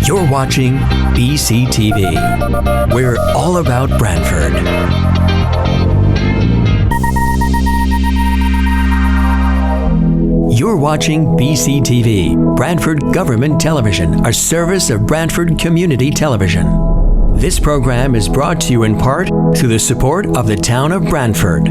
You're watching BCTV. We're all about Branford. You're watching BCTV, Branford Government Television, a service of Branford Community Television. This program is brought to you in part through the support of the town of Branford.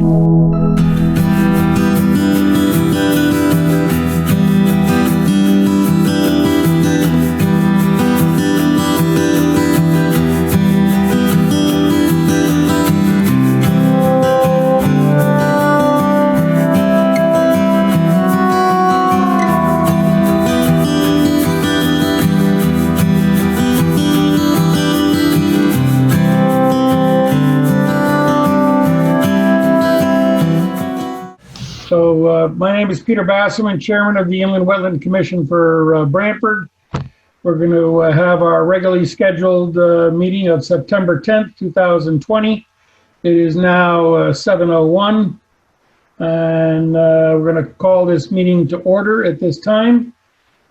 My name is Peter Basserman, Chairman of the Inland Wetland Commission for Branford. We're going to have our regularly scheduled meeting of September 10th, 2020. It is now 7:01, and we're going to call this meeting to order at this time.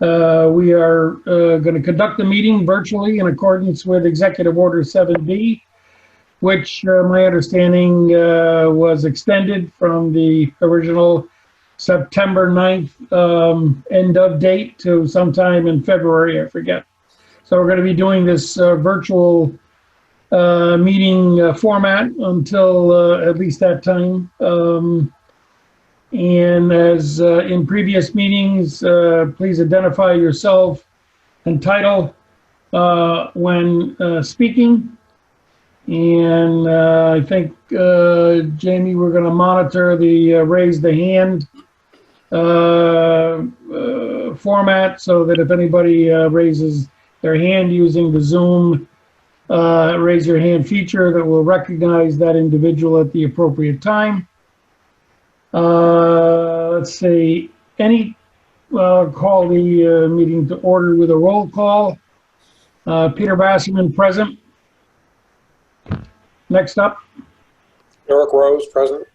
We are going to conduct the meeting virtually in accordance with Executive Order 7B, which my understanding was extended from the original September 9th end of date to sometime in February, I forget. So we're going to be doing this virtual meeting format until at least that time. And as in previous meetings, please identify yourself and title when speaking. And I think, Jamie, we're going to monitor the raise the hand format so that if anybody raises their hand using the Zoom raise your hand feature, that will recognize that individual at the appropriate time. Let's see, call the meeting to order with a roll call. Peter Basserman, present. Next up. Eric Rose, present.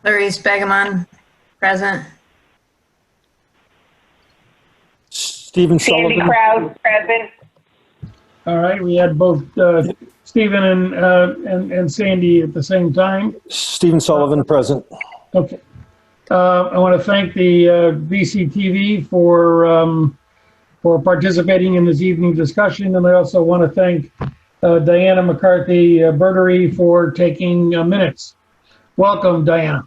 Larry's Begamon, present. Stephen Sullivan. Sandy Crowd, present. All right, we had both Stephen and Sandy at the same time. Stephen Sullivan, present. Okay. I want to thank the BCTV for participating in this evening discussion, and I also want to thank Diana McCarthy Bertery for taking minutes. Welcome, Diana.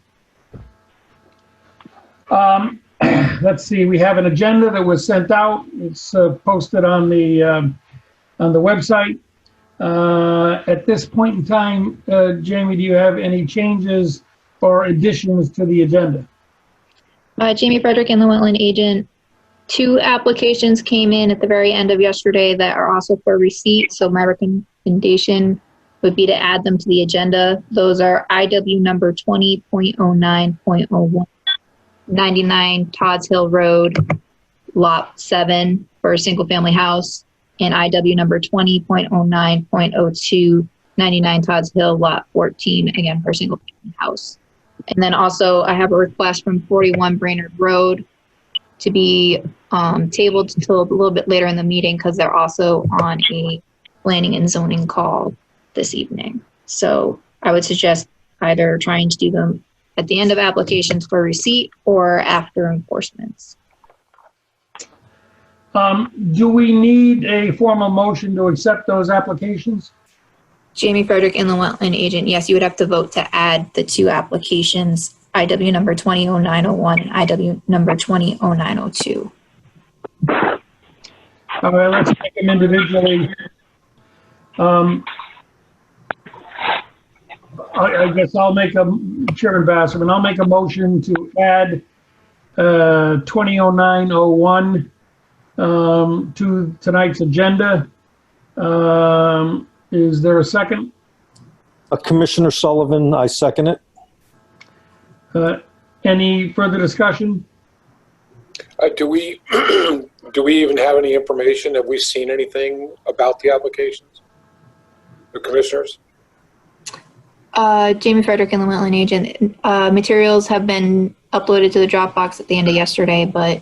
Let's see, we have an agenda that was sent out. It's posted on the website. At this point in time, Jamie, do you have any changes or additions to the agenda? Jamie Frederick, Inland Wetland Agent. 2 applications came in at the very end of yesterday that are also for receipt. So my recommendation would be to add them to the agenda. Those are IW number 20.09.01, 99 Todd's Hill Road, lot 7 for a single family house, and IW number 20.09.02, 99 Todd's Hill, lot 14, again for a single family house. And then also I have a request from 41 Brainerd Road to be tabled until a little bit later in the meeting because they're also on a planning and zoning call this evening. So I would suggest either trying to do them at the end of applications for receipt or after enforcements. Do we need a formal motion to accept those applications? Jamie Frederick, Inland Wetland Agent. Yes, you would have to vote to add the 2 applications, IW number 200901 and IW number 200902. All right, let's take them individually. I guess I'll make Chairman Basserman, I'll make a motion to add 200901 to tonight's agenda. Is there a second? Commissioner Sullivan, I second it. Any further discussion? Do we even have any information? Have we seen anything about the applications? The commissioners? Jamie Frederick, Inland Wetland Agent. Materials have been uploaded to the Dropbox at the end of yesterday, but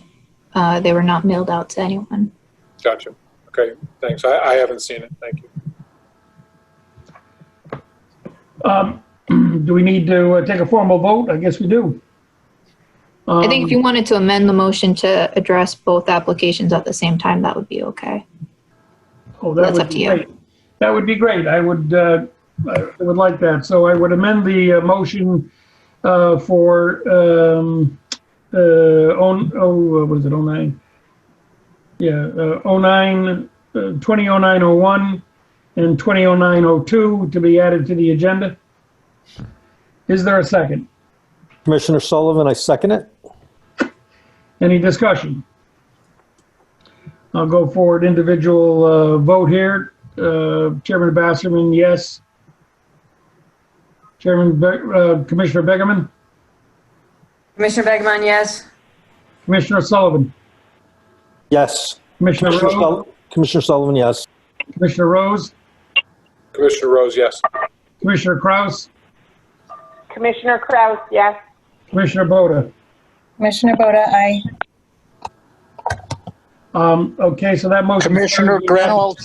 they were not mailed out to anyone. Gotcha. Okay, thanks. I haven't seen it. Thank you. Do we need to take a formal vote? I guess we do. I think if you wanted to amend the motion to address both applications at the same time, that would be okay. Oh, that That's would up to be you. great. That would be great. I would like that. So I would amend the motion for what is it? 09? Yeah, 200901 and 200902 to be added to the agenda. Is there a second? Commissioner Sullivan, I second it. Any discussion? I'll go forward individual vote here. Chairman Basserman, yes. Commissioner Begerman? Commissioner Beckman, yes. Commissioner Sullivan? Yes. Commissioner Rose? Commissioner Sullivan, yes. Commissioner Rose? Commissioner Rose, yes. Commissioner Kraus? Commissioner Kraus, yes. Commissioner Boda? Commissioner Boda, aye. Okay, so that motion. Commissioner Grenold,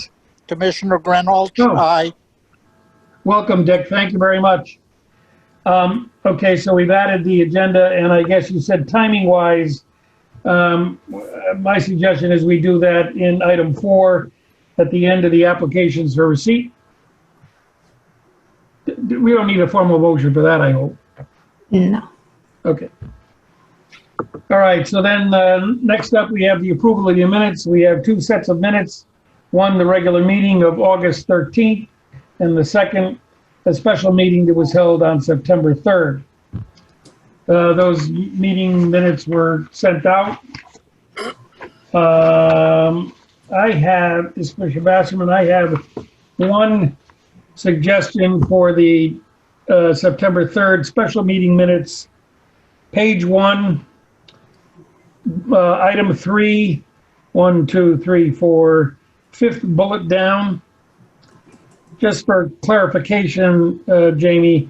Oh. aye. Welcome, Dick. Thank you very much. Okay, so we've added the agenda, and I guess you said timing-wise, my suggestion is we do that in item 4 at the end of the applications for receipt. We don't need a formal motion for that, I hope. No. Okay. All right, so then next up, we have the approval of the minutes. We have 2 sets of minutes. One, the regular meeting of August 13th, and the second, a special meeting that was held on September 3rd. Those meeting minutes were sent out. I have, Mr. Basserman, I have one suggestion for the September 3rd special meeting minutes. Page 1, item 3, 1, 2, 3, 4, 5th bullet down. Just for clarification, Jamie,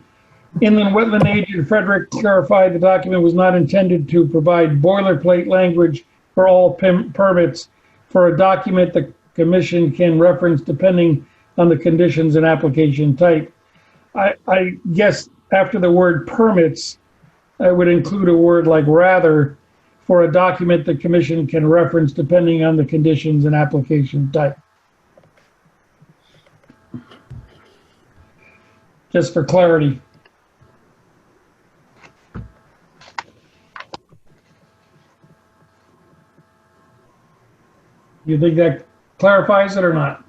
Inland Wetland Agent Frederick clarified the document was not intended to provide boilerplate language for all permits for a document the commission can reference depending on the conditions and application type. I guess after the word permits, I would include a word like rather for a document the commission can reference depending on the conditions and application type. Just for clarity. You think that clarifies it or not?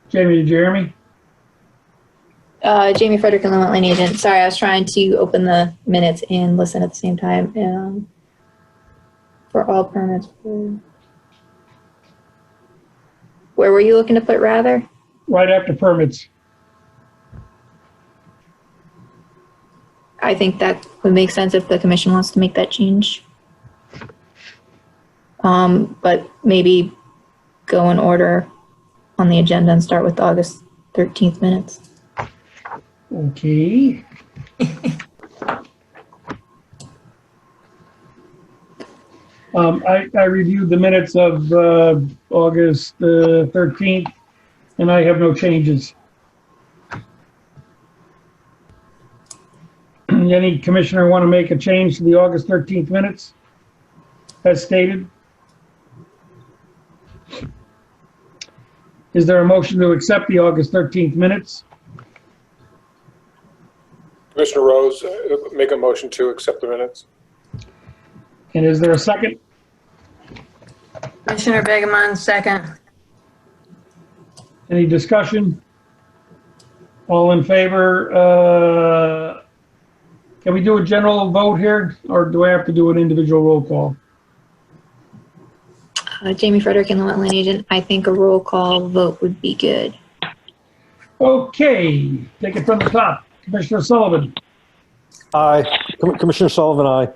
Jamie, did you hear me? Jamie Frederick and the Wetland Agent. Sorry, I was trying to open the minutes and listen at the same time. For all permits. Where were you looking to put rather? Right after permits. I think that would make sense if the commission wants to make that change. But maybe go in order on the agenda and start with the August 13th minutes. Okay. I reviewed the minutes of August 13th, and I have no changes. Any commissioner want to make a change to the August 13th minutes as stated? Is there a motion to accept the August 13th minutes? Commissioner Rose, make a motion to accept the minutes. And is there a second? Commissioner Beckman, second. Any discussion? All in favor? Can we do a general vote here, or do I have to do an individual roll call? Jamie Frederick and the Wetland Agent. I think a roll call vote would be good. Okay, take it from the top. Commissioner Sullivan, Aye. Commissioner Sullivan, aye.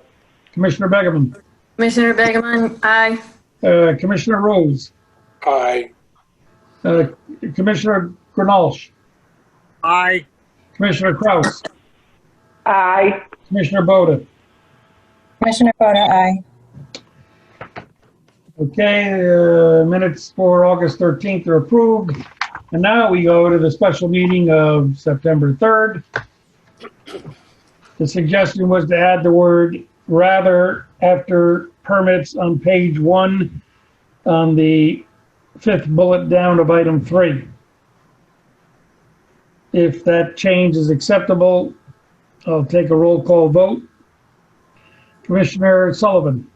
Commissioner Begerman, Commissioner Beckman, aye. Commissioner Rose, Aye. Commissioner Grinalsh, Aye. Commissioner Kraus, Aye. Commissioner Boda. Commissioner Boda, aye. Okay, minutes for August 13th are approved. And now we go to the special meeting of September 3rd. The suggestion was to add the word rather after permits on page 1 on the 5th bullet down of item 3. If that change is acceptable, I'll take a roll call vote. Commissioner Sullivan,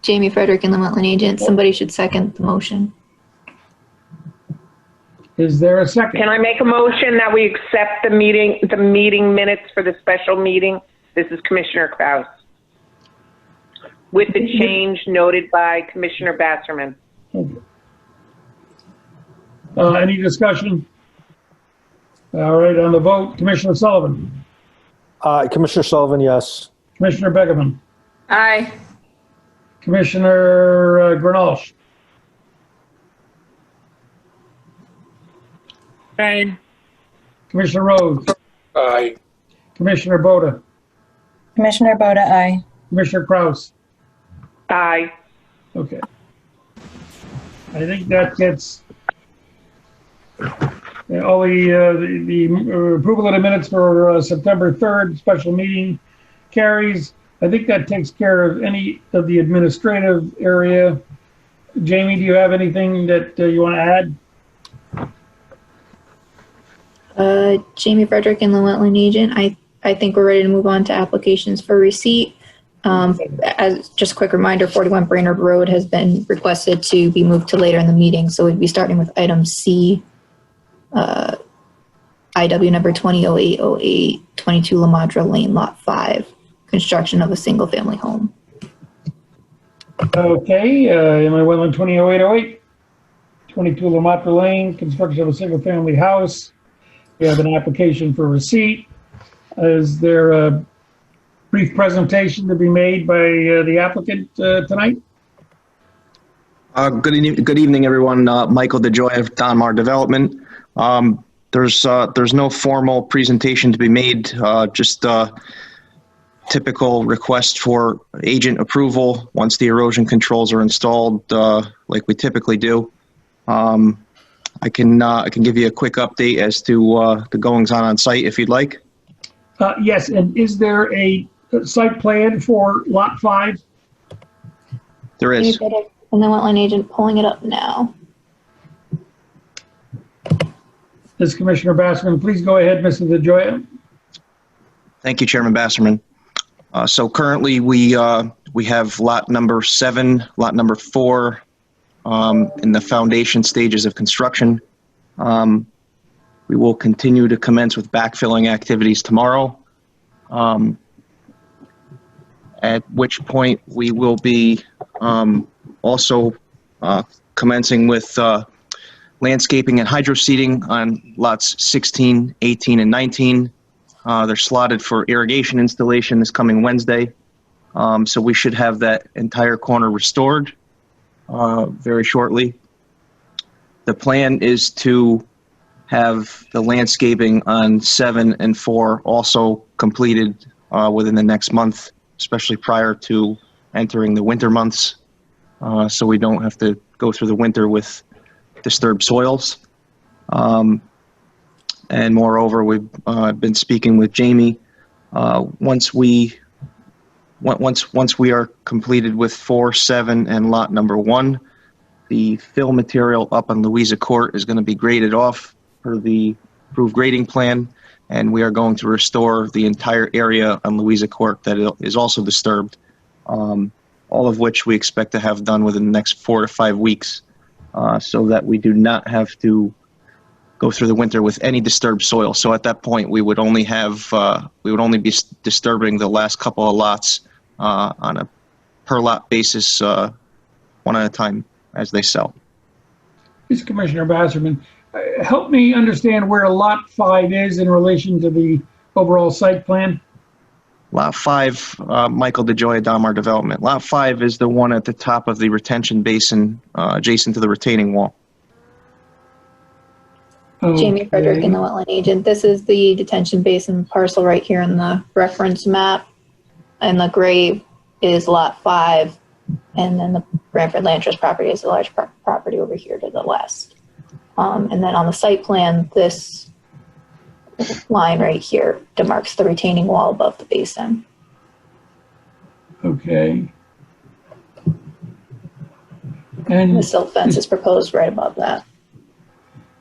Jamie Frederick and the wetland agent. Somebody should second the motion. is there a second? Can I make a motion that we accept the meeting minutes for the special meeting? This is Commissioner Kraus. With the change noted by Commissioner Basserman. Any discussion? All right, on the vote, Commissioner Sullivan, Commissioner Sullivan, yes. Commissioner Begeman, Aye. Commissioner Granolsh, Same. Commissioner Rhodes, Aye. Commissioner Boda, Commissioner Boda, aye. Commissioner Kraus. Aye. Okay. I think that gets all the approval of the minutes for September 3rd special meeting carries. I think that takes care of any of the administrative area. Jamie, do you have anything that you want to add? Jamie Frederick and the wetland agent. I think we're ready to move on to applications for receipt. As just a quick reminder, 41 Branford Road has been requested to be moved to later in the meeting. So we'd be starting with item C, IW number 200808, 22 Lamadra Lane, Lot 5, construction of a single family home. Okay, in my wetland 200808, 22 Lamatra Lane, construction of a single family house. We have an application for receipt. Is there a brief presentation to be made by the applicant tonight? Good evening, everyone. Michael DeJoy of Donmar Development. There's no formal presentation to be made, just typical request for agent approval once the erosion controls are installed, like we typically do. I can give you a quick update as to the goings on site if you'd like. Yes, and is there a site plan for Lot 5? There Jamie is. Frederick and the wetland agent pulling it up now. This is Commissioner Basserman. Please go ahead, Mr. DeJoy. Thank you, Chairman Basserman. So currently we have lot number 7, lot number 4 in the foundation stages of construction. We will continue to commence with backfilling activities tomorrow, at which point we will be also commencing with landscaping and hydroseeding on lots 16, 18, and 19. They're slotted for irrigation installation this coming Wednesday. So we should have that entire corner restored very shortly. The plan is to have the landscaping on 7 and 4 also completed within the next month, especially prior to entering the winter months, so we don't have to go through the winter with disturbed soils. And moreover, we've been speaking with Jamie. Once we are completed with 4, 7, and lot number 1, the fill material up on Louisa Court is going to be graded off per the approved grading plan, and we are going to restore the entire area on Louisa Court that is also disturbed, all of which we expect to have done within the next 4 to 5 weeks, so that we do not have to go through the winter with any disturbed soil. So at that point, we would only be disturbing the last couple of lots on a per lot basis, one at a time as they sell. This is Commissioner Basserman. Help me understand where Lot 5 is in relation to the overall site plan. Lot 5, Michael DeJoy, Donmar Development. Lot 5 is the one at the top of the retention basin, adjacent to the retaining wall. Jamie Frederick and the Okay. wetland agent. This is the detention basin parcel right here in the reference map. And the gray is lot 5. And then the Branford Land Trust property is a large property over here to the west. And then on the site plan, this line right here demarks the retaining wall above the basin. Okay. And the And, silt fence is proposed right above that.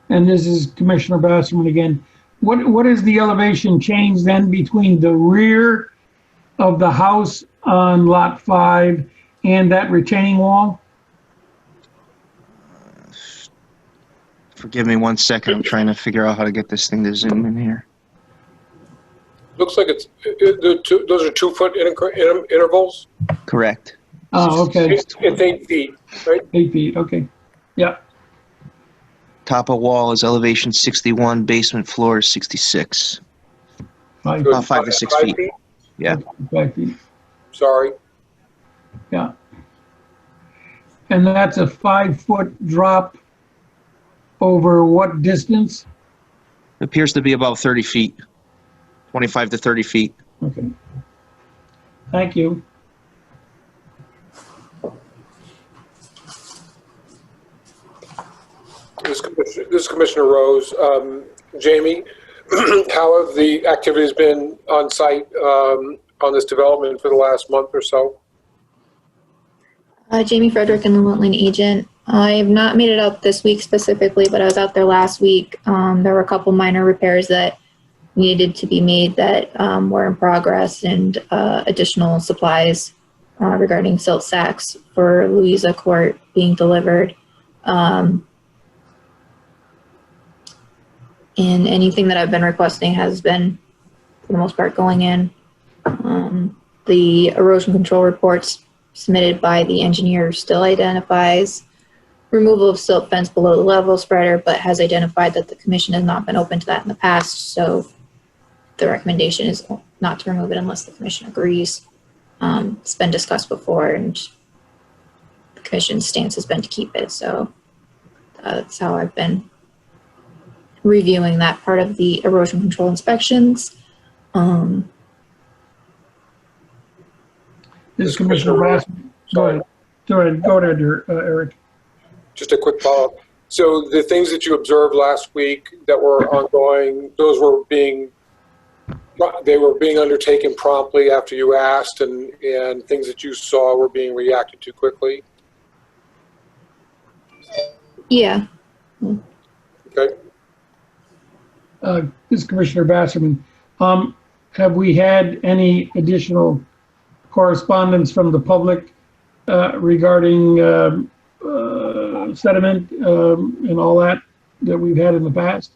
and this is Commissioner Basserman again. What is the elevation change then between the rear of the house on lot 5 and that retaining wall? Forgive me 1 second. I'm trying to figure out how to get this thing to zoom in here. Looks like those are 2-foot intervals. Correct. Oh, okay. It's 8 feet, right? 8 feet, okay. Yeah, Top of wall is elevation 61, basement floor is 66. 5 About 5 to 6 feet. Yeah. 5 feet, Sorry. yeah. And that's a 5-foot drop over what distance? It appears to be about 30 feet, 25 to 30 feet. Okay. Thank you. This is Commissioner Rose. Jamie, how have the activities been on site on this development for the last month or so? Jamie Frederick and the wetland agent. I have not made it up this week specifically, but I was out there last week. There were a couple minor repairs that needed to be made that were in progress, and additional supplies regarding silt sacks for Louisa Court being delivered. And anything that I've been requesting has been, for the most part, going in. The erosion control reports submitted by the engineer still identifies removal of silt fence below the level spreader, but has identified that the commission has not been open to that in the past. So the recommendation is not to remove it unless the commission agrees. It's been discussed before, and the commission's stance has been to keep it. So that's how I've been reviewing that part of the erosion control inspections. This is Commissioner Basserman. Go ahead, Eric. Just a quick follow-up. So the things that you observed last week that were ongoing, those were being undertaken promptly after you asked, and things that you saw were being reacted to quickly? Yeah. Okay. This is Commissioner Basserman. Have we had any additional correspondence from the public regarding sediment and all that we've had in the past?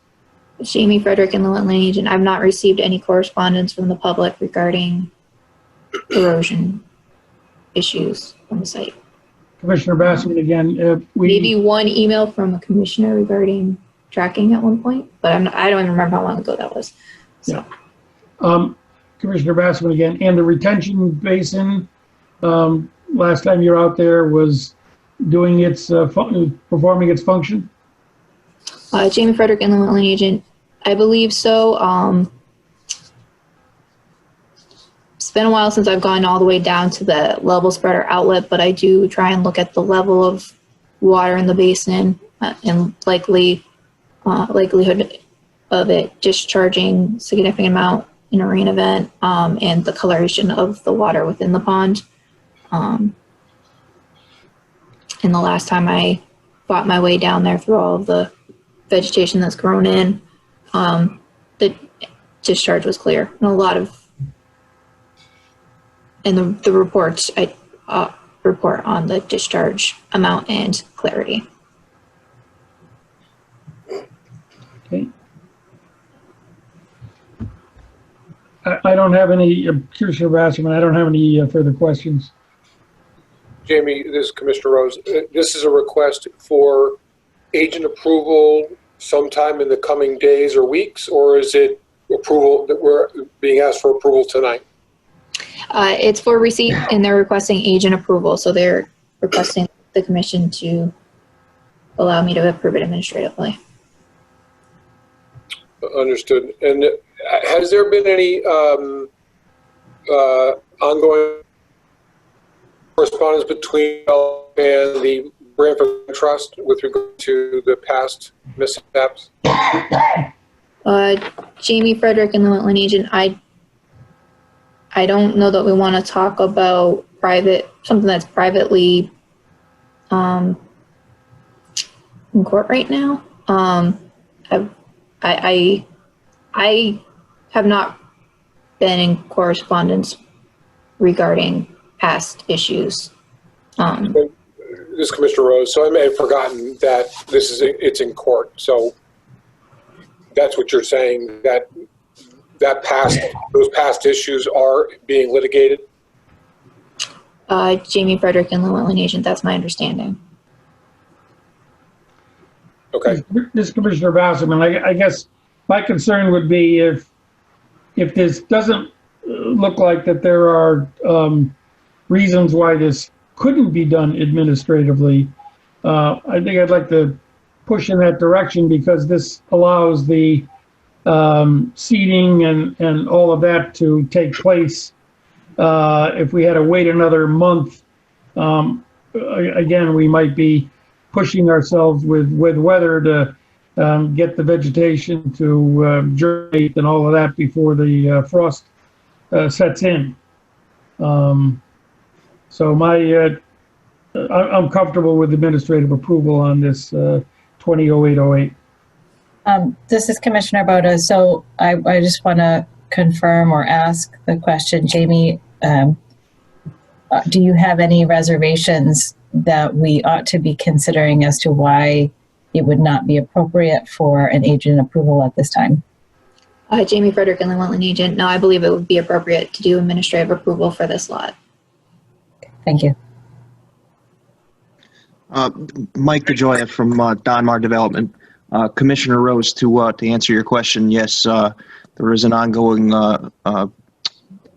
Jamie Frederick and the wetland agent. I've not received any correspondence from the public regarding erosion issues on the site. Commissioner Basserman again. Maybe one email from a commissioner regarding tracking at one point, but I don't even remember how long ago that was. So. Yeah. Commissioner Basserman again, and the retention basin, last time you were out there, was doing its, performing its function? Jamie Frederick and the wetland agent, I believe so. It's been a while since I've gone all the way down to the level spreader outlet, but I do try and look at the level of water in the basin and likelihood of it discharging significant amount in a rain event, and the coloration of the water within the pond. And the last time I fought my way down there through all of the vegetation that's grown in, the discharge was clear. And a lot of, and the reports, I report on the discharge amount and clarity. Okay. I don't have any, Commissioner Basserman, I don't have any further questions. Jamie, this is Commissioner Rose. This is a request for agent approval sometime in the coming days or weeks, or is it approval that we're being asked for approval tonight? It's for receipt, and they're requesting agent approval. So they're requesting the commission to allow me to approve it administratively. Understood. And has there been any ongoing correspondence between and the Branford Trust with regard to the past mishaps? Jamie Frederick and the Wetland agent, I don't know that we want to talk about something that's privately in court right now. I have not been in correspondence regarding past issues. This is Commissioner Rose, so I may have forgotten that it's in court. So that's what you're saying, that those past issues are being litigated? Jamie Frederick and the Wetland agent, that's my understanding. Okay. This is Commissioner Basserman. I guess my concern would be if this doesn't look like that there are reasons why this couldn't be done administratively, I think I'd like to push in that direction, because this allows the seating and all of that to take place. If we had to wait another month, again, we might be pushing ourselves with weather to get the vegetation to germinate and all of that before the frost sets in. So I'm comfortable with administrative approval on this 200808. This is Commissioner Boda. So I just want to confirm or ask the question, Jamie, do you have any reservations that we ought to be considering as to why it would not be appropriate for an agent approval at this time? Jamie Frederick and the Wetland agent, no, I believe it would be appropriate to do administrative approval for this lot. Thank you. Mike DeJoya from Donmar Development. Commissioner Rose, to answer your question, yes, there is an ongoing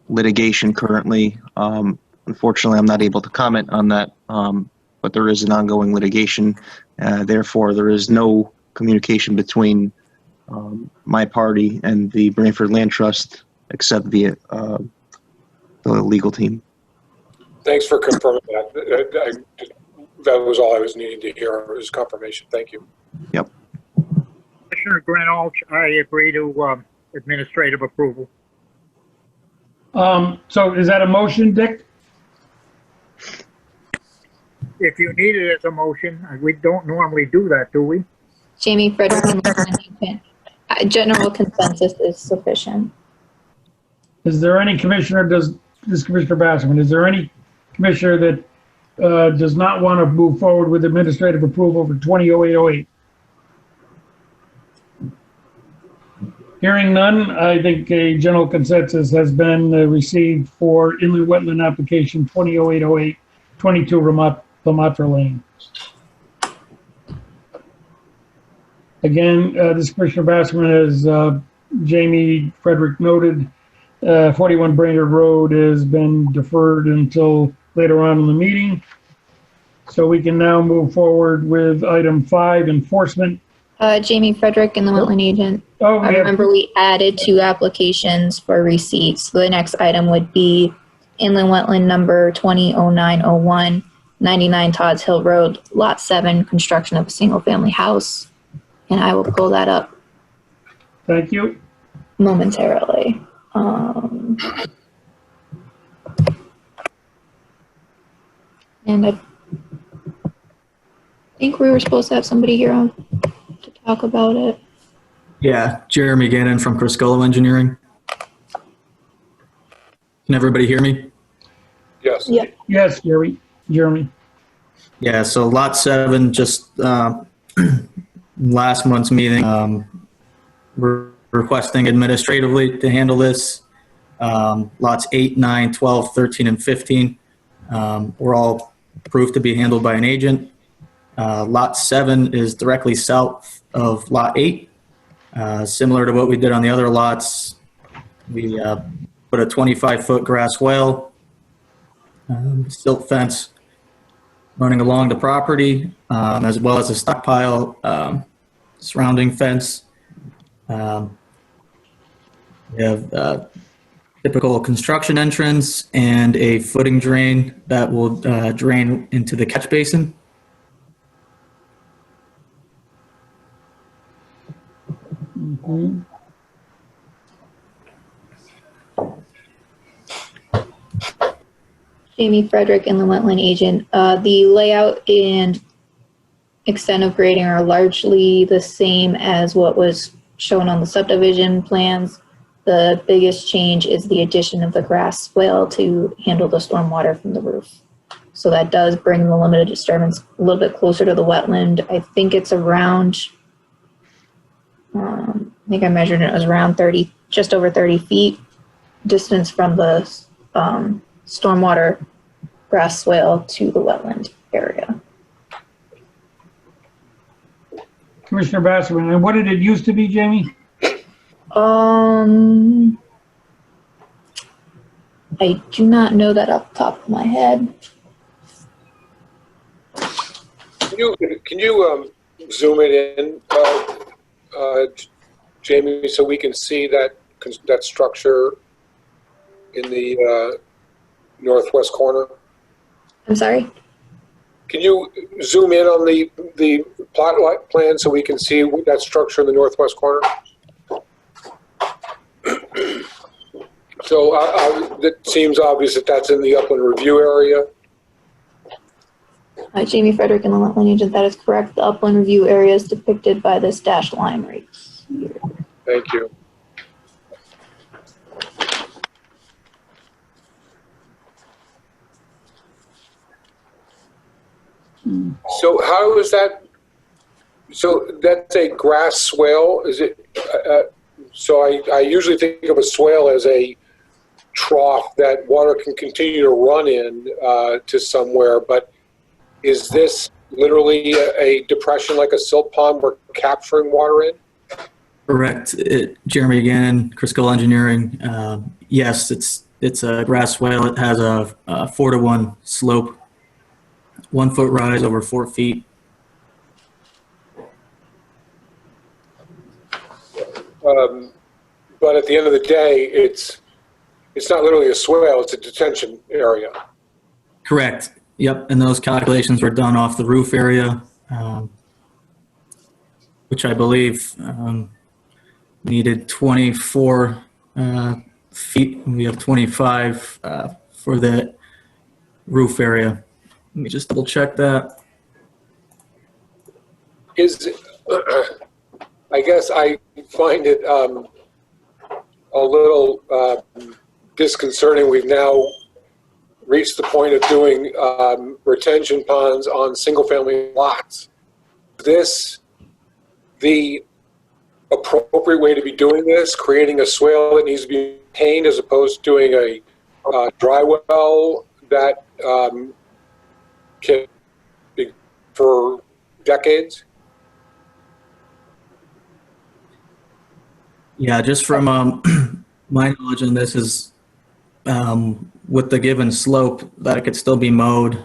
litigation currently. Unfortunately, I'm not able to comment on that, but there is an ongoing litigation. Therefore, there is no communication between my party and the Branford Land Trust except via the legal team. Thanks for confirming that. That was all I was needing to hear, was confirmation. Thank you. Yep. Commissioner Greenhalgh, I agree to administrative approval. So is that a motion, Dick? If you need it as a motion, we don't normally do that, do we? Jamie Frederick and the Wetland agent, general consensus is sufficient. Is there any commissioner, this is Commissioner Basserman, is there any commissioner that does not want to move forward with administrative approval for 200808? Hearing none, I think a general consensus has been received for inland wetland application 200808, 22 Lamatra Lane. Again, this is Commissioner Basserman, as Jamie Frederick noted, 41 Brainerd Road has been deferred until later on in the meeting. So we can now move forward with item 5, enforcement. Jamie Frederick and the Wetland agent. Oh, I remember we added 2 applications for receipts. So the next item would be inland wetland number 200901, 99 Todd's Hill Road, Lot 7, construction of a single-family house. And I will pull that up. Thank you. Momentarily. And I think we were supposed to have somebody here on to talk about it. Yeah, Jeremy Gannon from Criscollo Engineering. Can everybody hear me? Yes. Yeah. Yes, Jeremy. Yeah, so Lot 7, just last month's meeting, we're requesting administratively to handle this. Lots 8, 9, 12, 13, and 15 were all approved to be handled by an agent. Lot 7 is directly south of Lot 8. Similar to what we did on the other lots, we put a 25-foot grass swale, silt fence running along the property, as well as a stockpile surrounding fence. Um, We have typical construction entrance and a footing drain that will drain into the catch basin. Mhm. Jamie Frederick, Inland Wetland Agent. The layout and extent of grading are largely the same as what was shown on the subdivision plans. The biggest change is the addition of the grass swale to handle the stormwater from the roof. So that does bring the limited disturbance a little bit closer to the wetland. I think it's around, I think I measured it, it was around 30, just over 30 feet distance from the stormwater grass swale to the wetland area. Commissioner Basserman, and what did it used to be, Jamie? I do not know that off the top of my head. Can you zoom it in, Jamie, so we can see that structure in the northwest corner? I'm sorry? Can you zoom in on the plot plan so we can see that structure in the northwest corner? So it seems obvious that that's in the upland review area. Jamie Frederick and the Wetland Agent, that is correct. The upland review area is depicted by this dashed line right here. Thank you. So how is that? So that's a grass swale, is it? So I usually think of a swale as a trough that water can continue to run in to somewhere, but is this literally a depression like a silt pond we're capturing water in? Correct. Jeremy again, Crisco Engineering. Yes, it's a grass swale. It has a 4-to-1 slope, 1 foot rise over 4 feet. But at the end of the day, it's not literally a swale, it's a detention area. Correct. Yep. And those calculations were done off the roof area, which I believe needed 24 feet. We have 25 for the roof area. Let me just double check that. I guess I find it a little disconcerting. We've now reached the point of doing retention ponds on single-family lots. Is this the appropriate way to be doing this, creating a swale that needs to be maintained as opposed to doing a dry well that can be for decades? Yeah, just from my knowledge on this is with the given slope that it could still be mowed,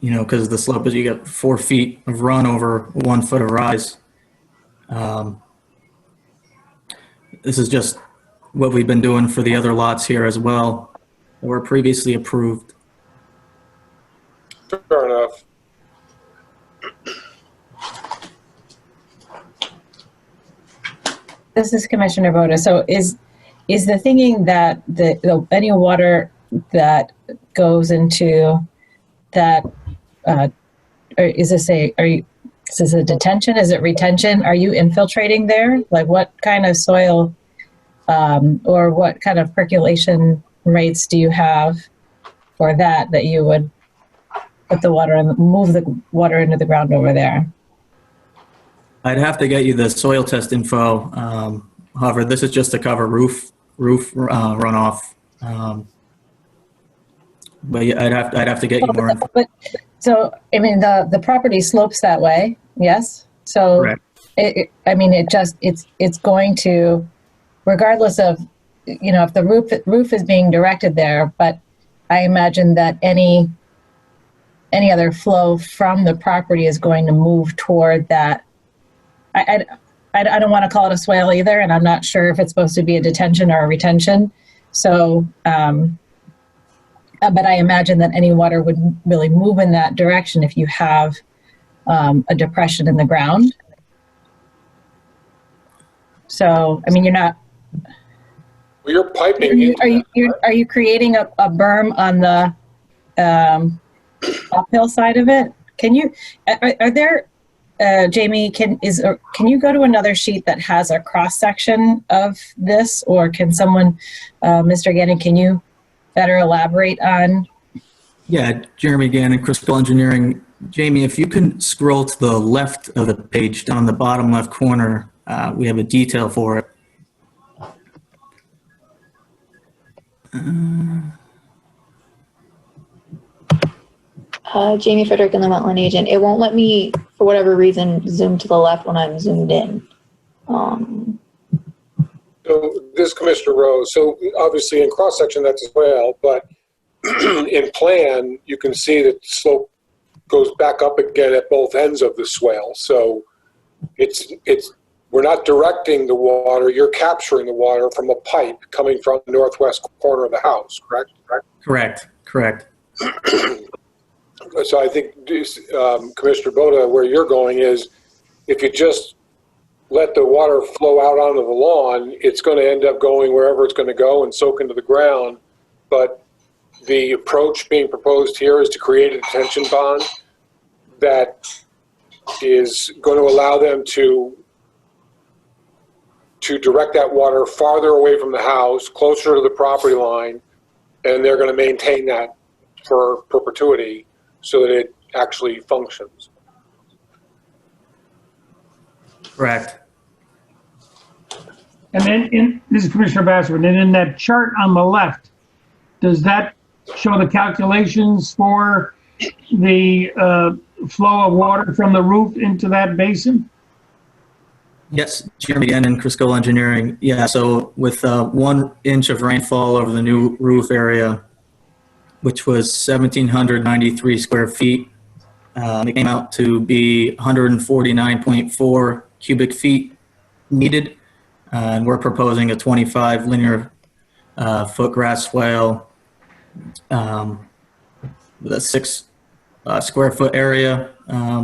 because the slope is you get 4 feet of run over 1 foot of rise. This is just what we've been doing for the other lots here as well that were previously approved. Fair enough. This is Commissioner Boda. So is the thinking that any water that goes into that, or is this a detention? Is it retention? Are you infiltrating there? Like what kind of soil or what kind of percolation rates do you have for that you would put the water and move the water into the ground over there? I'd have to get you the soil test info. However, this is just to cover roof runoff. But yeah, I'd have to get you more info. But so I mean the property slopes that way, yes. So Correct. It's going to, regardless of if the roof is being directed there, but I imagine that any other flow from the property is going to move toward that. I don't want to call it a swale either, and I'm not sure if it's supposed to be a detention or a retention. So, but I imagine that any water would really move in that direction if you have a depression in the ground. So, I mean, you're not. Well, you're piping. Are you creating a berm on the uphill side of it? Can you? Are there? Jamie, can you go to another sheet that has a cross section of this, or can someone, Mr. Gannon, can you better elaborate on? Yeah, Jeremy Gannon, Crystal Engineering. Jamie, if you can scroll to the left of the page, down in the bottom left corner, we have a detail for it. Jamie Frederick and the Wetland Agent. It won't let me, for whatever reason, zoom to the left when I'm zoomed in. So this is Commissioner Rose. So obviously in cross section that's a swale, but in plan you can see that the slope goes back up again at both ends of the swale. So we're not directing the water, you're capturing the water from a pipe coming from the northwest corner of the house, correct? Correct. So I think, Commissioner Boda, where you're going is, if you just let the water flow out onto the lawn, it's going to end up going wherever it's going to go and soak into the ground. But the approach being proposed here is to create a detention pond that is going to allow them to direct that water farther away from the house, closer to the property line, and they're going to maintain that for perpetuity so that it actually functions. Correct. And then, this is Commissioner Bassman, and in that chart on the left, does that show the calculations for the flow of water from the roof into that basin? Yes, Jeremy Gannon, Crystal Engineering. Yeah, so with 1 inch of rainfall over the new roof area, which was 1,793 square feet, it came out to be 149.4 cubic feet needed. And we're proposing a 25 linear foot grass swale with a 6 square foot area,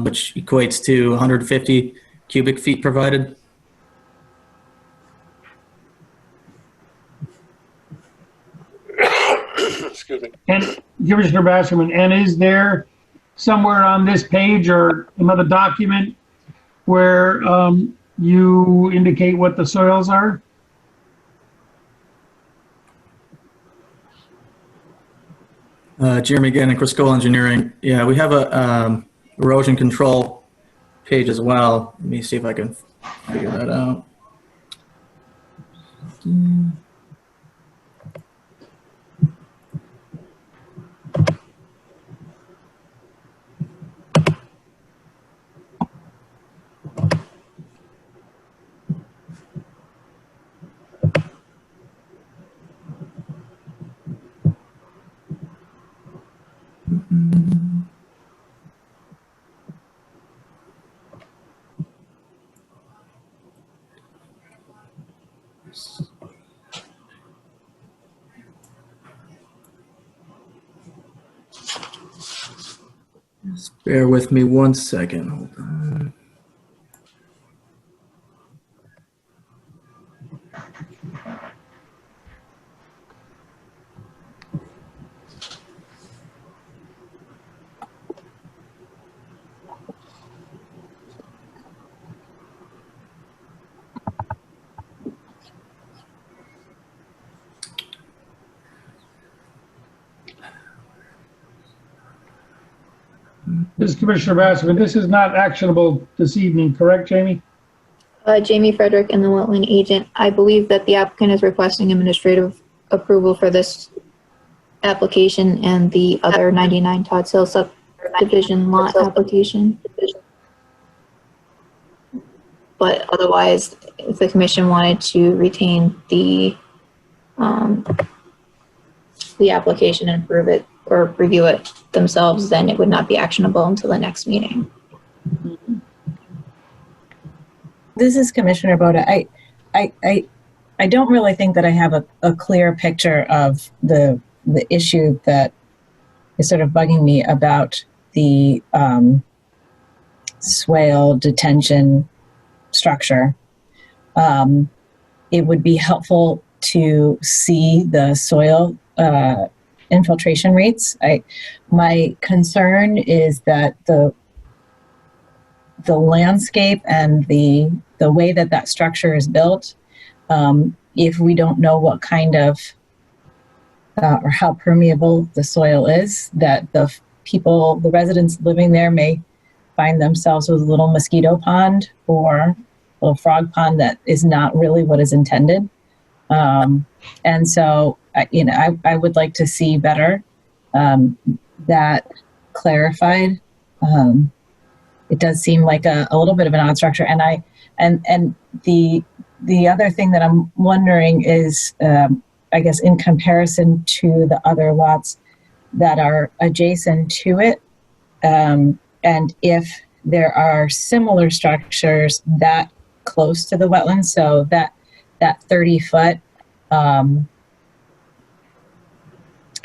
which equates to 150 cubic feet provided. Excuse me. And Commissioner Basserman, and is there somewhere on this page or another document where you indicate what the soils are? Jeremy Gannon, Crystal Engineering. Yeah, we have a erosion control page as well. Let me see if I can figure that out. Just bear with me 1 second. Hold on. This is Commissioner Basserman. This is not actionable this evening, correct, Jamie? Jamie Frederick and the Wetland Agent. I believe that the applicant is requesting administrative approval for this application and the other 99 Todd's Hill subdivision lot application. But otherwise, if the commission wanted to retain the application and approve it or review it themselves, then it would not be actionable until the next meeting. This is Commissioner Boda. I don't really think that I have a clear picture of the issue that is sort of bugging me about the swale detention structure. It would be helpful to see the soil infiltration rates. My concern is that the landscape and the way that structure is built, if we don't know what kind of or how permeable the soil is, that the residents living there may find themselves with a little mosquito pond or a little frog pond that is not really what is intended. And so, I would like to see better that clarified. It does seem like a little bit of an odd structure, and the other thing that I'm wondering is, I guess, in comparison to the other lots that are adjacent to it, and if there are similar structures that close to the wetlands, so that 30-foot,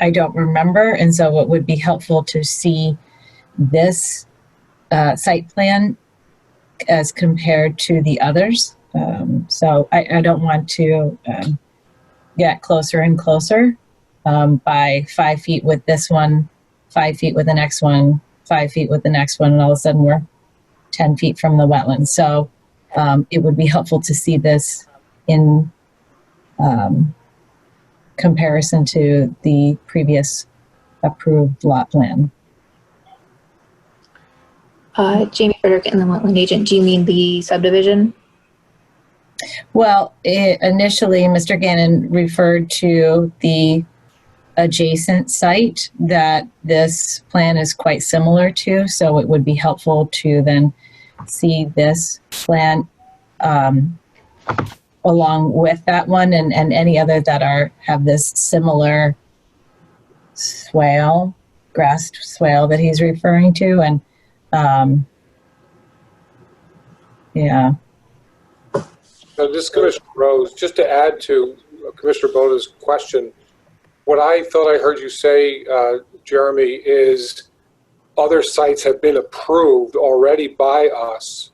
I don't remember, and so it would be helpful to see this site plan as compared to the others. So I don't want to get closer and closer by 5 feet with this one, 5 feet with the next one, 5 feet with the next one, and all of a sudden we're 10 feet from the wetlands. So it would be helpful to see this in comparison to the previous approved lot plan. Jamie Frederick and the wetland agent, do you mean the subdivision? Well, initially, Mr. Gannon referred to the adjacent site that this plan is quite similar to, so it would be helpful to then see this plan along with that one and any other that have this similar swale, grass swale that he's referring to, and yeah. Now, this is Commissioner Rose. Just to add to Commissioner Boda's question, what I thought I heard you say, Jeremy, is other sites have been approved already by us,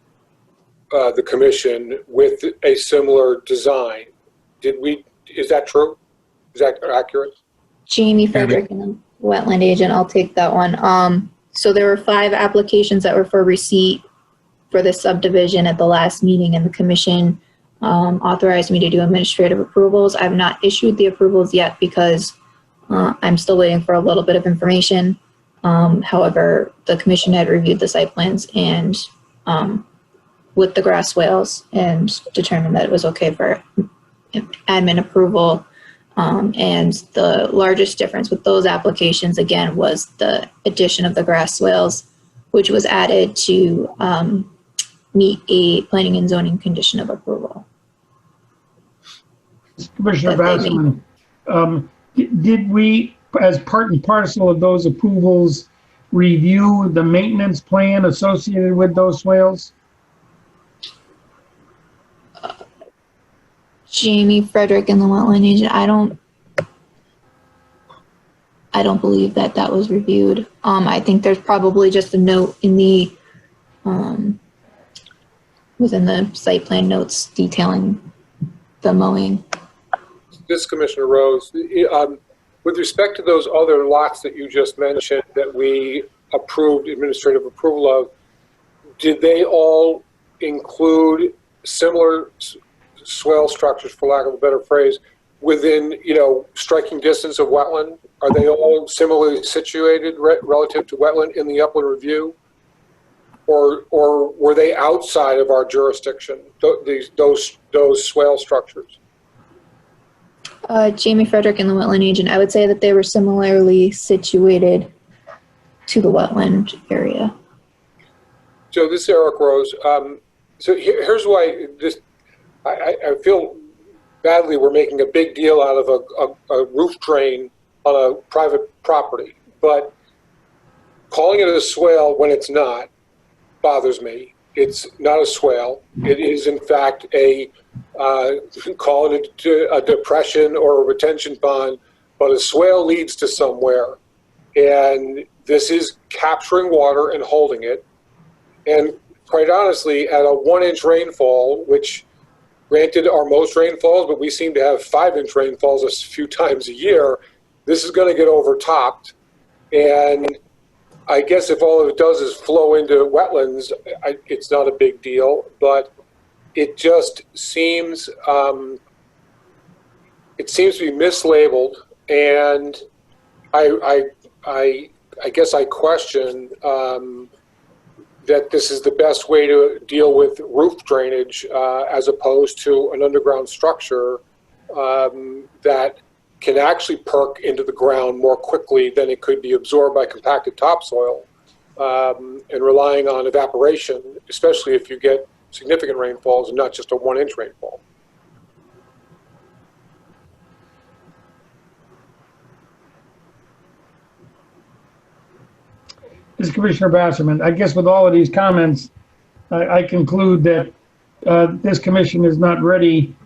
the commission, with a similar design. Is that true? Is that accurate? Jamie Frederick and the wetland agent, I'll take that one. So there were 5 applications that were for receipt for this subdivision at the last meeting, and the commission authorized me to do administrative approvals. I've not issued the approvals yet because I'm still waiting for a little bit of information. However, the commission had reviewed the site plans and with the grass swales and determined that it was okay for admin approval. And the largest difference with those applications, again, was the addition of the grass swales, which was added to meet a planning and zoning condition of approval. Commissioner Basselman, did we, as part and parcel of those approvals, review the maintenance plan associated with those swales? Jamie Frederick and the wetland agent, I don't believe that was reviewed. I think there's probably just a note in the within the site plan notes detailing the mowing. This is Commissioner Rose. With respect to those other lots that you just mentioned that we approved administrative approval of, did they all include similar swale structures, for lack of a better phrase, within, striking distance of wetland? Are they all similarly situated relative to wetland in the upland review? Or were they outside of our jurisdiction, those swale structures? Jamie Frederick and the wetland agent, I would say that they were similarly situated to the wetland area. So this is Eric Rose. So here's why I feel badly we're making a big deal out of a roof drain on a private property, but calling it a swale when it's not bothers me. it's not a swale. It is in fact a, call it a depression or a retention pond, but a swale leads to somewhere. And this is capturing water and holding it. And quite honestly, at a 1-inch rainfall, which granted are most rainfalls, but we seem to have 5-inch rainfalls a few times a year, this is going to get overtopped. And I guess if all it does is flow into wetlands, it's not a big deal, but it just seems, it seems to be mislabeled. And I guess I question that this is the best way to deal with roof drainage as opposed to an underground structure that can actually perk into the ground more quickly than it could be absorbed by compacted topsoil, and relying on evaporation, especially if you get significant rainfalls and not just a 1-inch rainfall. This is Commissioner Basserman. I guess with all of these comments, I conclude that this commission is not ready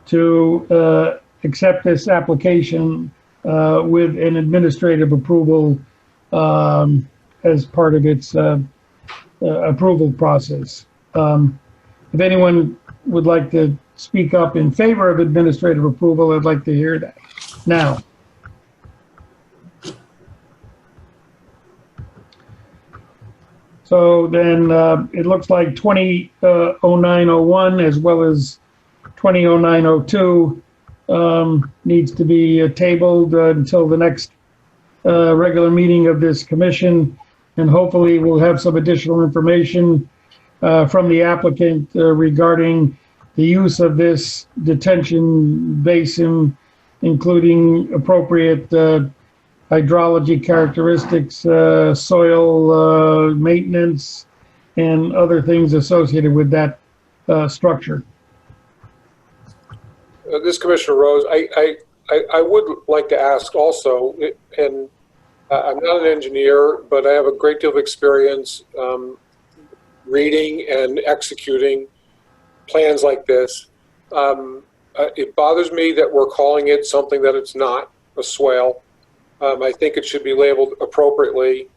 to accept this application with an administrative approval as part of its approval process. If anyone would like to speak up in favor of administrative approval, I'd like to hear that now. So then it looks like 200901 as well as 200902 needs to be tabled until the next regular meeting of this commission. And hopefully we'll have some additional information from the applicant regarding the use of this detention basin, including appropriate hydrology characteristics, soil maintenance, and other things associated with that structure. This Commissioner Rose, I would like to ask also, and I'm not an engineer, but I have a great deal of experience reading and executing plans like this. It bothers me that we're calling it something that it's not, a swale. I think it should be labeled appropriately.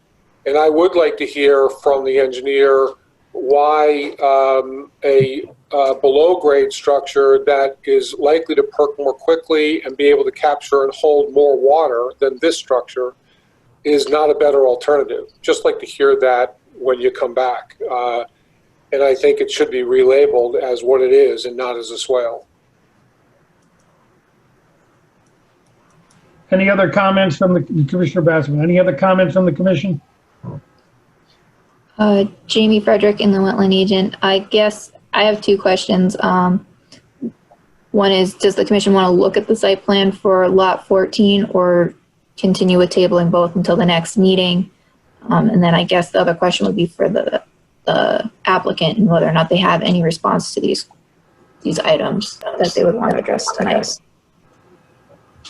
And I would like to hear from the engineer why a below grade structure that is likely to perk more quickly and be able to capture and hold more water than this structure is not a better alternative. Just like to hear that when you come back. And I think it should be relabeled as what it is and not as a swale. Any other comments from the Commissioner Basserman? Any other comments from the commission? Jamie Frederick, Inland Wetland Agent. I guess I have two questions. One is, does the commission want to look at the site plan for lot 14 or continue with tabling both until the next meeting? And then I guess the other question would be for the applicant and whether or not they have any response to these items that they would want to address tonight.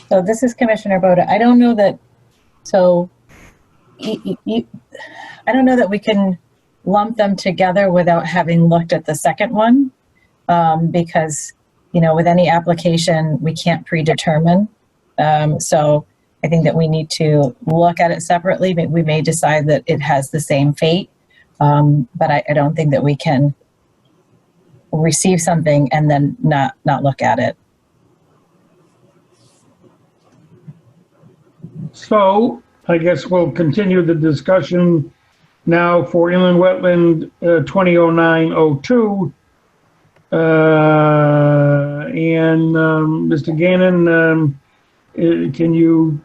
So this is Commissioner Boda. I don't know that, so I don't know that we can lump them together without having looked at the second one, because, you know, with any application, we can't predetermine. So I think that we need to look at it separately. We may decide that it has the same fate, but I don't think that we can receive something and then not look at it. So I guess we'll continue the discussion now for Inland Wetland 2009-02. And Mr. Gannon, can you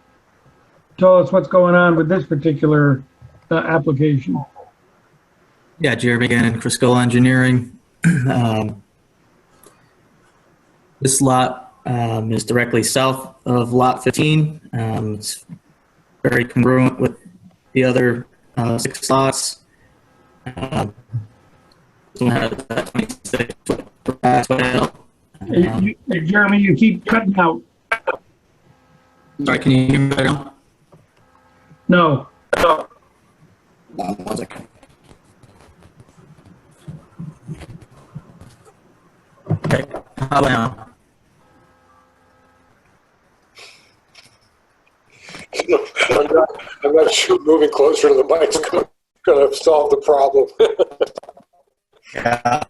tell us what's going on with this particular application? Yeah, Jeremy Gannon, Crisco Engineering. This lot is directly south of lot 15. It's very congruent with the other 6 lots. This one has that 26-foot swale. Jeremy, you keep cutting out. Sorry, can you hear me better now? No. 1 second. How about now? I'm not sure moving closer to the mic's going to solve the problem. Yeah.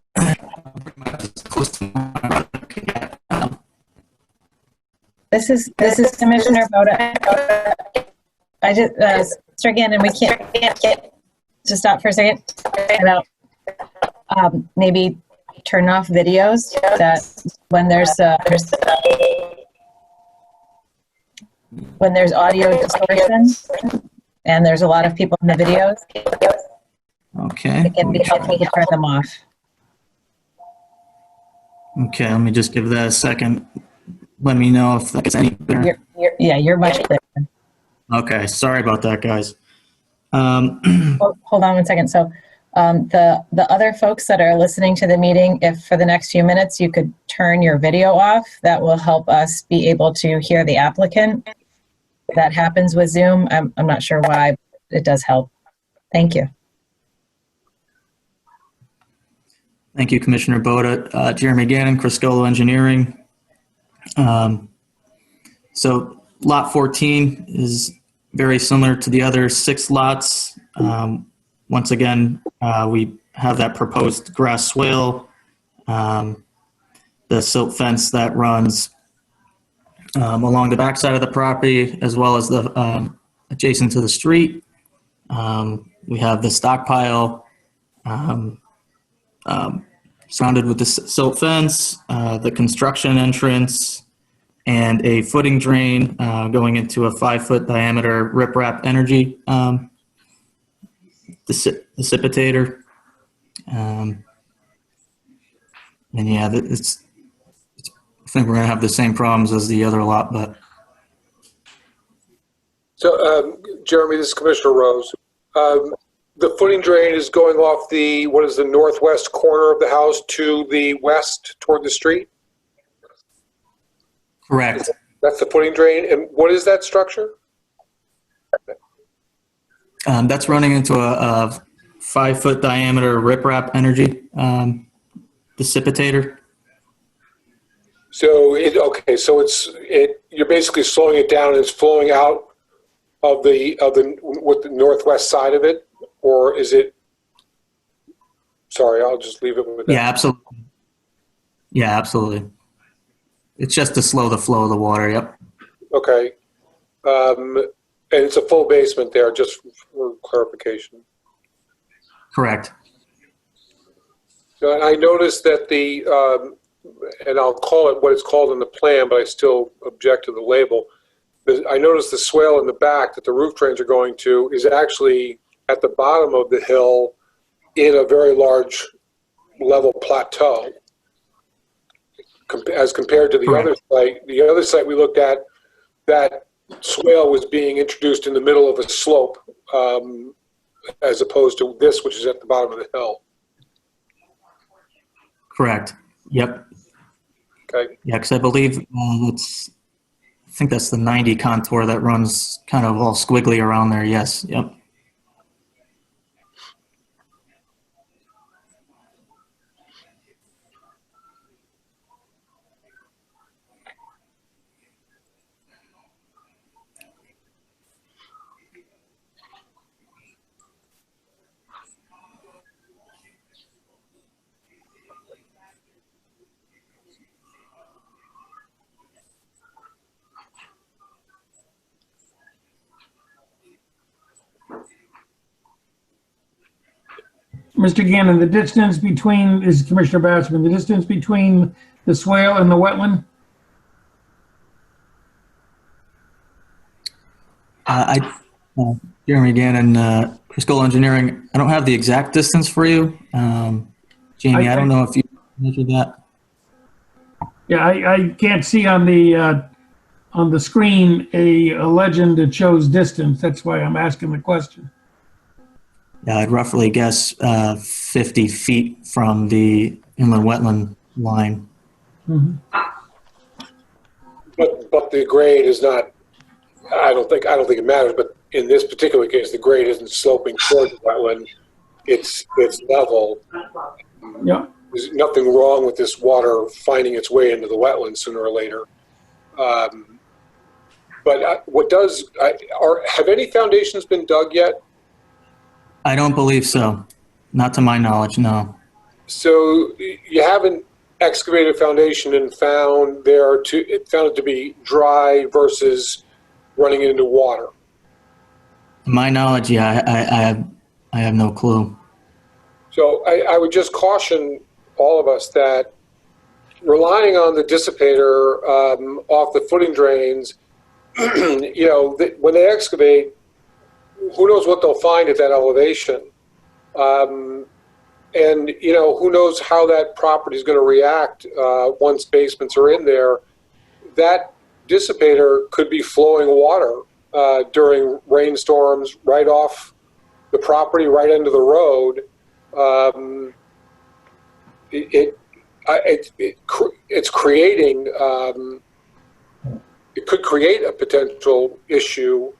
This is Commissioner Boda. I just, Mr. Gannon, we can't just stop for a second. About maybe turn off videos that when there's audio distortion and there's a lot of people in the videos. Okay. It can be helpful to turn them off. Okay, let me just give that a second. Let me know if that gets any better. You're much clearer. Okay, sorry about that, guys. Hold on one second. So the other folks that are listening to the meeting, if for the next few minutes you could turn your video off, that will help us be able to hear the applicant. That happens with Zoom. I'm not sure why, but it does help. Thank you. Thank you, Commissioner Boda. Jeremy Gannon, Criscolo Engineering. So lot 14 is very similar to the other 6 lots. Once again, we have that proposed grass swale, the silt fence that runs along the backside of the property, as well as the adjacent to the street. We have the stockpile surrounded with the silt fence, the construction entrance, and a footing drain going into a 5-foot diameter riprap energy dissipator. And yeah, I think we're going to have the same problems as the other lot, but. So, Jeremy, this is Commissioner Rose. The footing drain is going off the northwest corner of the house to the west toward the street? Correct. That's the footing drain. And what is that structure? That's running into a 5-foot diameter riprap energy dissipator. So you're basically slowing it down and it's flowing out of the northwest side of it, or is it? Sorry, I'll just leave it with that. Yeah, absolutely. Yeah, absolutely. It's just to slow the flow of the water. Yep. Okay. And it's a full basement there, just for clarification. Correct. So I noticed that and I'll call it what it's called in the plan, but I still object to the label. I noticed the swale in the back that the roof drains are going to is actually at the bottom of the hill in a very large level plateau. As compared to the other site, we looked at, that swale was being introduced in the middle of a slope, as opposed to this, which is at the bottom of the hill. Correct. Yep. Okay. Yeah, because I believe I think that's the 90 contour that runs kind of all squiggly around there. Yes. Yep. Mr. Gannon, the distance between, is Commissioner Bassman, the distance between the swale and the wetland? Jeremy Gannon, Criscolo Engineering. I don't have the exact distance for you. Jamie, I don't know if you measured that. Yeah, I can't see on the screen a legend that shows distance. That's why I'm asking the question. Yeah, I'd roughly guess 50 feet from the inland wetland line. Mm-hmm. But the grade is not. I don't think it matters. But in this particular case, the grade isn't sloping toward the wetland. It's level. Yeah. there's nothing wrong with this water finding its way into the wetlands sooner or later. But have any foundations been dug yet? I don't believe so. Not to my knowledge, no. So you haven't excavated a foundation and found it to be dry versus running into water? To my knowledge, yeah, I have no clue. So I would just caution all of us that relying on the dissipator off the footing drains, when they excavate, who knows what they'll find at that elevation. And, who knows how that property is going to react once basements are in there. That dissipator could be flowing water during rainstorms right off the property, right into the road. It's creating, it could create a potential issue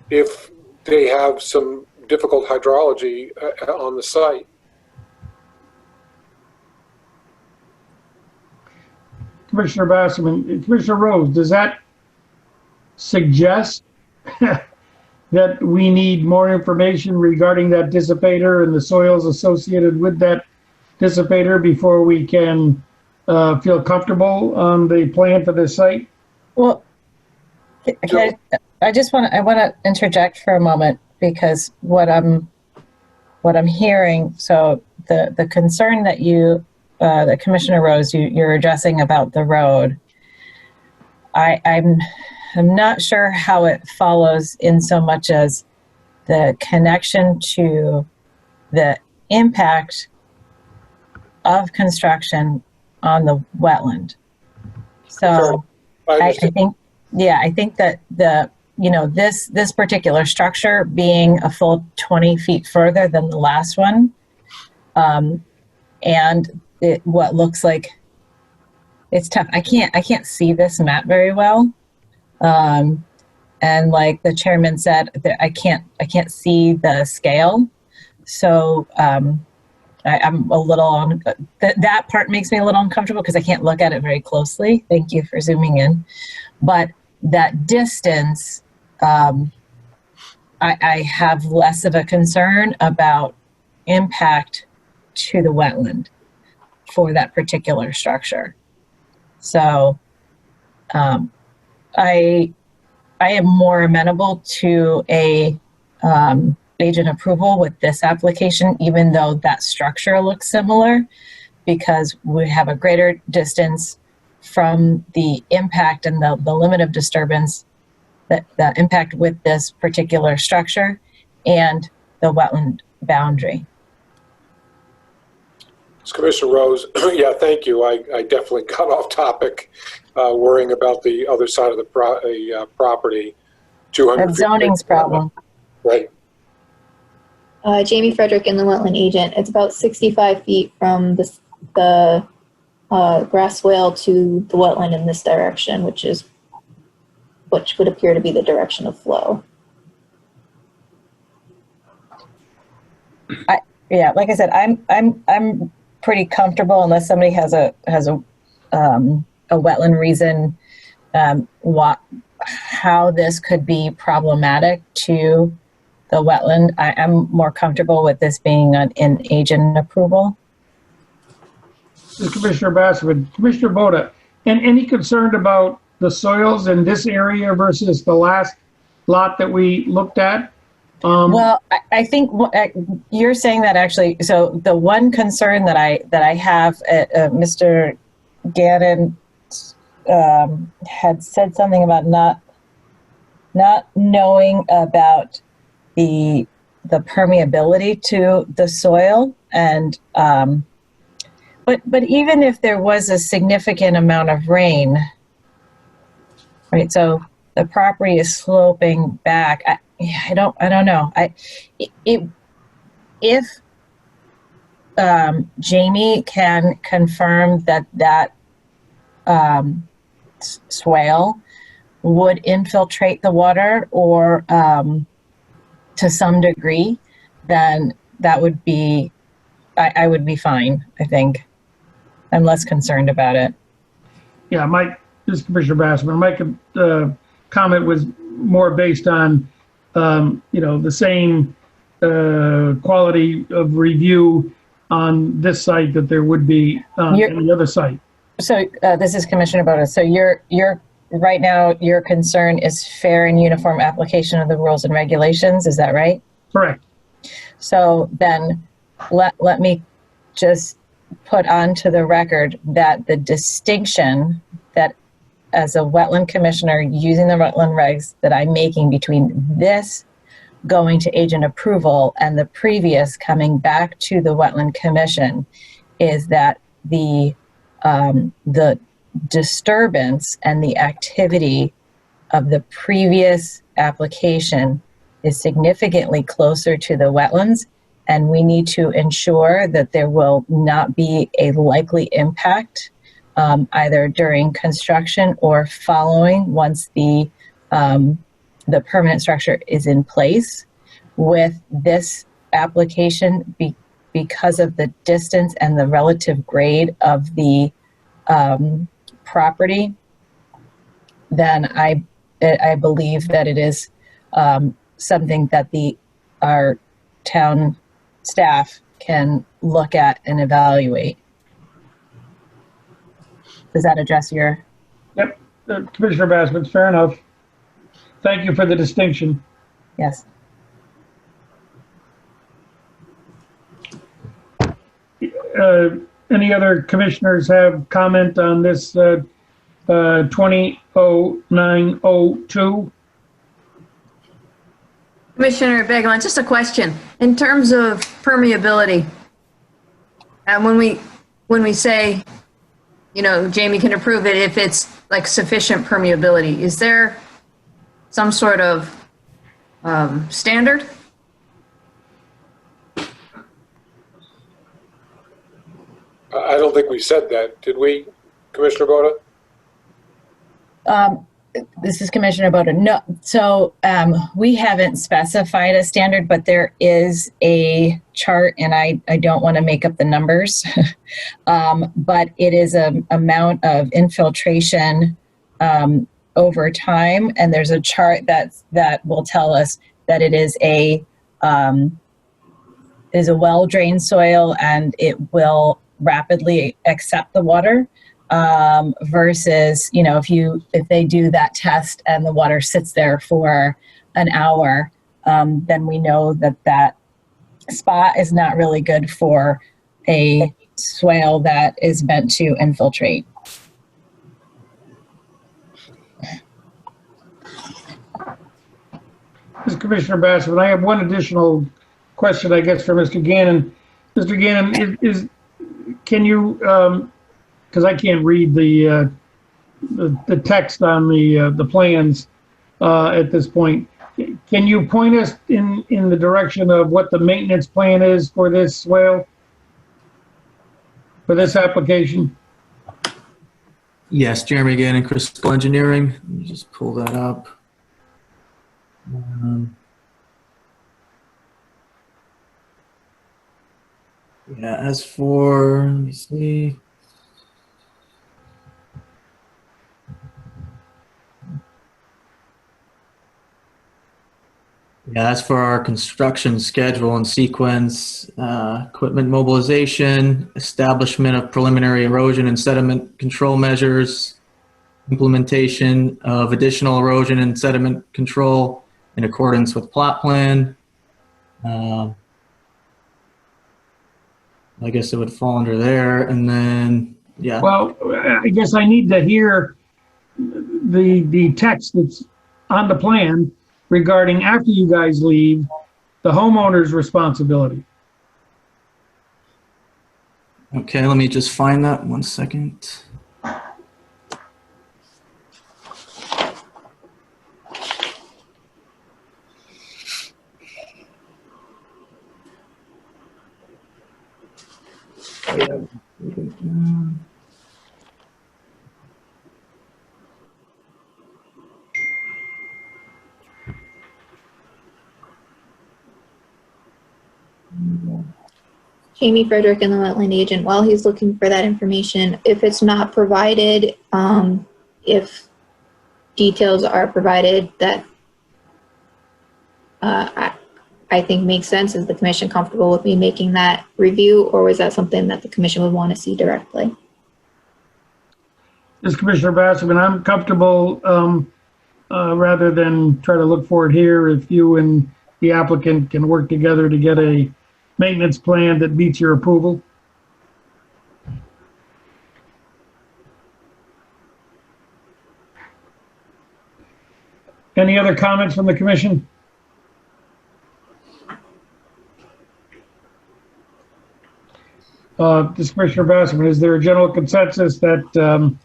if they have some difficult hydrology on the site. Commissioner Basserman, Commissioner Rose, does that suggest that we need more information regarding that dissipator and the soils associated with that dissipator before we can feel comfortable on the plan for this site? Well, I want to interject for a moment, because what I'm hearing, so the concern that that Commissioner Rose, you're addressing about the road, I'm not sure how it follows in so much as the connection to the impact of construction on the wetland. So I think that this particular structure being a full 20 feet further than the last one, and what looks like, it's tough. I can't see this map very well. And like the chairman said, I can't see the scale. So, I'm a little, that part makes me a little uncomfortable because I can't look at it very closely. Thank you for zooming in. But that distance, I have less of a concern about impact to the wetland for that particular structure. So I am more amenable to a agent approval with this application, even though that structure looks similar, because we have a greater distance from the impact and the limit of disturbance, that the impact with this particular structure and the wetland boundary. Commissioner Rose, yeah, thank you. I definitely got off topic worrying about the other side of the property. 200 That's zoning's problem. Right. Jamie Frederick, in the wetland agent. It's about 65 feet from the grass swale to the wetland in this direction, which would appear to be the direction of flow. Like I said, I'm pretty comfortable, unless somebody has a wetland reason how this could be problematic to the wetland. I'm more comfortable with this being an agent approval. Commissioner Basswood, Commissioner Boda, and any concern about the soils in this area versus the last lot that we looked at? Well, I think you're saying that actually. So the one concern that I have, Mr. Gannon had said something about not knowing about the permeability to the soil, and but even if there was a significant amount of rain, right? So the property is sloping back. I don't know. If Jamie can confirm that swale would infiltrate the water, or to some degree, then that would be, I would be fine, I think. I'm less concerned about it. Yeah, this is Commissioner Bassman. My comment was more based on, the same quality of review on this site that there would be on any other site. So this is Commissioner Boda. So you're right now, your concern is fair and uniform application of the rules and regulations. Is that right? Correct. So then let me just put onto the record that the distinction that as a wetland commissioner using the wetland regs that I'm making between this going to agent approval and the previous coming back to the wetland commission is that the disturbance and the activity of the previous application is significantly closer to the wetlands, and we need to ensure that there will not be a likely impact either during construction or following once the permanent structure is in place. With this application, because of the distance and the relative grade of the property, then I believe that it is something that our town staff can look at and evaluate. Does that address your? Yep, Commissioner Bassman, fair enough. Thank you for the distinction. Yes. Any other commissioners have comment on this 200902? Commissioner Begelman, just a question. In terms of permeability, and when we say, Jamie can approve it if it's like sufficient permeability, is there some sort of standard? I don't think we said that, did we, Commissioner Boda? This is Commissioner Boda. No, so we haven't specified a standard, but there is a chart, and I don't want to make up the numbers, but it is an amount of infiltration over time, and there's a chart that will tell us that it is a well-drained soil and it will rapidly accept the water. Versus, if they do that test and the water sits there for an hour, then we know that spot is not really good for a swale that is meant to infiltrate. This is Commissioner Bassman. I have one additional question, I guess, for Mr. Gannon. Mr. Gannon, can you, because I can't read the text on the plans at this point. Can you point us in the direction of what the maintenance plan is for this swale, for this application? Yes, Jeremy Gannon, Crystal Engineering. Let me just pull that up. Yeah, as for, let me see. Yeah, as for our construction schedule and sequence, equipment mobilization, establishment of preliminary erosion and sediment control measures, implementation of additional erosion and sediment control in accordance with plot plan. I guess it would fall under there, and then, yeah. Well, I guess I need to hear the text that's on the plan regarding after you guys leave, the homeowner's responsibility. Okay, let me just find that 1 second. Jamie Frederick and the wetland agent, while he's looking for that information, if it's not provided, if details are provided that I think makes sense, is the commission comfortable with me making that review, or was that something that the commission would want to see directly? This is Commissioner Basserman. I'm comfortable, rather than try to look for it here, if you and the applicant can work together to get a maintenance plan that meets your approval. Any other comments from the commission? This is Commissioner Basserman. Is there a general consensus that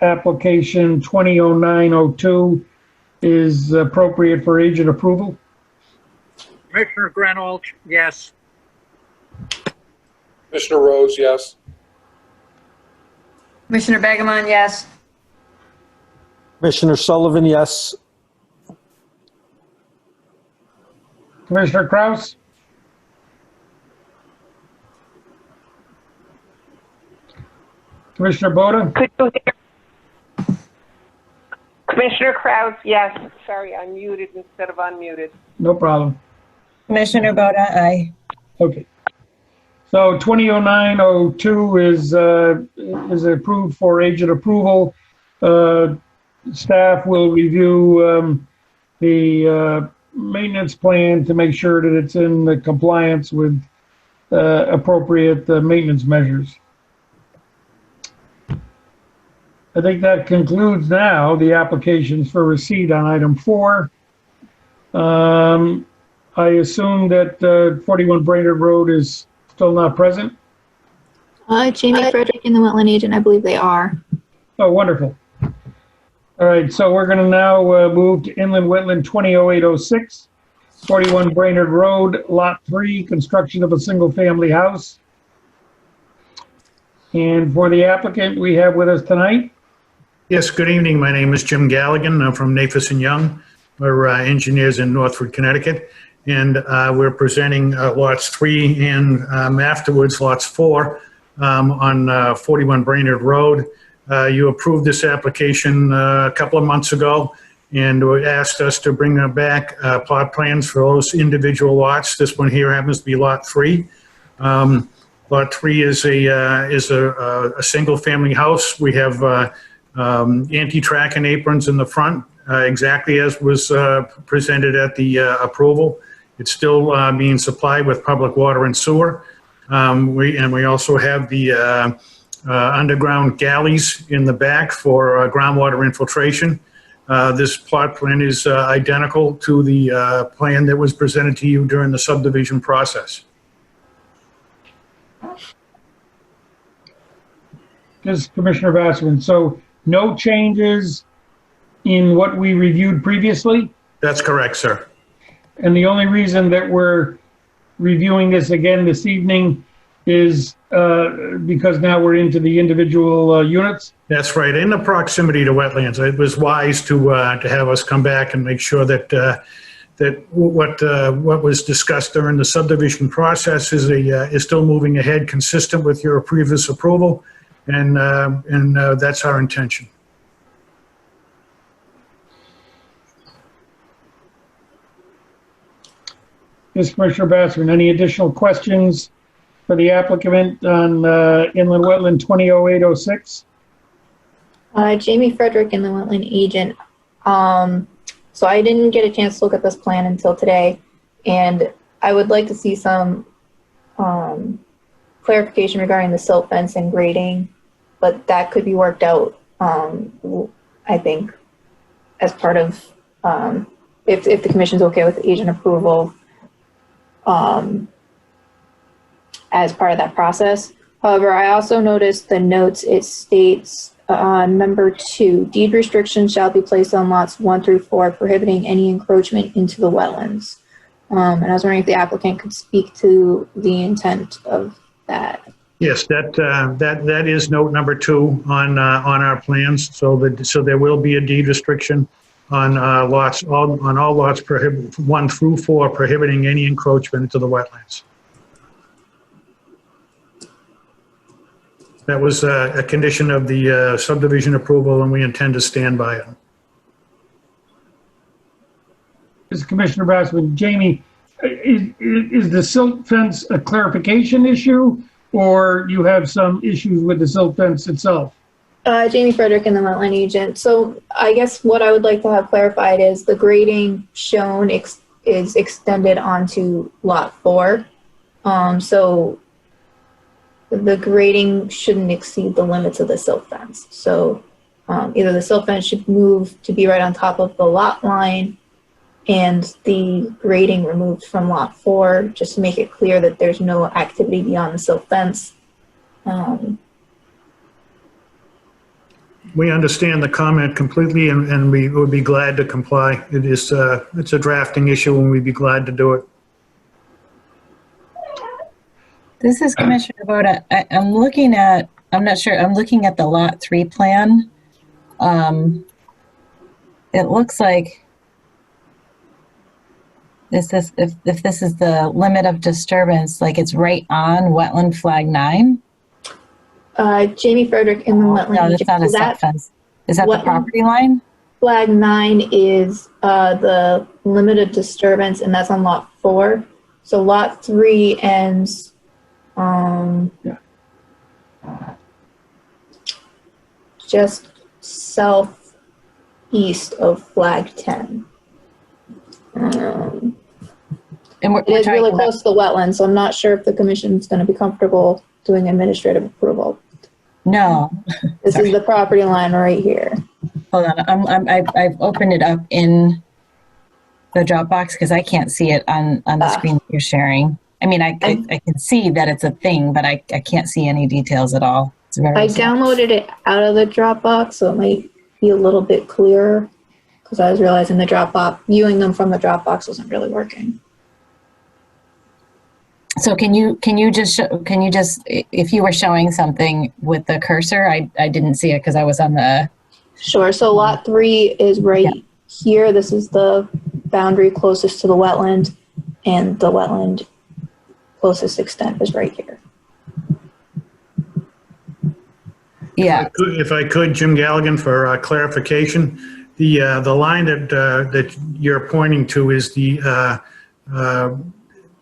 application 200902 is appropriate for agent approval? Commissioner Grenold, yes. Commissioner Rose, yes. Commissioner Begemon, yes. Commissioner Sullivan, yes. Commissioner Kraus? Commissioner Boda? Could you hear? Commissioner Kraus, yes. Sorry, I'm muted instead of unmuted. No problem. Commissioner Boda, aye. Okay. So 200902 is approved for agent approval. Staff will review the maintenance plan to make sure that it's in the compliance with appropriate maintenance measures. I think that concludes now the applications for receipt on item 4. I assume that 41 Branford Road is still not present? Jamie Frederick and the wetland agent, I believe they are. Oh, wonderful. All right, so we're going to now move to Inland Wetland 200806, 41 Branford Road, Lot 3, construction of a single-family house. And for the applicant, we have with us tonight. Yes, good evening. My name is Jim Galligan. I'm from Nafis & Young. We're engineers in Northford, Connecticut. And we're presenting lots 3 and afterwards lots 4 on 41 Branford Road. You approved this application a couple of months ago and asked us to bring back plot plans for those individual lots. This one here happens to be lot 3. Lot 3 is a single family house. We have anti-track and aprons in the front, exactly as was presented at the approval. It's still being supplied with public water and sewer. We also have the underground galleys in the back for groundwater infiltration. This plot plan is identical to the plan that was presented to you during the subdivision process. This is Commissioner Basserman. So no changes in what we reviewed previously? That's correct, sir. And the only reason that we're reviewing this again this evening is because now we're into the individual units? That's right. In the proximity to wetlands, it was wise to have us come back and make sure that that what was discussed during the subdivision process is still moving ahead, consistent with your previous approval, and that's our intention. Yes, Commissioner Basserman, any additional questions for the applicant on Inland Wetland 200806? Jamie Frederick and the wetland agent. So I didn't get a chance to look at this plan until today, and I would like to see some clarification regarding the silt fence and grading, but that could be worked out, I think, as part of, if the commission's okay with agent approval, as part of that process. However, I also noticed the notes, it states number 2, deed restrictions shall be placed on lots 1 through 4, prohibiting any encroachment into the wetlands. And I was wondering if the applicant could speak to the intent of that. Yes, that is note number 2 on our plans. So there will be a deed restriction on all lots 1 through 4, prohibiting any encroachment into the wetlands. That was a condition of the subdivision approval, and we intend to stand by it. This is Commissioner Bassman. Jamie, is the silt fence a clarification issue, or you have some issues with the silt fence itself? Jamie Frederick and the wetland agent. So I guess what I would like to have clarified is the grading shown is extended onto lot 4. So the grading shouldn't exceed the limits of the silt fence. So either the silt fence should move to be right on top of the lot line and the grading removed from lot 4, just to make it clear that there's no activity beyond the silt fence. We understand the comment completely, and we would be glad to comply. It's a drafting issue, and we'd be glad to do it. This is Commissioner Boda. I'm looking at, I'm not sure, I'm looking at the Lot 3 plan. It looks like if this is the limit of disturbance, like it's right on wetland flag 9. Jamie Frederick in the wetland. No, that's not a silt fence. Is that the property line? Flag 9 is the limit of disturbance, and that's on lot 4. So lot 3 ends just southeast of flag 10. And it is really close to the wetland, so I'm not sure if the commission's going to be comfortable doing administrative approval. No. This is the property line right here. Hold on, I've opened it up in the Dropbox because I can't see it on the screen that you're sharing. I mean, I can see that it's a thing, but I can't see any details at all. It's very I downloaded it out of the Dropbox, so it might be a little bit clearer because I was realizing the Dropbox, viewing them from the Dropbox wasn't really working. So can you just if you were showing something with the cursor, I didn't see it because I was on the. Sure. So lot 3 is right here. This is the boundary closest to the wetland, and the wetland closest extent is right here. Yeah. If I could, Jim Galligan, for clarification, the line that you're pointing to is the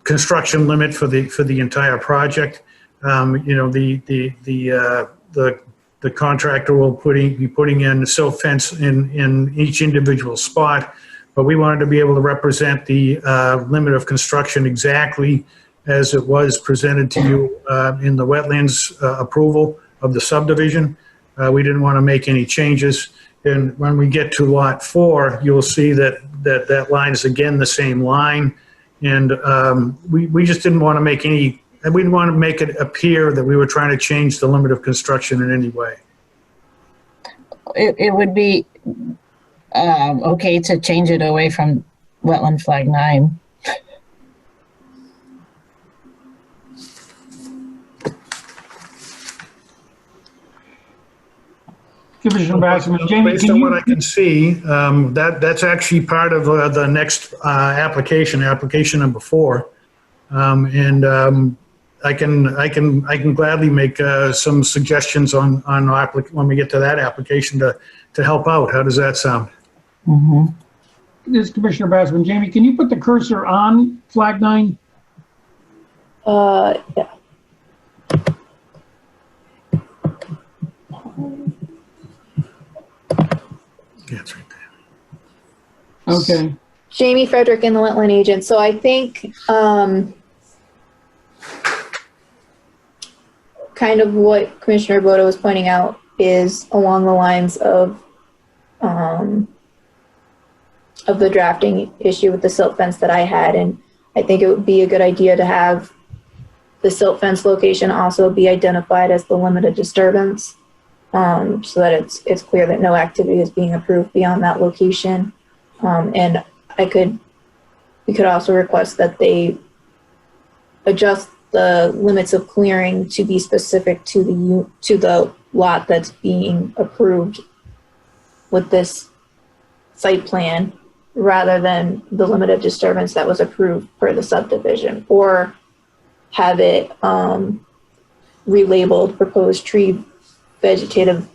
construction limit for the entire project. You know, the contractor will be putting in the silt fence in each individual spot, but we wanted to be able to represent the limit of construction exactly as it was presented to you in the wetlands approval of the subdivision. We didn't want to make any changes. And when we get to lot 4, you'll see that line is again the same line. And we just didn't want to make any, we didn't want to make it appear that we were trying to change the limit of construction in any way. It would be okay to change it away from wetland flag 9. Commissioner Bassman, Jamie, based on what I can see, that's actually part of the next application number 4, and I can gladly make some suggestions on when we get to that application to help out. How does that sound? Mm-hmm. This is Commissioner Bassman. Jamie, can you put the cursor on flag 9? Yeah. Yeah, it's right there. Okay. Jamie Frederick and the wetland agent. So I think kind of what Commissioner Boda was pointing out is along the lines of the drafting issue with the silt fence that I had, and I think it would be a good idea to have the silt fence location also be identified as the limit of disturbance, so that it's clear that no activity is being approved beyond that location. And we could also request that they adjust the limits of clearing to be specific to the lot that's being approved with this site plan, rather than the limit of disturbance that was approved per the subdivision, or have it relabeled proposed tree vegetative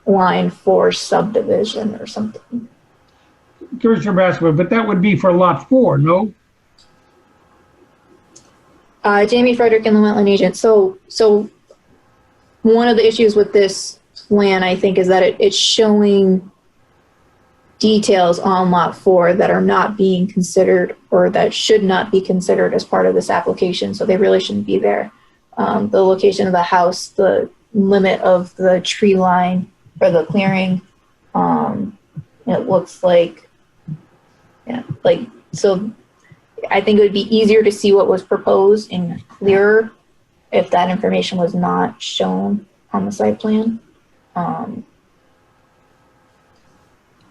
line for subdivision or something. Commissioner Baskerville, but that would be for lot 4, no? Jamie Frederick and the wetland agent. So one of the issues with this plan, I think, is that it's showing details on lot 4 that are not being considered or that should not be considered as part of this application. So they really shouldn't be there. The location of the house, the limit of the tree line or the clearing, it looks like, yeah, like, so I think it would be easier to see what was proposed and clearer if that information was not shown on the site plan.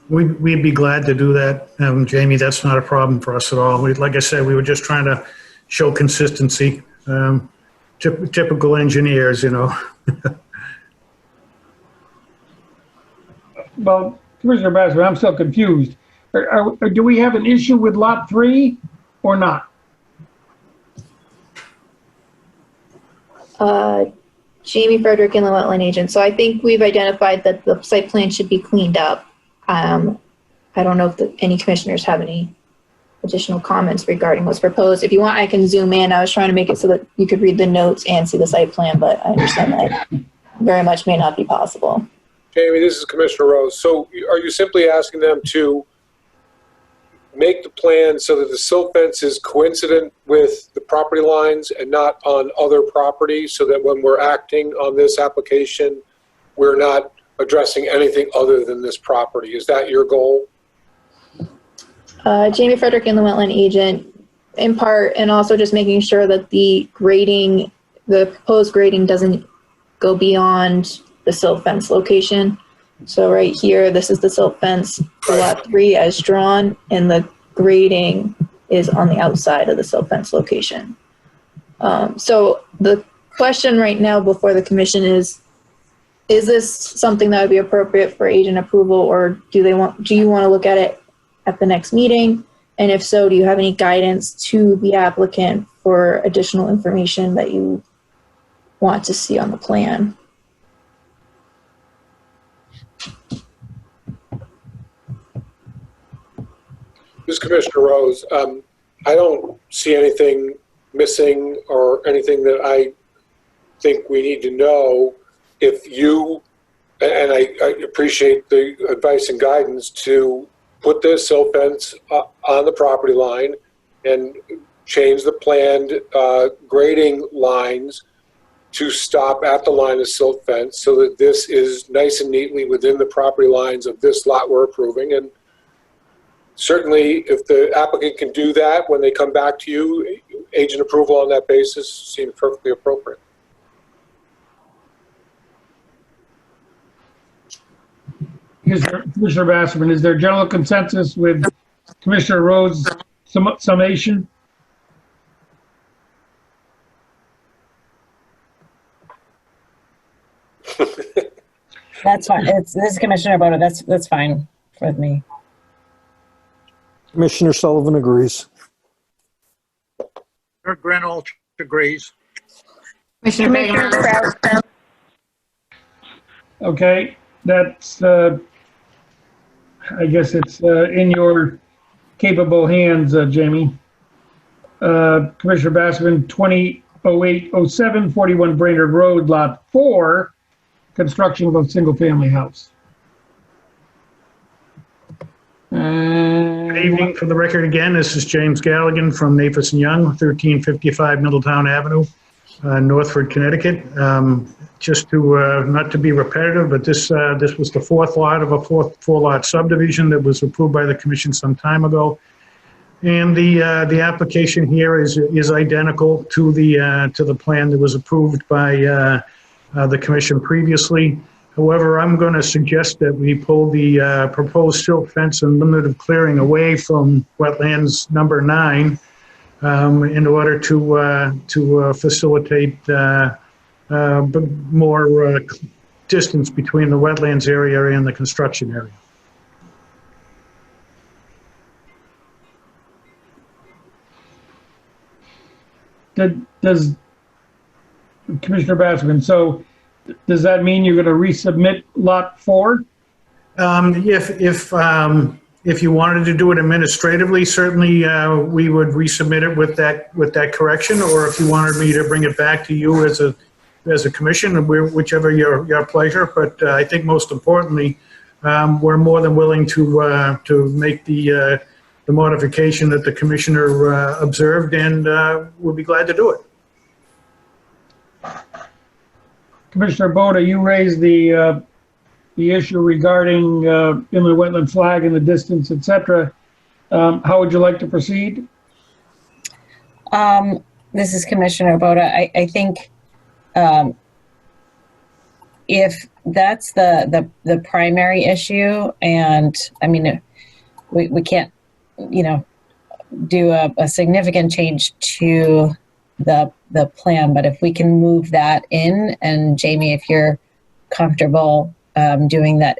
We'd be glad to do that, Jamie. That's not a problem for us at all. Like I said, we were just trying to show consistency. Typical engineers, you know. Well, Commissioner Baskerville, I'm still confused. Do we have an issue with lot 3 or not? Jamie Frederick and the wetland agent. So I think we've identified that the site plan should be cleaned up. I don't know if any commissioners have any additional comments regarding what's proposed. If you want, I can zoom in. I was trying to make it so that you could read the notes and see the site plan, but I understand that very much may not be possible. Jamie, this is Commissioner Rose. So are you simply asking them to make the plan so that the silt fence is coincident with the property lines and not on other property, so that when we're acting on this application, we're not addressing anything other than this property? Is that your goal? Jamie Frederick and the wetland agent, in part, and also just making sure that the grading, the proposed grading doesn't go beyond the silt fence location. So right here, this is the silt fence for lot 3 as drawn, and the grading is on the outside of the silt fence location. So the question right now before the commission is this something that would be appropriate for agent approval, or do you want to look at it at the next meeting? And if so, do you have any guidance to the applicant for additional information that you want to see on the plan? This is Commissioner Rose. I don't see anything missing or anything that I think we need to know. If you, and I appreciate the advice and guidance to put the silt fence on the property line and change the planned grading lines to stop at the line of silt fence so that this is nice and neatly within the property lines of this lot we're approving. And certainly if the applicant can do that when they come back to you, agent approval on that basis seems perfectly appropriate. Commissioner Basserman, is there general consensus with Commissioner Rose's summation? That's fine. This is Commissioner Boda. That's fine with me. Commissioner Sullivan agrees. Granold agrees. Commissioner Baker. Okay, that's, I guess it's in your capable hands, Jamie. Commissioner Basserman, 200807, 41 Brainerd Road, Lot 4, construction of a single-family house. Good evening. For the record again, this is James Galligan from Nafis and Young, 1355 Middletown Avenue, Northford, Connecticut. Just to, not to be repetitive, but this was the fourth lot of a four-lot subdivision that was approved by the commission some time ago. And the application here is identical to the plan that was approved by the commission previously. However, I'm going to suggest that we pull the proposed silt fence and limit of clearing away from wetlands number 9 in order to facilitate more distance between the wetlands area and the construction area. Commissioner Basserman, so does that mean you're going to resubmit Lot 4? If you wanted to do it administratively, certainly we would resubmit it with that correction, or if you wanted me to bring it back to you as a commission, whichever your pleasure. But I think most importantly, we're more than willing to make the modification that the commissioner observed, and we'll be glad to do it. Commissioner Boda, you raised the issue regarding inland wetland flag and the distance, etc. How would you like to proceed? This is Commissioner Boda. I think if that's the primary issue, and I mean, we can't, do a significant change to the plan, but if we can move that in, and Jamie, if you're comfortable doing that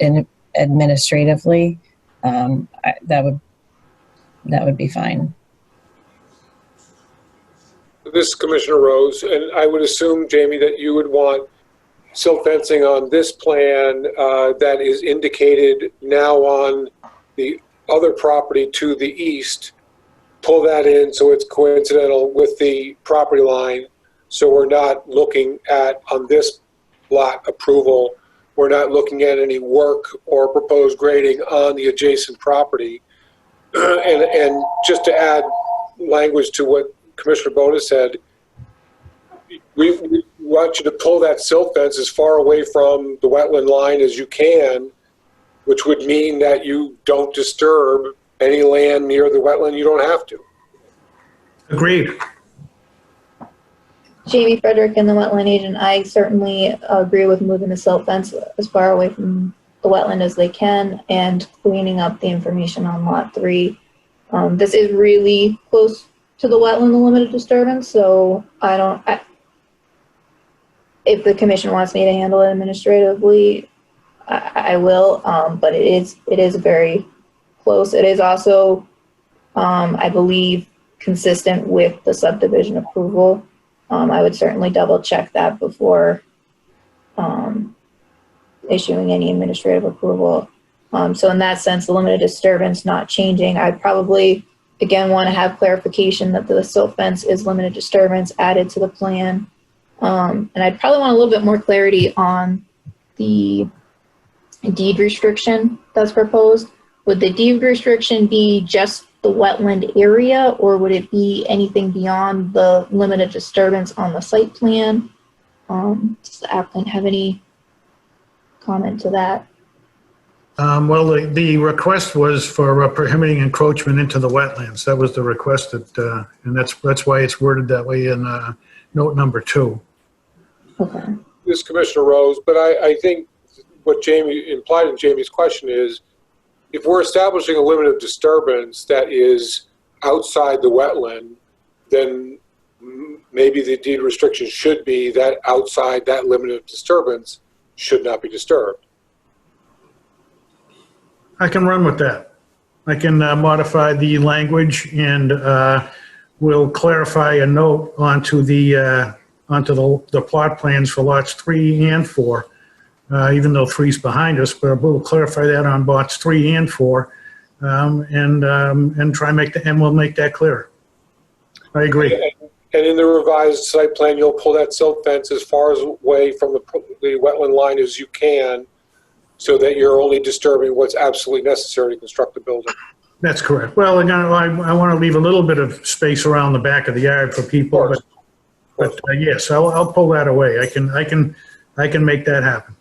administratively, that would be fine. This is Commissioner Rose, and I would assume, Jamie, that you would want silt fencing on this plan that is indicated now on the other property to the east. Pull that in so it's coincidental with the property line, so we're not looking at, on this lot approval, we're not looking at any work or proposed grading on the adjacent property. And just to add language to what Commissioner Boda said, we want you to pull that silt fence as far away from the wetland line as you can, which would mean that you don't disturb any land near the wetland. You don't have to. Agreed. Jamie Frederick and the wetland agent, I certainly agree with moving the silt fence as far away from the wetland as they can and cleaning up the information on lot 3. This is really close to the wetland, the limited disturbance, so if the commission wants me to handle it administratively, I will, but it is very close. It is also, I believe, consistent with the subdivision approval. I would certainly double check that before issuing any administrative approval. So in that sense, the limited disturbance not changing. I probably, again, want to have clarification that the silt fence is limited disturbance added to the plan. And I'd probably want a little bit more clarity on the deed restriction that's proposed. Would the deed restriction be just the wetland area, or would it be anything beyond the limited disturbance on the site plan? Does the applicant have any comment to that? Well, the request was for prohibiting encroachment into the wetlands. That was the request, and that's why it's worded that way in note number 2. Okay. This is Commissioner Rose, but I think what Jamie implied in Jamie's question is, if we're establishing a limit of disturbance that is outside the wetland, then maybe the deed restriction should be that outside that limit of disturbance should not be disturbed. I can run with that. I can modify the language, and we'll clarify a note onto the plot plans for lots 3 and 4. Even though 3's behind us, but we'll clarify that on lots 3 and 4, and try and we'll make that clearer. I agree. And in the revised site plan, you'll pull that silt fence as far away from the wetland line as you can, so that you're only disturbing what's absolutely necessary to construct the building. That's correct. Well, again, I want to leave a little bit of space around the back of the yard for people, but yes, I'll pull that away. I can make that happen.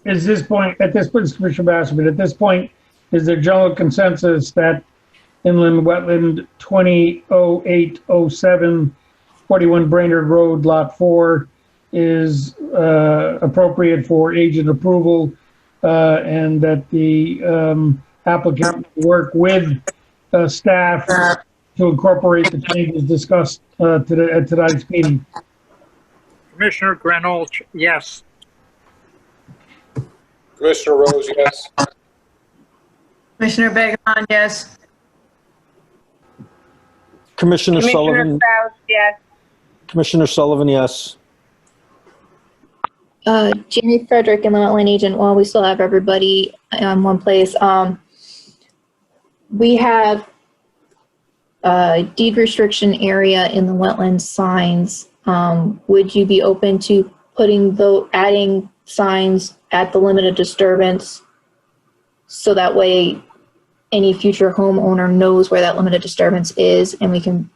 At this point, Commissioner Basserman, at this point, is there general consensus that inland wetland 200807 41 Brainerd Road, Lot 4 is appropriate for agent approval, and that the applicant will work with staff to incorporate the changes discussed at tonight's meeting? Commissioner Granolch, yes. Commissioner Rose, yes. Commissioner Begamon, yes. Commissioner Commissioner Sullivan, Kraus, yes. Commissioner Sullivan, yes. Jamie Frederick, and the wetland agent, while we still have everybody in one place. We have a deed restriction area in the wetland signs. Would you be open to adding signs at the limited disturbance so that way any future homeowner knows where that limited disturbance is and we can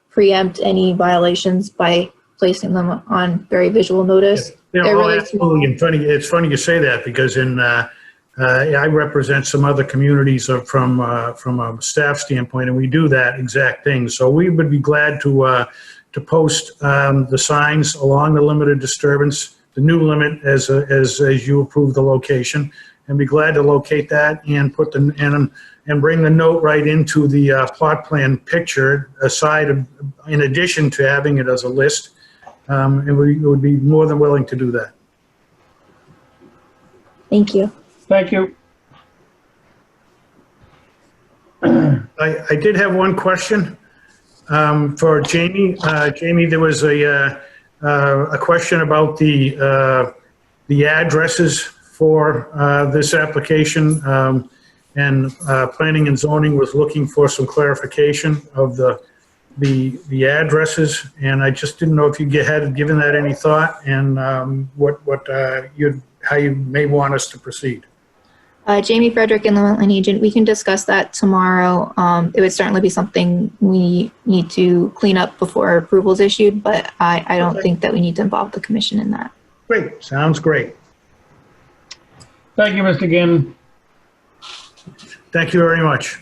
preempt any violations by placing them on very visual notice? They're all really absolutely, and it's funny you say that because I represent some other communities from a staff standpoint, and we do that exact thing. So we would be glad to post the signs along the limited disturbance, the new limit as you approve the location, and be glad to locate that and put and bring the note right into the plot plan picture in addition to having it as a list. And we would be more than willing to do that. Thank you. Thank you. I did have one question for Jamie. Jamie, there was a question about the addresses for this application, and Planning and Zoning was looking for some clarification of the addresses, and I just didn't know if you had given that any thought, and how you may want us to proceed. Jamie Frederick and the wetland agent, we can discuss that tomorrow. It would certainly be something we need to clean up before approval is issued, but I don't think that we need to involve the commission in that. Great, sounds great. Thank you, Mr. Gannon. Thank you very much.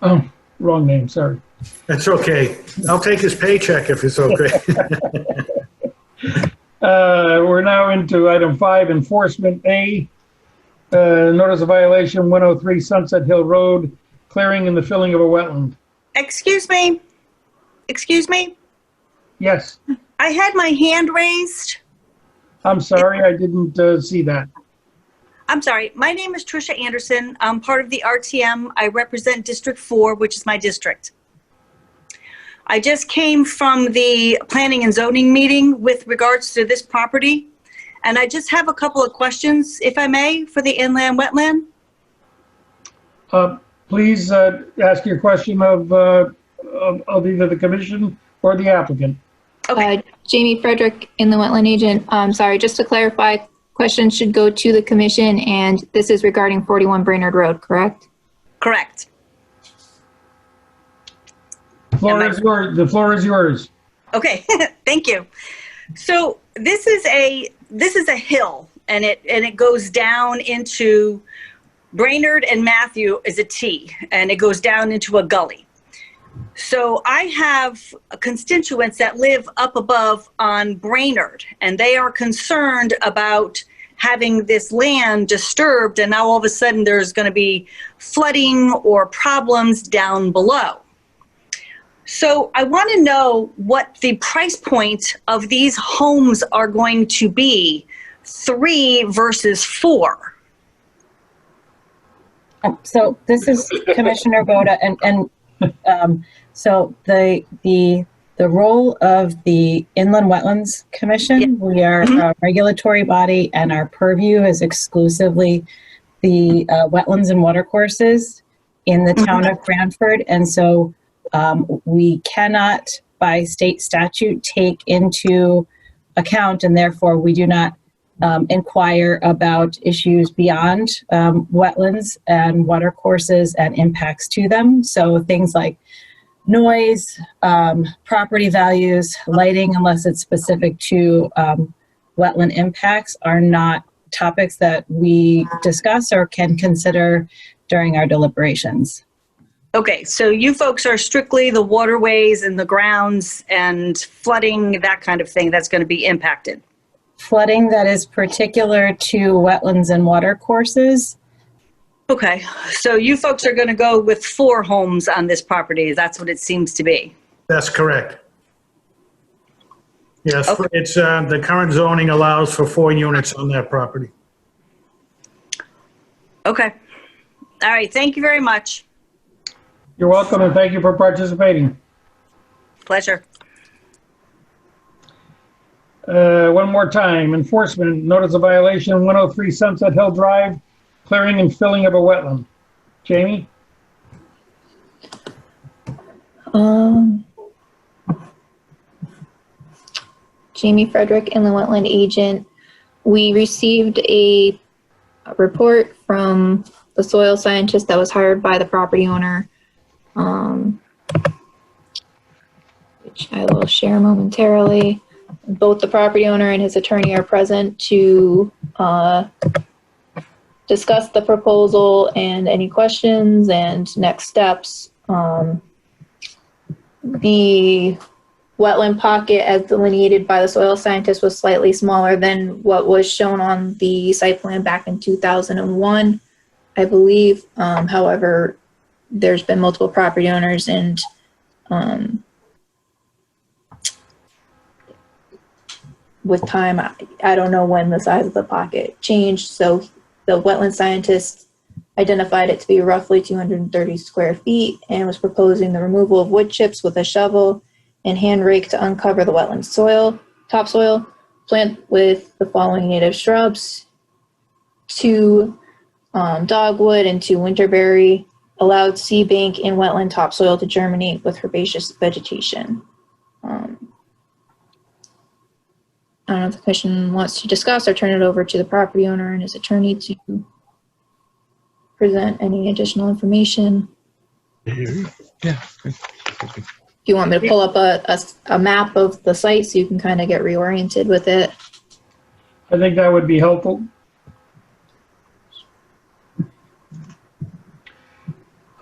Oh, wrong name, sorry. That's okay. I'll take his paycheck if it's okay. We're now into item 5, enforcement A. Notice of violation 103 Sunset Hill Road, clearing and the filling of a wetland. Excuse me. Excuse me. Yes. I had my hand raised. I'm sorry, I didn't see that. I'm sorry. My name is Tricia Anderson. I'm part of the RTM. I represent District 4, which is my district. I just came from the Planning and Zoning meeting with regards to this property, and I just have a couple of questions, if I may, for the inland wetland. Please ask your question of either the commission or the applicant. Okay. Jamie Frederick in the wetland agent. Sorry, just to clarify, questions should go to the commission, and this is regarding 41 Brainerd Road, correct? Correct. The floor is yours. Okay, thank you. So this is a hill, and it goes down into Brainerd, and Matthew is a T, and it goes down into a gully. So I have constituents that live up above on Brainerd, and they are concerned about having this land disturbed, and now all of a sudden there's going to be flooding or problems down below. So I want to know what the price point of these homes are going to be, 3 versus 4. So this is Commissioner Boda, and so the role of the Inland Wetlands Commission, we are a regulatory body, and our purview is exclusively the wetlands and watercourses in the town of Branford, and so we cannot, by state statute, take into account, and therefore we do not inquire about issues beyond wetlands and watercourses and impacts to them. So things like noise, property values, lighting, unless it's specific to wetland impacts, are not topics that we discuss or can consider during our deliberations. Okay, so you folks are strictly the waterways and the grounds and flooding, that kind of thing that's going to be impacted. Flooding that is particular to wetlands and watercourses. Okay, so you folks are going to go with 4 homes on this property. That's what it seems to be. That's correct. Yes, Okay. it's the current zoning allows for 4 units on that property. Okay. All right, thank you very much. You're welcome, and thank you for participating. Pleasure. One more time, enforcement, notice of violation, 103 Sunset Hill Drive, clearing and filling of a wetland. Jamie? Jamie Frederick, inland wetland agent. We received a report from the soil scientist that was hired by the property owner, which I will share momentarily. Both the property owner and his attorney are present to discuss the proposal and any questions and next steps. The wetland pocket as delineated by the soil scientist was slightly smaller than what was shown on the site plan back in 2001, I believe. However, there's been multiple property owners and with time, I don't know when the size of the pocket changed. So the wetland scientist identified it to be roughly 230 square feet and was proposing the removal of wood chips with a shovel and hand rake to uncover the wetland soil, topsoil, plant with the following native shrubs, 2 dogwood and 2 winterberry, allowed seed bank and wetland topsoil to germinate with herbaceous vegetation. I don't know if the commission wants to discuss or turn it over to the property owner and his attorney to present any additional information. Yeah. Do you want me to pull up a map of the site so you can kind of get reoriented with it? I think that would be helpful.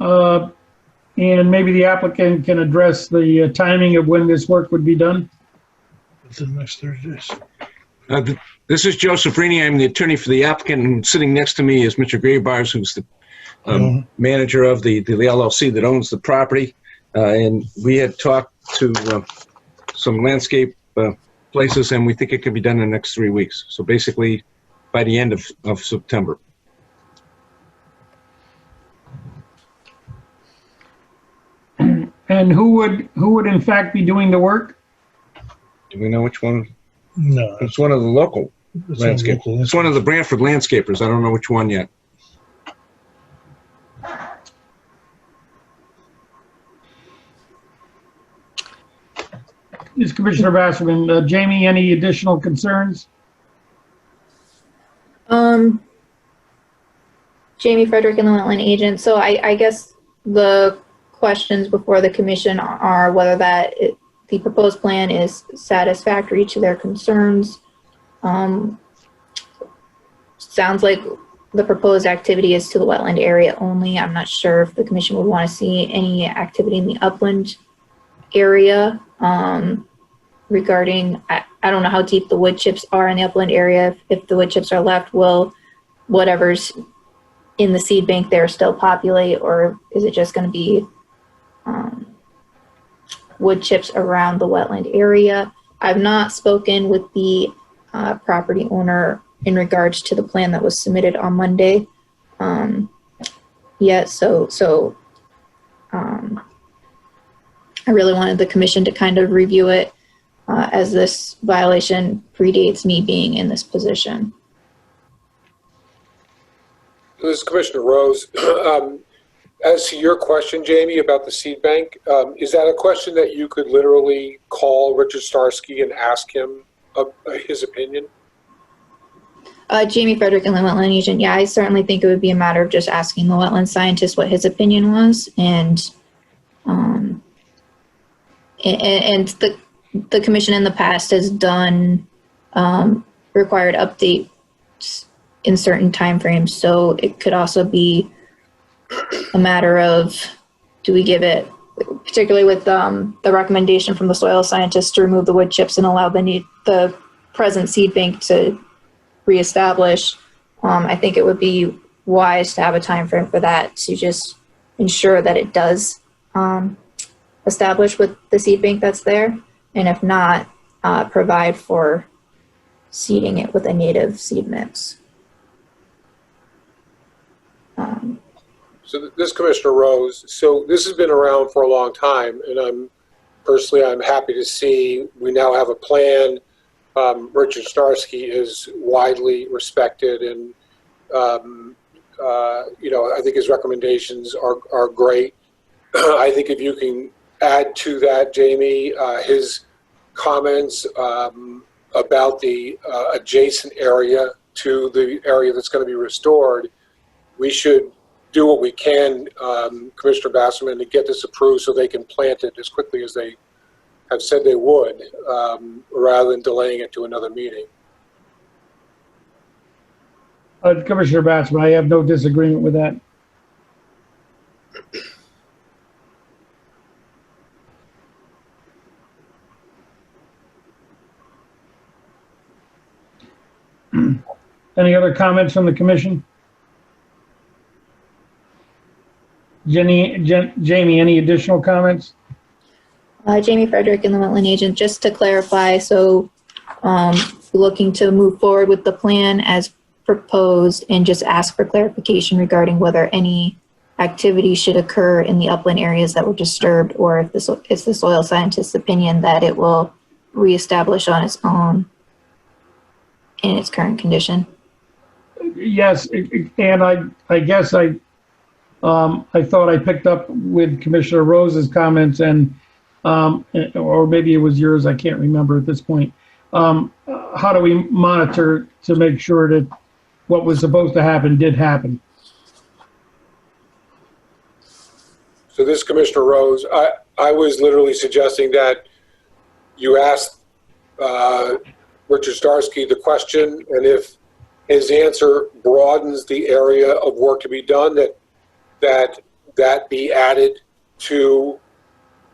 And maybe the applicant can address the timing of when this work would be done. Within the next 30 days. This is Joseph Rini. I'm the attorney for the applicant, and sitting next to me is Mr. Graybars, who's the manager of the LLC that owns the property. And we had talked to some landscape places, and we think it could be done in the next 3 weeks. So basically, by the end of September. And who would in fact be doing the work? Do we know which one? No. It's one of the local landscapers. It's one of the Branford landscapers. I don't know which one yet. This is Commissioner Basserman. Jamie, any additional concerns? Jamie Frederick, inland wetland agent. So I guess the questions before the commission are whether the proposed plan is satisfactory to their concerns. Sounds like the proposed activity is to the wetland area only. I'm not sure if the commission would want to see any activity in the upland area. Regarding, I don't know how deep the wood chips are in the upland area. If the wood chips are left, will whatever's in the seed bank there still populate, or is it just going to be wood chips around the wetland area? I've not spoken with the property owner in regards to the plan that was submitted on Monday yet. So I really wanted the commission to kind of review it as this violation predates me being in this position. This is Commissioner Rose. As to your question, Jamie, about the seed bank, is that a question that you could literally call Richard Starsky and ask him his opinion? Jamie Frederick, inland wetland agent. Yeah, I certainly think it would be a matter of just asking the wetland scientist what his opinion was, and the commission in the past has done required updates in certain timeframes. So it could also be a matter of, do we give it, particularly with the recommendation from the soil scientist to remove the wood chips and allow the present seed bank to reestablish. I think it would be wise to have a time frame for that to just ensure that it does establish with the seed bank that's there, and if not, provide for seeding it with a native seed mix. So this Commissioner Rose, so this has been around for a long time, and I'm happy to see we now have a plan. Richard Starsky is widely respected, and I think his recommendations are great. I think if you can add to that, Jamie, his comments about the adjacent area to the area that's going to be restored, we should do what we can, Commissioner Basserman, to get this approved so they can plant it as quickly as they have said they would, rather than delaying it to another meeting. Commissioner Basserman, I have no disagreement with that. Any other comments from the commission? Jamie, any additional comments? Jamie Frederick and the wetland agent, just to clarify, so looking to move forward with the plan as proposed and just ask for clarification regarding whether any activity should occur in the upland areas that were disturbed, or if this is the soil scientist's opinion that it will reestablish on its own in its current condition. Yes, and I guess I thought I picked up with Commissioner Rose's comments, and or maybe it was yours, I can't remember at this point. How do we monitor to make sure that what was supposed to happen did happen? So this Commissioner Rose, I was literally suggesting that you asked Richard Starsky the question, and if his answer broadens the area of work to be done, that be added to,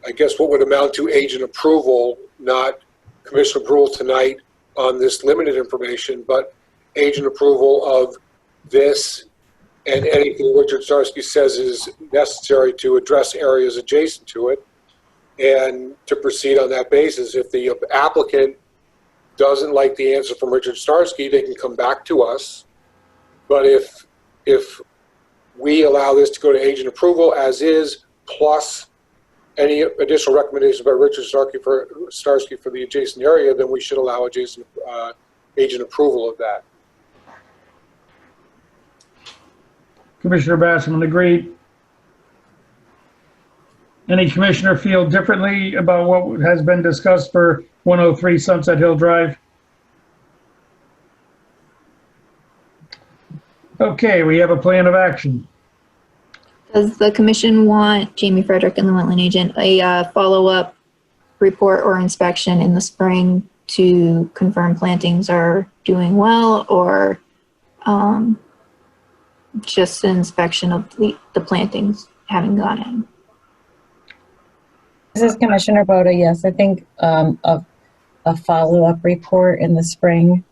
I guess, what would amount to agent approval, not commission approval tonight on this limited information, but agent approval of this and anything Richard Starsky says is necessary to address areas adjacent to it, and to proceed on that basis. If the applicant doesn't like the answer from Richard Starsky, they can come back to us. But if we allow this to go to agent approval as is, plus any additional recommendations by Richard Starsky for the adjacent area, then we should allow agent approval of that. Commissioner Basserman, agreed. Any commissioner feel differently about what has been discussed for 103 Sunset Hill Drive? Okay, we have a plan of action. Does the commission want, Jamie Frederick and the wetland agent, a follow-up report or inspection in the spring to confirm plantings are doing well, or just an inspection of the plantings having gone in? This is Commissioner Boda. Yes, I think a follow-up report in the spring,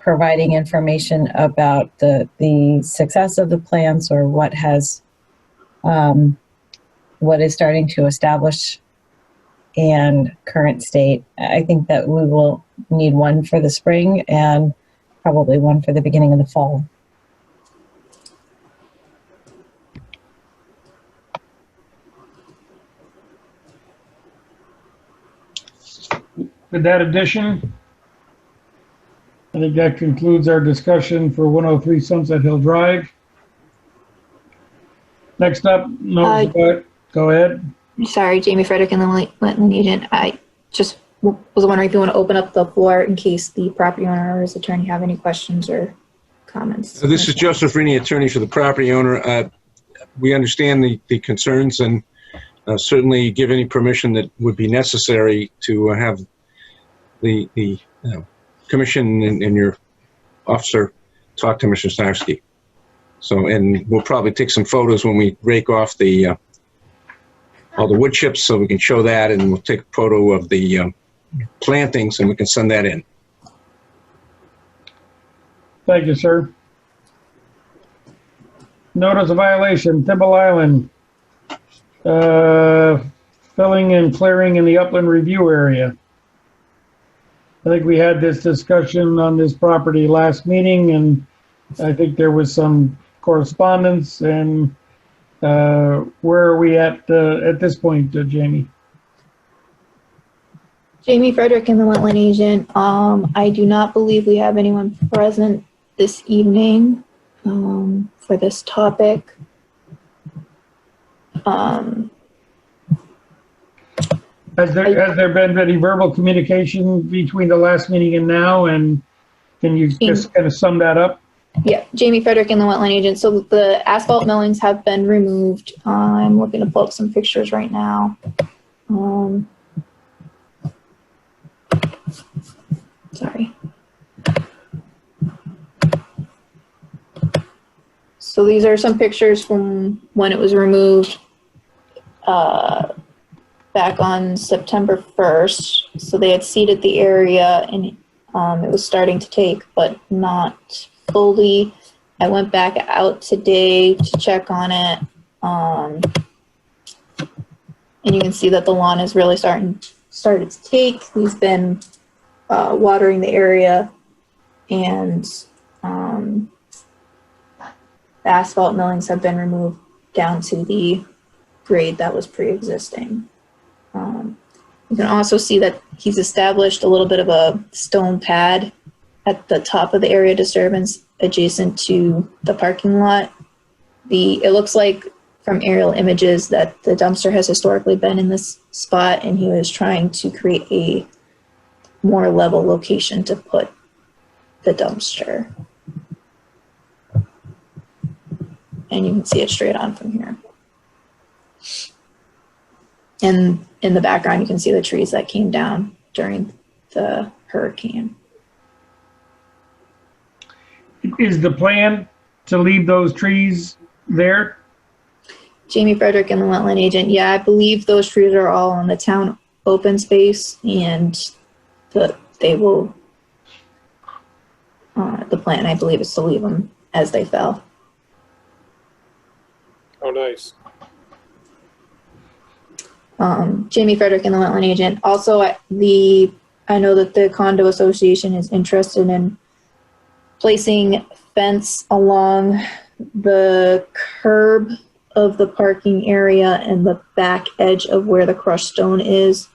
providing information about the success of the plants, or what is starting to establish and current state. I think that we will need one for the spring and probably one for the beginning of the fall. With that addition, I think that concludes our discussion for 103 Sunset Hill Drive. Next up, go ahead. Sorry, Jamie Frederick and the wetland agent. I just was wondering if you want to open up the floor in case the property owner or his attorney have any questions or comments. So this is Joseph Rini, attorney for the property owner. We understand the concerns, and certainly give any permission that would be necessary to have the commission and your officer talk to Mr. Starsky. So, and we'll probably take some photos when we rake off all the wood chips, so we can show that, and we'll take a photo of the plantings, and we can send that in. Thank you, sir. Notice of violation, Thimble Island, filling and clearing in the upland review area. I think we had this discussion on this property last meeting, and I think there was some correspondence, and where are we at this point, Jamie? Jamie Frederick and the wetland agent. I do not believe we have anyone present this evening for this topic. Has there been any verbal communication between the last meeting and now? And can you just kind of sum that up? Yeah, Jamie Frederick and the wetland agent. So the asphalt millings have been removed. I'm looking to pull up some pictures right now. Sorry. So these are some pictures from when it was removed back on September 1st. So they had seeded the area and it was starting to take, but not fully. I went back out today to check on it. And you can see that the lawn is really started to take. We've been watering the area, and the asphalt millings have been removed down to the grade that was pre-existing. You can also see that he's established a little bit of a stone pad at the top of the area disturbance adjacent to the parking lot. It looks like from aerial images that the dumpster has historically been in this spot, and he was trying to create a more level location to put the dumpster. And you can see it straight on from here. And in the background, you can see the trees that came down during the hurricane. Is the plan to leave those trees there? Jamie Frederick and the wetland agent. Yeah, I believe those trees are all on the town open space, and they will, the plan, I believe, is to leave them as they fell. Oh, nice. Jamie Frederick and the wetland agent. Also, I know that the condo association is interested in placing fence along the curb of the parking area and the back edge of where the crushed stone is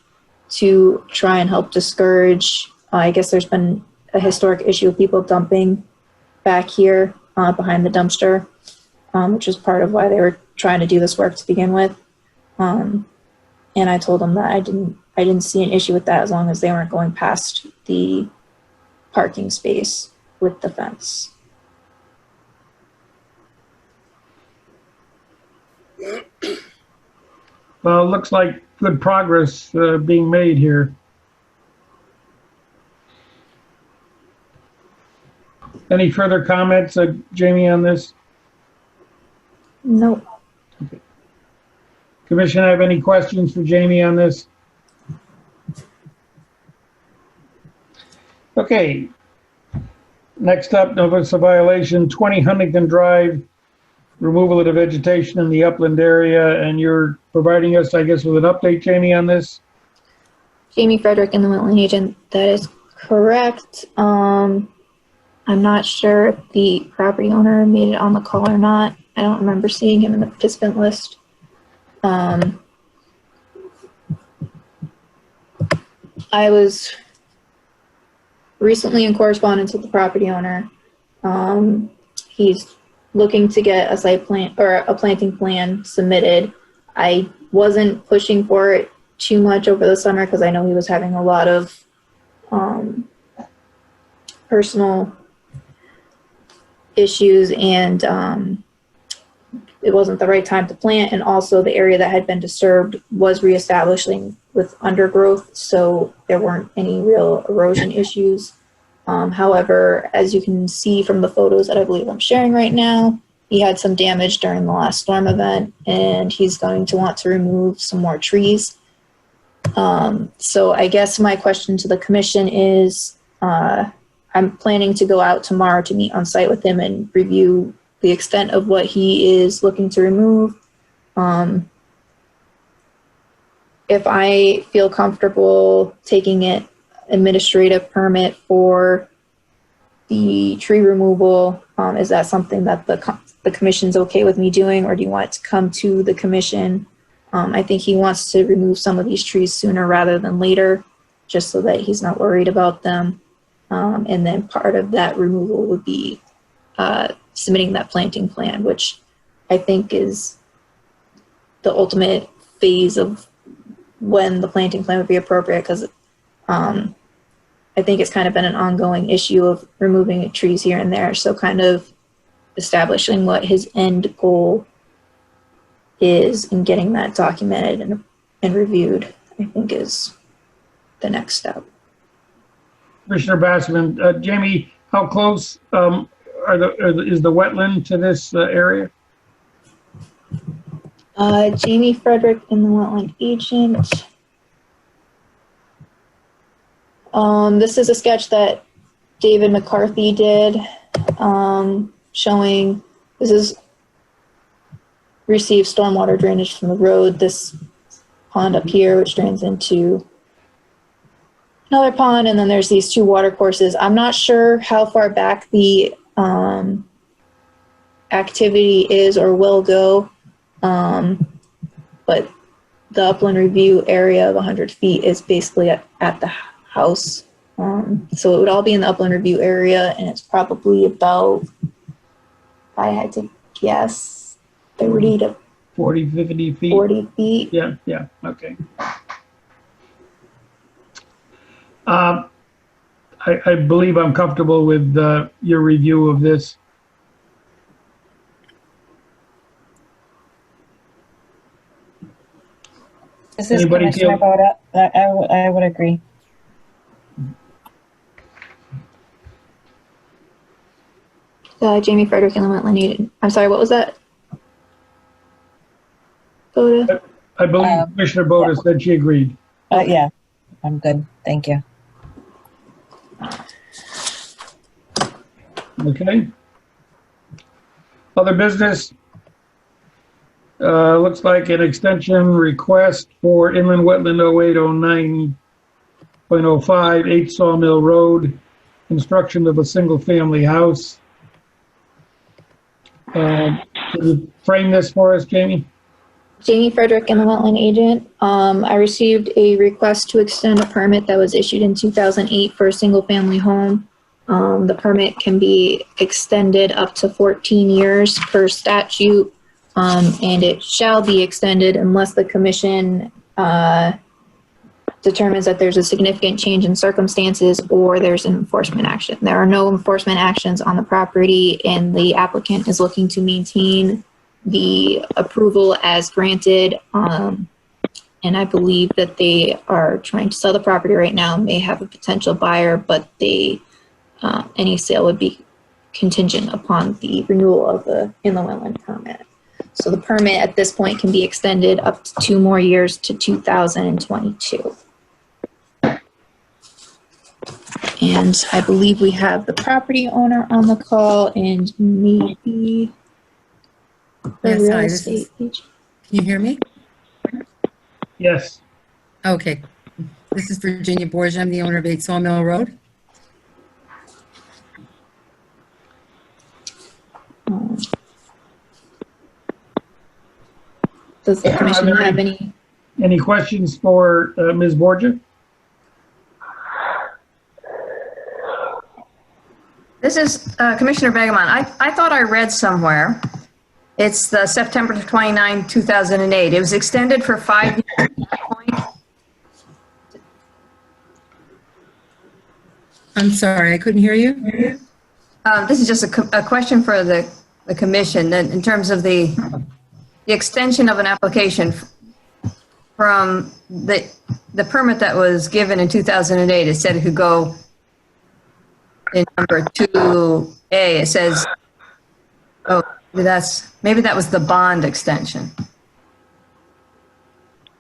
to try and help discourage. I guess there's been a historic issue of people dumping back here behind the dumpster, which is part of why they were trying to do this work to begin with. And I told them that I didn't see an issue with that as long as they weren't going past the parking space with the fence. Well, it looks like good progress being made here. Any further comments, Jamie, on this? No. Okay. Commission, have any questions for Jamie on this? Okay. Next up, notice of violation 20 Huntington Drive, removal of the vegetation in the upland area, and you're providing us, I guess, with an update, Jamie, on this? Jamie Frederick and the wetland agent. That is correct. I'm not sure if the property owner made it on the call or not. I don't remember seeing him in the participant list. I was recently in correspondence with the property owner. He's looking to get a site plan or a planting plan submitted. I wasn't pushing for it too much over the summer because I know he was having a lot of personal issues, and it wasn't the right time to plant, and also the area that had been disturbed was reestablishing with undergrowth, so there weren't any real erosion issues. However, as you can see from the photos that I believe I'm sharing right now, he had some damage during the last storm event, and he's going to want to remove some more trees. So I guess my question to the commission is, I'm planning to go out tomorrow to meet on site with him and review the extent of what he is looking to remove. If I feel comfortable taking an administrative permit for the tree removal, Is that something that the commission's okay with me doing, or do you want it to come to the commission? I think he wants to remove some of these trees sooner rather than later, just so that he's not worried about them. And then part of that removal would be submitting that planting plan, which I think is the ultimate phase of when the planting plan would be appropriate, because I think it's kind of been an ongoing issue of removing trees here and there. So kind of establishing what his end goal is and getting that documented and reviewed, I think is the next step. Commissioner Basserman, Jamie, how close is the wetland to this area? Jamie Frederick in the wetland agent. This is a sketch that David McCarthy did, showing this is received stormwater drainage from the road. This pond up here, which drains into another pond, and then there's these two water courses. I'm not sure how far back the activity is or will go, but the upland review area of 100 feet is basically at the house. So it would all be in the upland review area, and it's probably about, if I had to guess, 30 to 40, 50 feet? 40 feet. Yeah, okay. I believe I'm comfortable with your review of this. This is Anybody Commissioner feel- Boda. I would agree. Jamie Frederick in the wetland agent. I'm sorry, what was that? Boda? I believe Commissioner Boda said she agreed. Yeah, I'm good. Thank you. Okay. Other business. Looks like an extension request for inland wetland 0809.05, 8 Sawmill Road, construction of a single-family house. Can you frame this for us, Jamie? Jamie Frederick in the wetland agent. I received a request to extend a permit that was issued in 2008 for a single family home. The permit can be extended up to 14 years per statute, and it shall be extended unless the commission determines that there's a significant change in circumstances or there's an enforcement action. There are no enforcement actions on the property, and the applicant is looking to maintain the approval as granted. And I believe that they are trying to sell the property right now, may have a potential buyer, but any sale would be contingent upon the renewal of the inland wetland permit. So the permit at this point can be extended up to 2 more years to 2022. And I believe we have the property owner on the call and maybe the Yes, real hi, estate agent. Can you hear me? Yes. Okay. This is Virginia Borgia. I'm the owner of 8 Sawmill Road. Does the commission have any questions for Ms. Borgia? This is Commissioner Begamon. I thought I read somewhere, it's the September 29, 2008. It was extended for 5 years at that point. I'm sorry, I couldn't hear you. This is just a question for the commission in terms of the extension of an application from the permit that was given in 2008. It said it could go in number 2A. It says, oh, maybe that was the bond extension.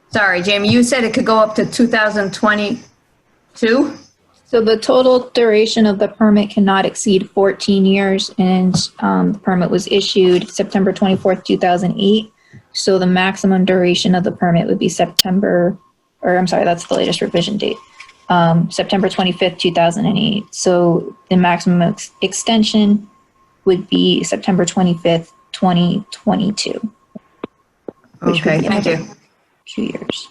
Sorry, Jamie, you said it could go up to 2022? So the total duration of the permit cannot exceed 14 years, and the permit was issued September 24th, 2008. So the maximum duration of the permit would be that's the latest revision date, September 25th, 2008. So the maximum extension would be September 25th, 2022. Which Okay, would be thank another you. 2 years.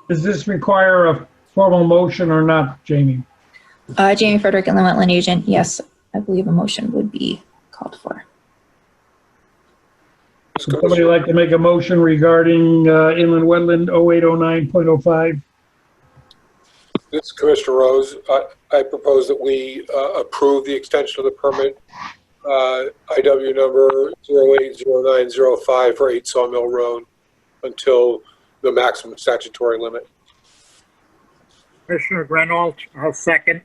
Does this require a formal motion or not, Jamie? Jamie Frederick, Inland Wetland Agent. Yes, I believe a motion would be called for. Would somebody like to make a motion regarding inland wetland 0809.05? This is Commissioner Rose. I propose that we approve the extension of the permit, IW number 080905 for 8 Sawmill Road until the maximum statutory limit. Commissioner Grenold, I'll second.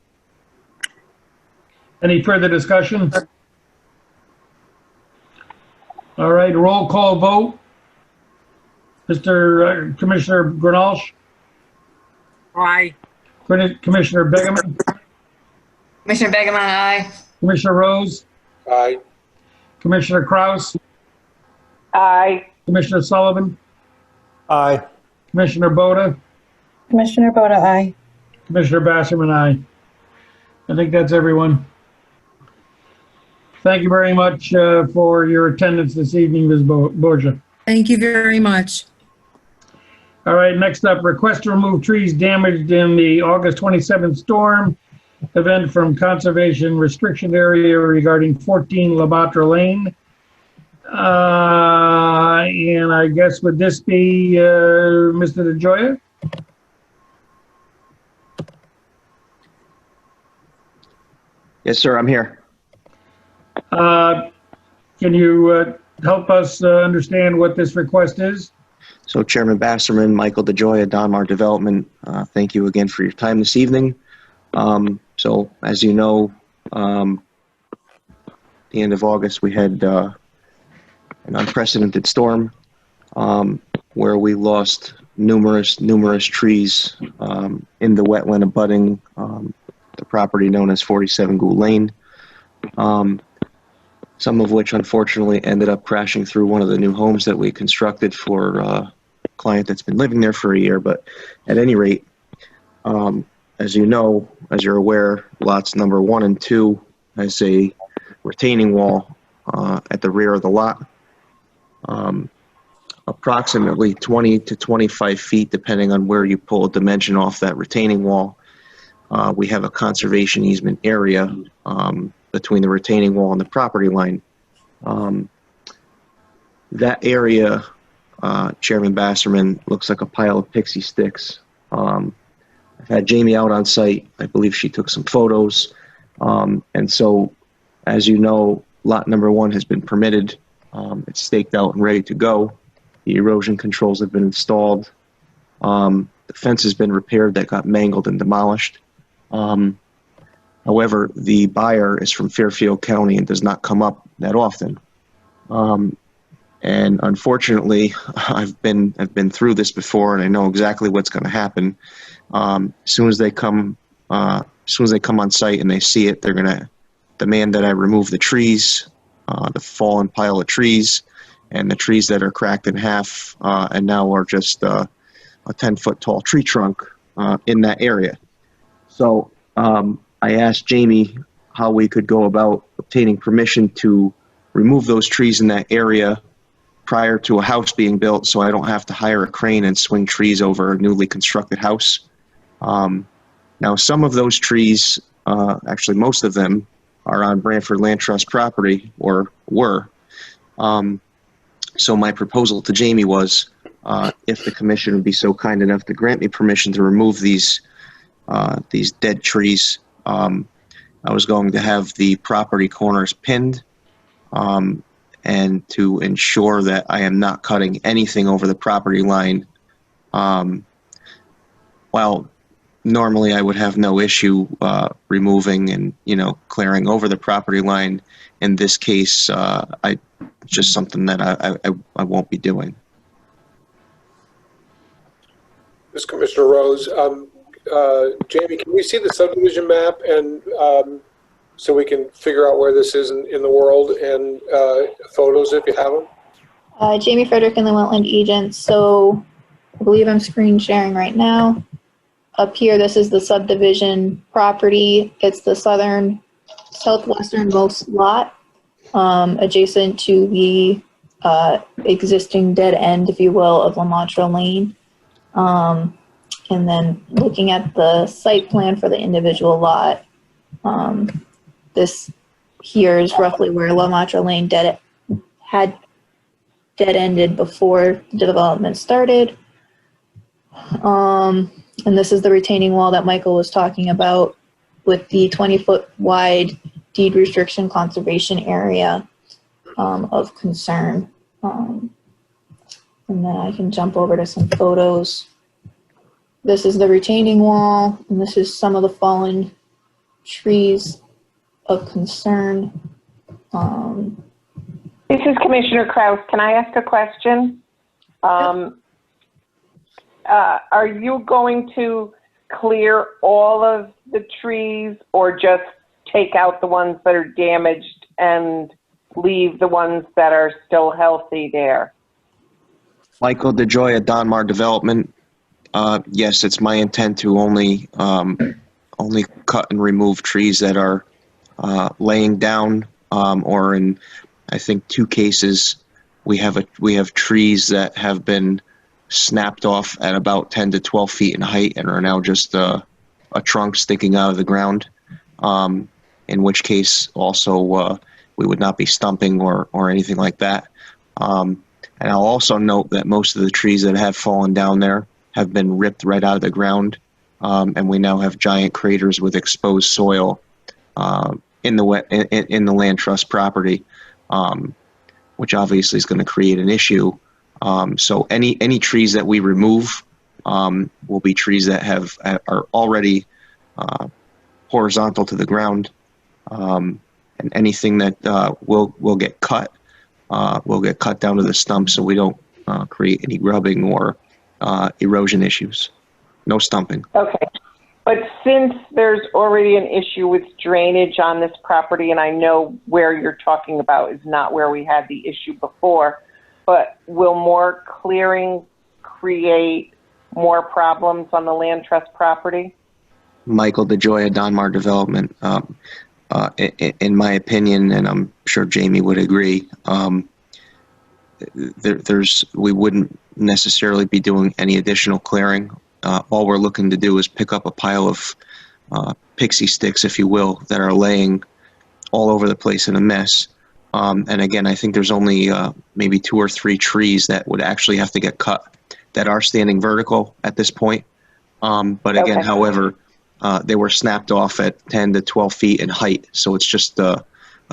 Any further discussion? All right, roll call vote. Mr. Commissioner Grenalch? Aye. Commissioner Begeman? Commissioner Begeman, aye. Commissioner Rose? Aye. Commissioner Kraus? Aye. Commissioner Sullivan? Aye. Commissioner Boda? Commissioner Boda, aye. Commissioner Basserman, aye. I think that's everyone. Thank you very much for your attendance this evening, Ms. Borgia. Thank you very much. All right, next up, request to remove trees damaged in the August 27th storm event from conservation restriction area regarding 14 Labatra Lane. And I guess would this be Mr. DeGioia? Yes, sir, I'm here. Can you help us understand what this request is? So Chairman Basserman, Michael DeGioia, Donmar Development, thank you again for your time this evening. So as you know, the end of August, we had an unprecedented storm where we lost numerous trees in the wetland abutting the property known as 47 Gould Lane. Some of which unfortunately ended up crashing through one of the new homes that we constructed for a client that's been living there for a year. But at any rate, as you know, as you're aware, lots number 1 and 2 has a retaining wall at the rear of the lot, approximately 20 to 25 feet, depending on where you pull a dimension off that retaining wall. We have a conservation easement area between the retaining wall and the property line. That area, Chairman Basserman, looks like a pile of pixie sticks. I've had Jamie out on site. I believe she took some photos. And so, as you know, lot number 1 has been permitted. It's staked out and ready to go. The erosion controls have been installed. The fence has been repaired that got mangled and demolished. However, the buyer is from Fairfield County and does not come up that often. And unfortunately, I've been through this before, and I know exactly what's going to happen. As soon as they come on site and they see it, they're going to demand that I remove the trees, the fallen pile of trees, and the trees that are cracked in half and now are just a 10-foot tall tree trunk in that area. So I asked Jamie how we could go about obtaining permission to remove those trees in that area prior to a house being built, so I don't have to hire a crane and swing trees over a newly constructed house. Now, some of those trees, actually most of them, are on Branford Land Trust property, or were. So my proposal to Jamie was, if the commission would be so kind enough to grant me permission to remove these dead trees, I was going to have the property corners pinned, and to ensure that I am not cutting anything over the property line. While normally I would have no issue removing and clearing over the property line, in this case, just something that I won't be doing. This is Commissioner Rose. Jamie, can we see the subdivision map and so we can figure out where this is in the world, and photos if you have them? Jamie Frederick, Inland Wetland Agent. So I believe I'm screen sharing right now. up here, this is the subdivision property. It's the southwesternmost lot, adjacent to the existing dead end, if you will, of La Mantra Lane. And then looking at the site plan for the individual lot, this here is roughly where La Mantra Lane had dead ended before the development started. And this is the retaining wall that Michael was talking about with the 20-foot wide deed restriction conservation area of concern. And then I can jump over to some photos. This is the retaining wall, and this is some of the fallen trees of concern. This is Commissioner Kraus. Can I ask a question? Are you going to clear all of the trees or just take out the ones that are damaged and leave the ones that are still healthy there? Michael DeJoy at Donmar Development. Yes, it's my intent to only cut and remove trees that are laying down, or in, I think, 2 cases, we have trees that have been snapped off at about 10 to 12 feet in height and are now just a trunk sticking out of the ground. In which case, also we would not be stumping or anything like that. And I'll also note that most of the trees that have fallen down there have been ripped right out of the ground, and we now have giant craters with exposed soil in the land trust property, which obviously is going to create an issue. So any trees that we remove will be trees that are already horizontal to the ground, and anything that will get cut down to the stump, so we don't create any grubbing or erosion issues. No stumping. Okay. But since there's already an issue with drainage on this property, and I know where you're talking about is not where we had the issue before, but will more clearing create more problems on the land trust property? Michael DeJoy at Donmar Development. In my opinion, and I'm sure Jamie would agree, we wouldn't necessarily be doing any additional clearing. All we're looking to do is pick up a pile of pixie sticks, if you will, that are laying all over the place in a mess. And again, I think there's only maybe 2 or 3 trees that would actually have to get cut that are standing vertical at this point. But again, Okay. However, they were snapped off at 10 to 12 feet in height. So it's just a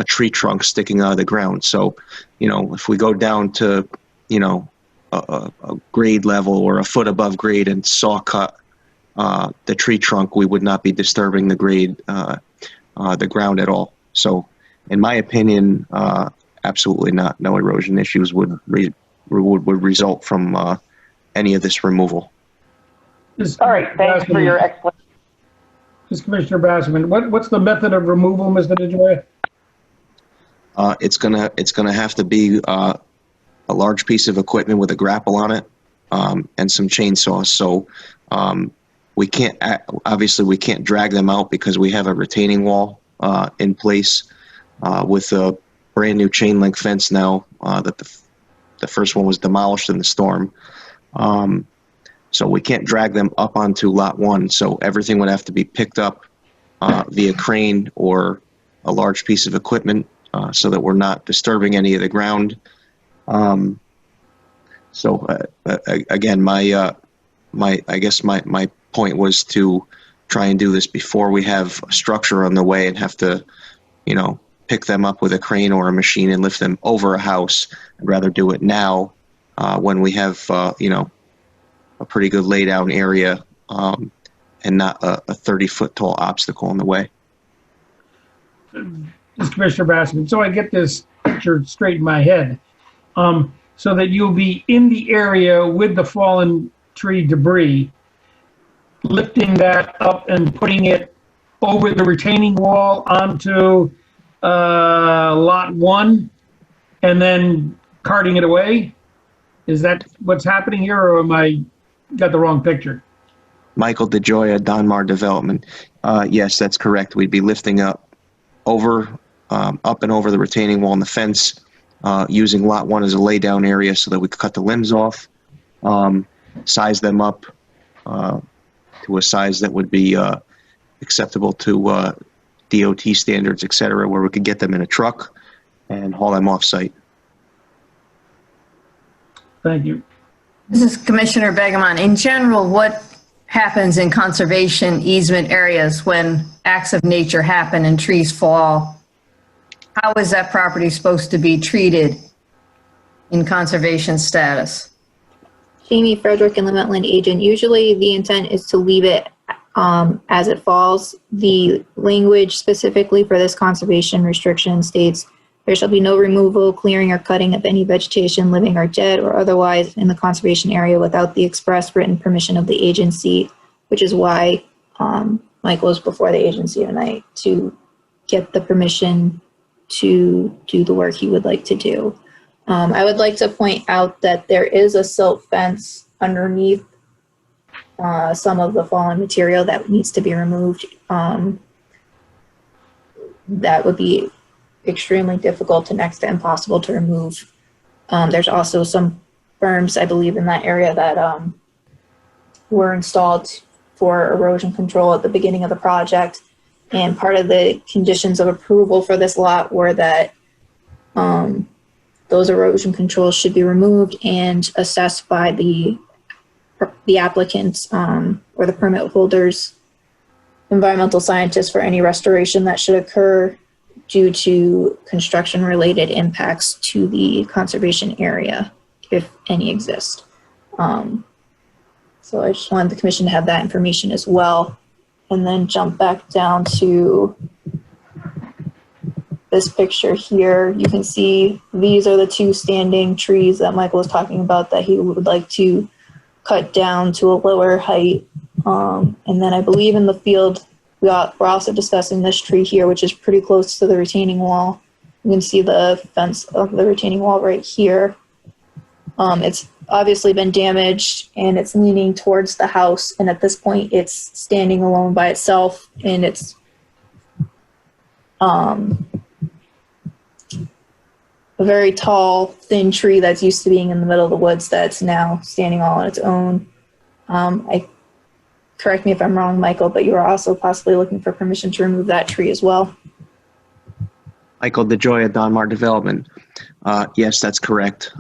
tree trunk sticking out of the ground. So, if we go down to, a grade level or a foot above grade and saw cut the tree trunk, we would not be disturbing the grade, the ground at all. So in my opinion, absolutely not. No erosion issues would result from any of this removal. All right, thanks for your explanation. This is Commissioner Basserman. What's the method of removal, Mr. DeJoy? It's gonna have to be a large piece of equipment with a grapple on it, and some chainsaws. So we can't drag them out because we have a retaining wall in place with a brand new chain link fence now that the first one was demolished in the storm. So we can't drag them up onto lot 1. So everything would have to be picked up via crane or a large piece of equipment so that we're not disturbing any of the ground. Again, I guess my point was to try and do this before we have a structure on the way and have to, pick them up with a crane or a machine and lift them over a house. I'd rather do it now when we have, a pretty good lay down area and not a 30-foot tall obstacle in the way. This is Commissioner Basserman. So I get this picture straight in my head. So that you'll be in the area with the fallen tree debris, lifting that up and putting it over the retaining wall onto lot 1, and then carting it away? Is that what's happening here, or am I got the wrong picture? Michael DeGioia, Donmar Development. Yes, that's correct. We'd be lifting up and over the retaining wall and the fence, using Lot 1 as a laydown area so that we could cut the limbs off, size them up to a size that would be acceptable to DOT standards, et cetera, where we could get them in a truck and haul them off-site. Thank you. This is Commissioner Begemon. In general, what happens in conservation easement areas when acts of nature happen and trees fall? How is that property supposed to be treated in conservation status? Jamie Frederick and the wetland agent. Usually the intent is to leave it as it falls. The language specifically for this conservation restriction states there shall be no removal, clearing, or cutting of any vegetation, living or dead, or otherwise in the conservation area without the express written permission of the agency, which is why Michael is before the agency tonight to get the permission to do the work he would like to do. I would like to point out that there is a silt fence underneath some of the fallen material that needs to be removed. That would be extremely difficult to next to impossible to remove. There's also some berms, I believe, in that area that were installed for erosion control at the beginning of the project. And part of the conditions of approval for this lot were that those erosion controls should be removed and assessed by the applicants or the permit holders, environmental scientists, for any restoration that should occur due to construction related impacts to the conservation area, if any exist. So I just wanted the commission to have that information as well. And then jump back down to this picture here. You can see these are the two standing trees that Michael was talking about that he would like to cut down to a lower height. And then I believe in the field, we're also discussing this tree here, which is pretty close to the retaining wall. You can see the fence of the retaining wall right here. It's obviously been damaged and it's leaning towards the house. And at this point it's standing alone by itself, and it's a very tall, thin tree that's used to being in the middle of the woods that's now standing all on its own. Correct me if I'm wrong, Michael, but you are also possibly looking for permission to remove that tree as well. Michael DeGioia, Donmar Development. Yes, that's correct.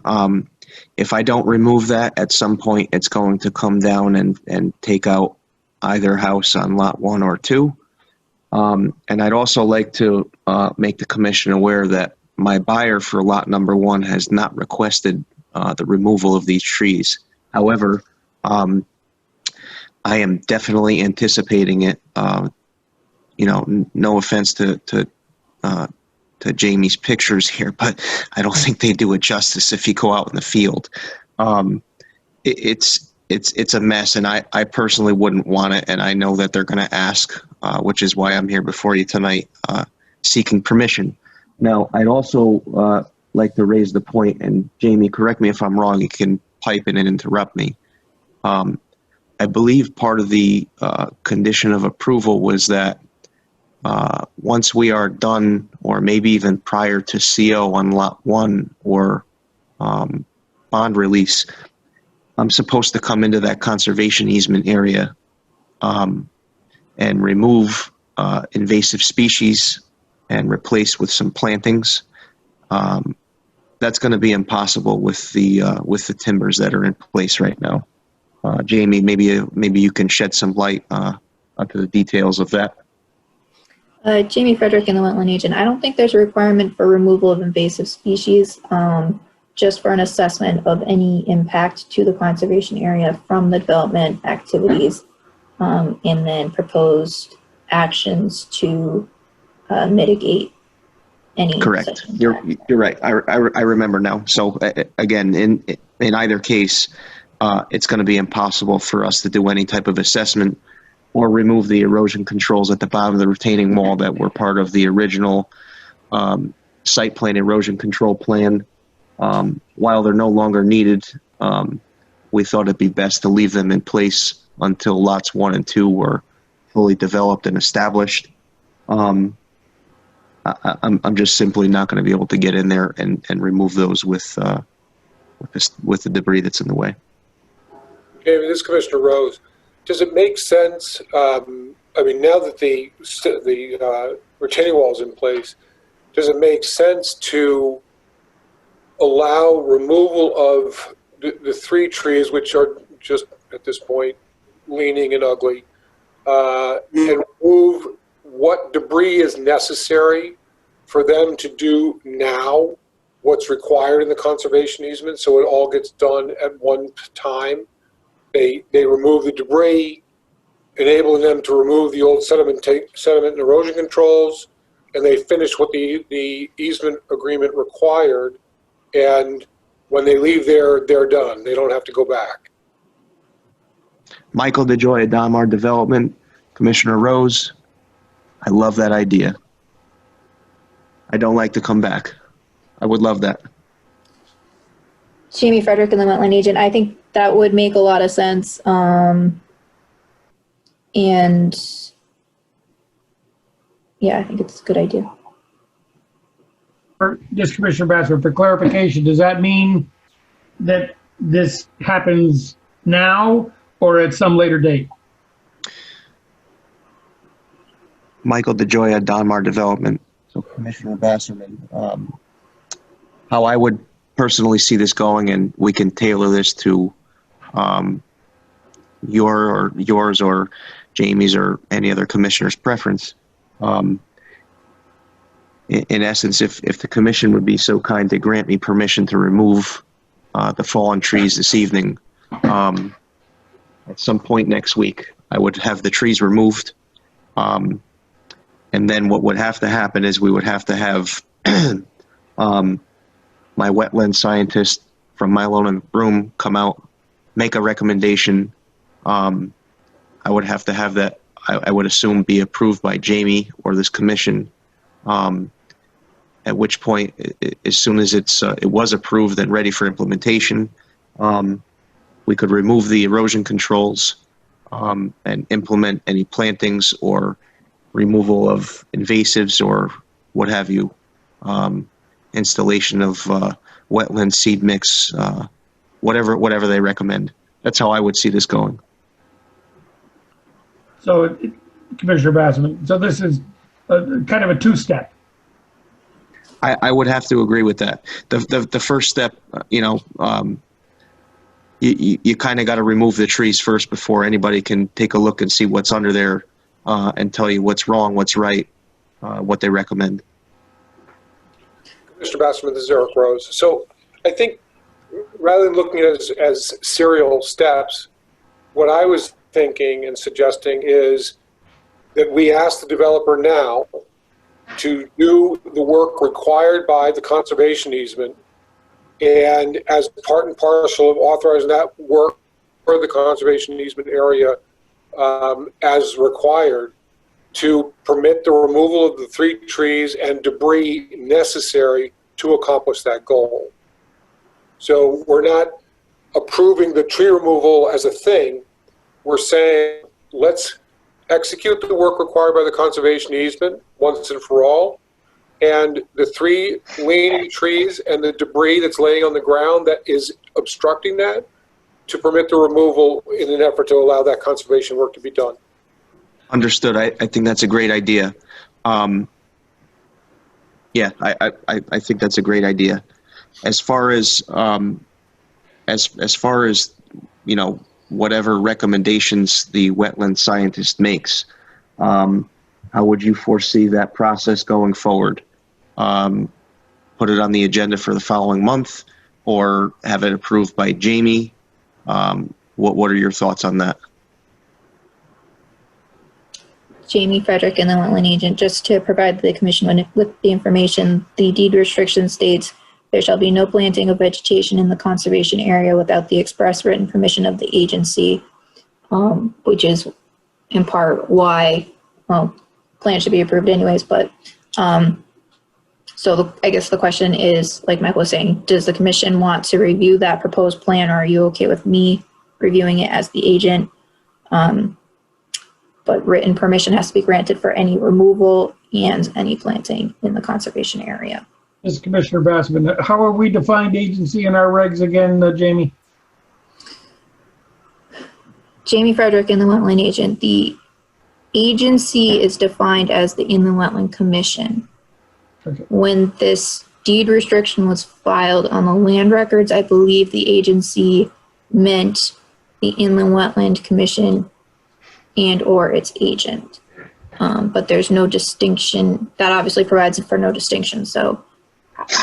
If I don't remove that, at some point it's going to come down and take out either house on lot 1 or 2. And I'd also like to make the commission aware that my buyer for lot number 1 has not requested the removal of these trees. However, I am definitely anticipating it. No offense to Jamie's pictures here, but I don't think they do it justice if you go out in the field. It's a mess, and I personally wouldn't want it, and I know that they're going to ask, which is why I'm here before you tonight, seeking permission. Now, I'd also like to raise the point, and Jamie, correct me if I'm wrong, you can pipe in and interrupt me. I believe part of the condition of approval was that once we are done, or maybe even prior to CO on lot 1 or bond release, I'm supposed to come into that conservation easement area and remove invasive species and replace with some plantings. That's going to be impossible with the timbers that are in place right now. Jamie, maybe you can shed some light onto the details of that. Jamie Frederick and the wetland agent. I don't think there's a requirement for removal of invasive species, just for an assessment of any impact to the conservation area from the development activities, and then proposed actions to mitigate any. Correct. You're right. I remember now. So again, in either case, it's going to be impossible for us to do any type of assessment or remove the erosion controls at the bottom of the retaining wall that were part of the original site plan erosion control plan. While they're no longer needed, we thought it'd be best to leave them in place until lots 1 and 2 were fully developed and established. I'm just simply not going to be able to get in there and remove those with the debris that's in the way. Jamie, this is Commissioner Rose. Does it make sense? I mean, now that the retaining wall is in place, does it make sense to allow removal of the 3 trees, which are just at this point leaning and ugly, and remove what debris is necessary for them to do now what's required in the conservation easement, so it all gets done at one time? They remove the debris, enabling them to remove the old sediment and erosion controls, and they finish what the easement agreement required, and when they leave there, they're done. They don't have to go back. Michael DeJoy, Donmar Development, Commissioner Rose, I love that idea. I don't like to come back. I would love that. Jamie Frederick and the Wetland Agent, I think that would make a lot of sense. And yeah, I think it's a good idea. Just Commissioner Bassman, for clarification, does that mean that this happens now or at some later date? Michael DeJoy, Donmar Development. So Commissioner Basserman, how I would personally see this going, and we can tailor this to yours or Jamie's or any other commissioner's preference. In essence, if the commission would be so kind to grant me permission to remove the fallen trees this evening, at some point next week, I would have the trees removed. And then what would have to happen is we would have to have my wetland scientist from Milo and Broom come out, make a recommendation. I would have to have that, I would assume, be approved by Jamie or this commission. At which point, as soon as it was approved and ready for implementation, we could remove the erosion controls and implement any plantings or removal of invasives or what have you, installation of wetland seed mix, whatever they recommend. That's how I would see this going. So, Commissioner Bassman, so this is kind of a two-step. I would have to agree with that. The first step, you kind of got to remove the trees first before anybody can take a look and see what's under there and tell you what's wrong, what's right, what they recommend. Mr. Basserman, this is Eric Rose. So I think rather than looking at it as serial steps, what I was thinking and suggesting is that we ask the developer now to do the work required by the conservation easement, and as part and parcel of authorizing that work for the conservation easement area as required, to permit the removal of the 3 trees and debris necessary to accomplish that goal. So we're not approving the tree removal as a thing. We're saying, let's execute the work required by the conservation easement once and for all, and the 3 leaning trees and the debris that's laying on the ground that is obstructing that, to permit the removal in an effort to allow that conservation work to be done. Understood. I think that's a great idea. Yeah, I think that's a great idea. As far as as far as whatever recommendations the wetland scientist makes, how would you foresee that process going forward? Put it on the agenda for the following month, or have it approved by Jamie? What are your thoughts on that? Jamie Frederick and the Wetland Agent, just to provide the commission with the information, the deed restriction states there shall be no planting of vegetation in the conservation area without the express written permission of the agency, which is in part why, well, plans should be approved anyways, but so So I guess the question is, like Michael was saying, does the commission want to review that proposed plan, or are you okay with me reviewing it as the agent? But written permission has to be granted for any removal and any planting in the conservation area. This is Commissioner Bassman. How are we defined agency in our regs again, Jamie? Jamie Frederick, Inland Wetland Agent. The agency is defined as the Inland Wetland Commission. Okay. When this deed restriction was filed on the land records, I believe the agency meant the Inland Wetland Commission and or its agent. But there's no distinction. That obviously provides for no distinction. So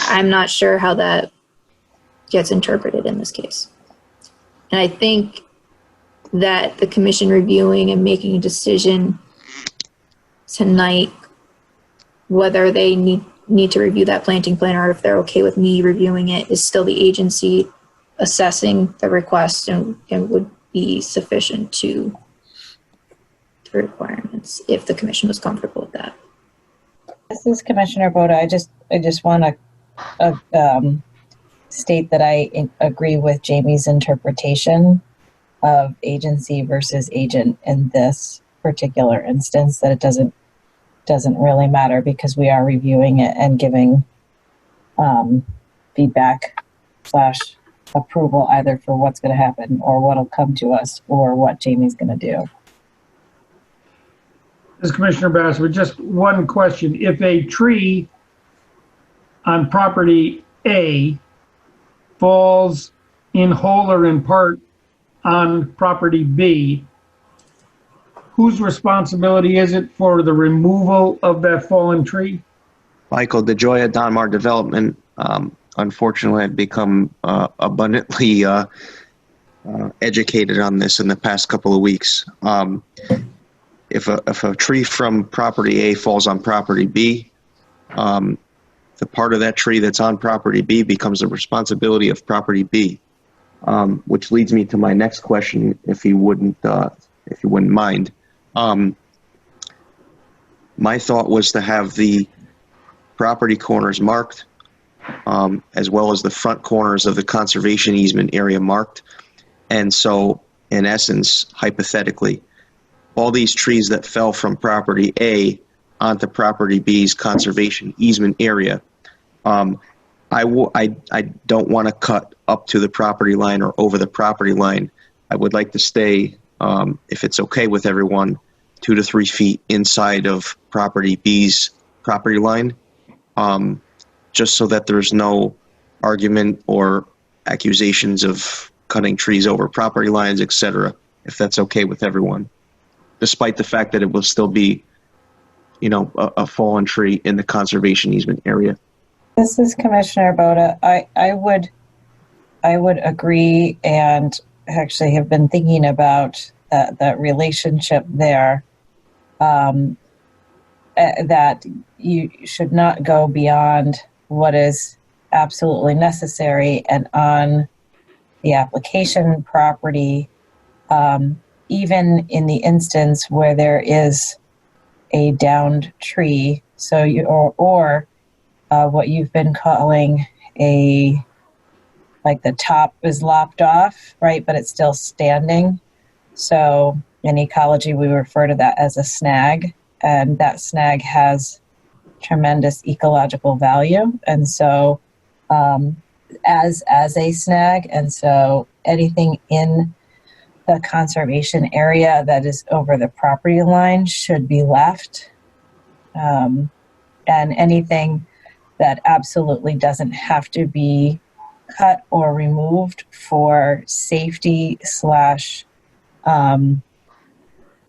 I'm not sure how that gets interpreted in this case. And I think that the commission reviewing and making a decision tonight, whether they need to review that planting plan or if they're okay with me reviewing it, is still the agency assessing the request and would be sufficient to the requirements if the commission was comfortable with that. This is Commissioner Boda. I just want to state that I agree with Jamie's interpretation of agency versus agent in this particular instance, that it doesn't really matter because we are reviewing it and giving feedback / approval either for what's going to happen or what'll come to us or what Jamie's going to do. This is Commissioner Bassman. Just one question. If a tree on property A falls in whole or in part on property B, whose responsibility is it for the removal of that fallen tree? Michael, the Joya Donmar development, unfortunately, I've become abundantly educated on this in the past couple of weeks. If a tree from property A falls on property B, the part of that tree that's on property B becomes the responsibility of property B, which leads me to my next question, if you wouldn't mind. My thought was to have the property corners marked, as well as the front corners of the conservation easement area marked. And so, in essence, hypothetically, all these trees that fell from property A onto property B's conservation easement area, I don't want to cut up to the property line or over the property line. I would like to stay, if it's okay with everyone, 2 to 3 feet inside of property B's property line, just so that there's no argument or accusations of cutting trees over property lines, etc., if that's okay with everyone, despite the fact that it will still be, a fallen tree in the conservation easement area. This is Commissioner Boda. I would agree, and actually have been thinking about that relationship there, that you should not go beyond what is absolutely necessary, and on the application property, even in the instance where there is a downed tree, so or what you've been calling like the top is lopped off, right, but it's still standing. So in ecology, we refer to that as a snag, and that snag has tremendous ecological value, and so as a snag, and so anything in the conservation area that is over the property line should be left, and anything that absolutely doesn't have to be cut or removed for safety /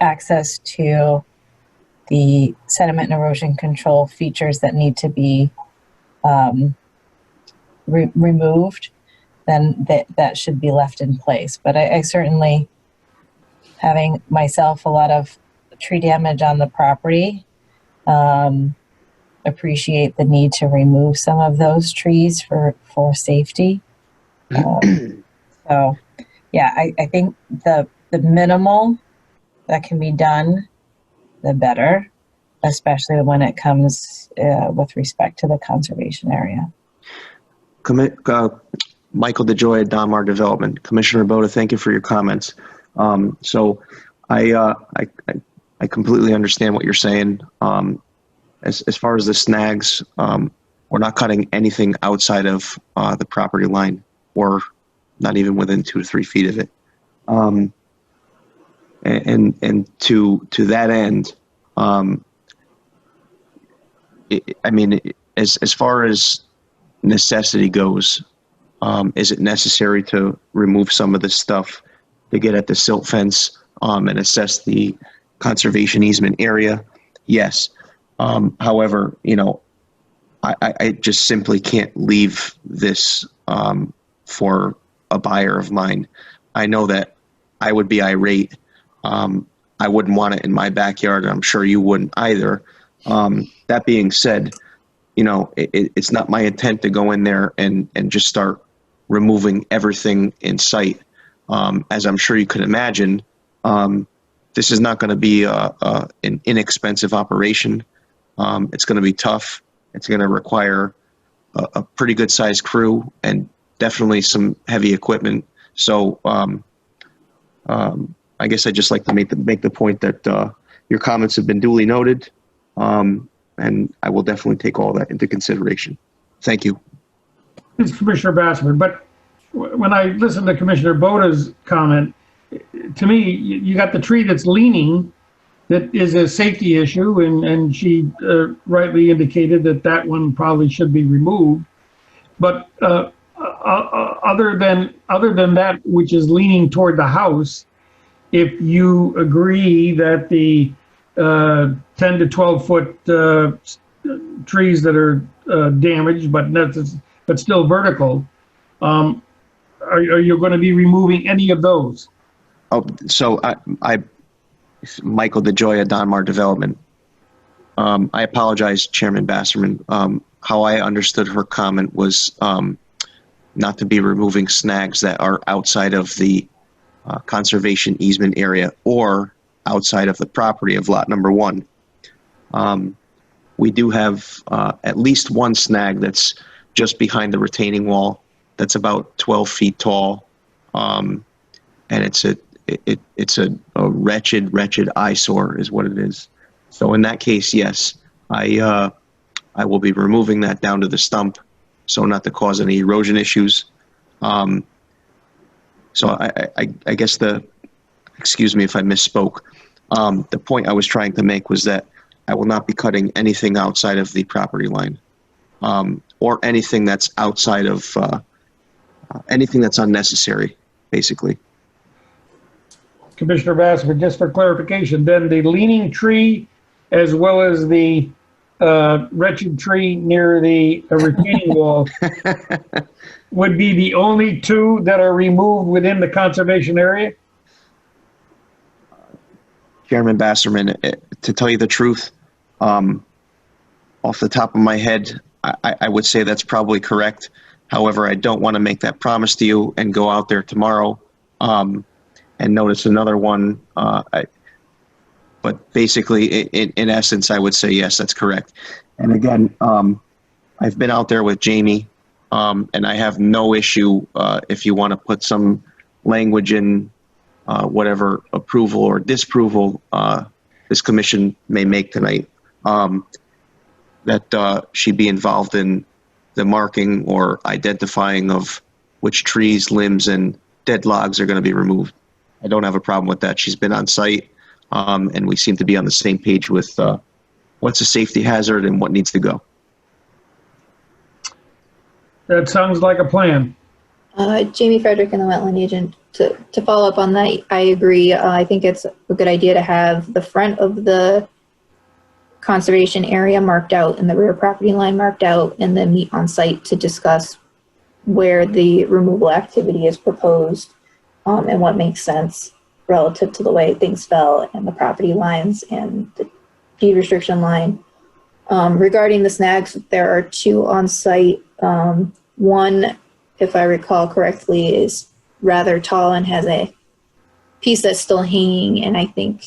access to the sediment and erosion control features that need to be removed, then that should be left in place. But I certainly, having myself a lot of tree damage on the property, appreciate the need to remove some of those trees for safety. So yeah, I think the minimal that can be done, the better. especially when it comes with respect to the conservation area. Michael DeJoy at Donmar Development. Commissioner Boda, thank you for your comments. So I completely understand what you're saying. As far as the snags, we're not cutting anything outside of the property line, or not even within 2 to 3 feet of it. And to that end, as far as necessity goes, is it necessary to remove some of this stuff to get at the silt fence and assess the conservation easement area? Yes. However, I just simply can't leave this for a buyer of mine. I know that I would be irate. I wouldn't want it in my backyard, and I'm sure you wouldn't either. That being said, it's not my intent to go in there and just start removing everything in sight. As I'm sure you can imagine, this is not going to be an inexpensive operation. It's going to be tough. It's going to require a pretty good sized crew and definitely some heavy equipment. So I guess I'd just like to make the point that your comments have been duly noted, and I will definitely take all that into consideration. Thank you. It's Commissioner Bassman, but when I listened to Commissioner Boda's comment, to me, you got the tree that's leaning, that is a safety issue, and she rightly indicated that one probably should be removed. But other than that, which is leaning toward the house, if you agree that the 10 to 12 foot trees that are damaged but still vertical, are you going to be removing any of those? Oh, so I Michael DeJoy at Donmar Development. I apologize, Chairman Basserman. How I understood her comment was not to be removing snags that are outside of the conservation easement area or outside of the property of lot number 1. We do have at least one snag that's just behind the retaining wall that's about 12 feet tall, and it's a wretched eyesore is what it is. So in that case, yes, I will be removing that down to the stump so not to cause any erosion issues. So I guess excuse me if I misspoke. The point I was trying to make was that I will not be cutting anything outside of the property line, or anything that's outside of, anything that's unnecessary, basically. Commissioner Bassman, just for clarification, then the leaning tree as well as the wretched tree near the retaining wall would be the only two that are removed within the conservation area? Chairman Basserman, to tell you the truth, off the top of my head, I would say that's probably correct. However, I don't want to make that promise to you and go out there tomorrow and notice another one. But basically, in essence, I would say yes, that's correct. And again, I've been out there with Jamie, and I have no issue if you want to put some language in whatever approval or disapproval this commission may make tonight, that she be involved in the marking or identifying of which trees, limbs, and dead logs are going to be removed. I don't have a problem with that. She's been on site, and we seem to be on the same page with what's a safety hazard and what needs to go. That sounds like a plan. Jamie Frederick and the wetland agent. To follow up on that, I agree. I think it's a good idea to have the front of the conservation area marked out and the rear property line marked out, and then meet on site to discuss where the removal activity is proposed and what makes sense relative to the way things fell and the property lines and the deed restriction line. Regarding the snags, there are 2 on site. One, if I recall correctly, is rather tall and has a piece that's still hanging and I think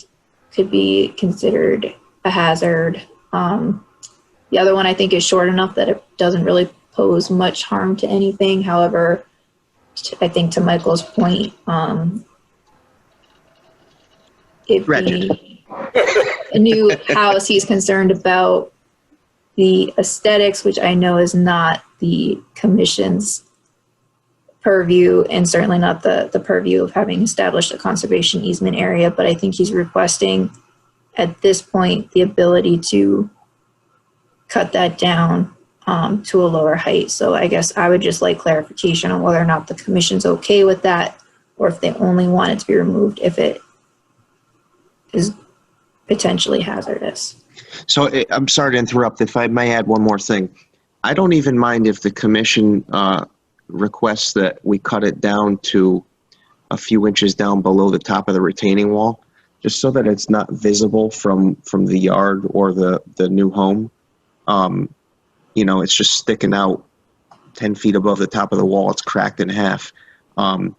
could be considered a hazard. The other one I think is short enough that it doesn't really pose much harm to anything. However, I think to Michael's point, if the new house, he's concerned about the aesthetics, which I know is not the commission's purview and certainly not the purview of having established a conservation easement area, but I think he's requesting at this point the ability to cut that down to a lower height. So I guess I would just like clarification on whether or not the commission's okay with that, or if they only want it to be removed if it is potentially hazardous. So I'm sorry to interrupt. If I may add one more thing, I don't even mind if the commission requests that we cut it down to a few inches down below the top of the retaining wall, just so that it's not visible from the yard or the new home. You know, it's just sticking out 10 feet above the top of the wall. It's cracked in half. You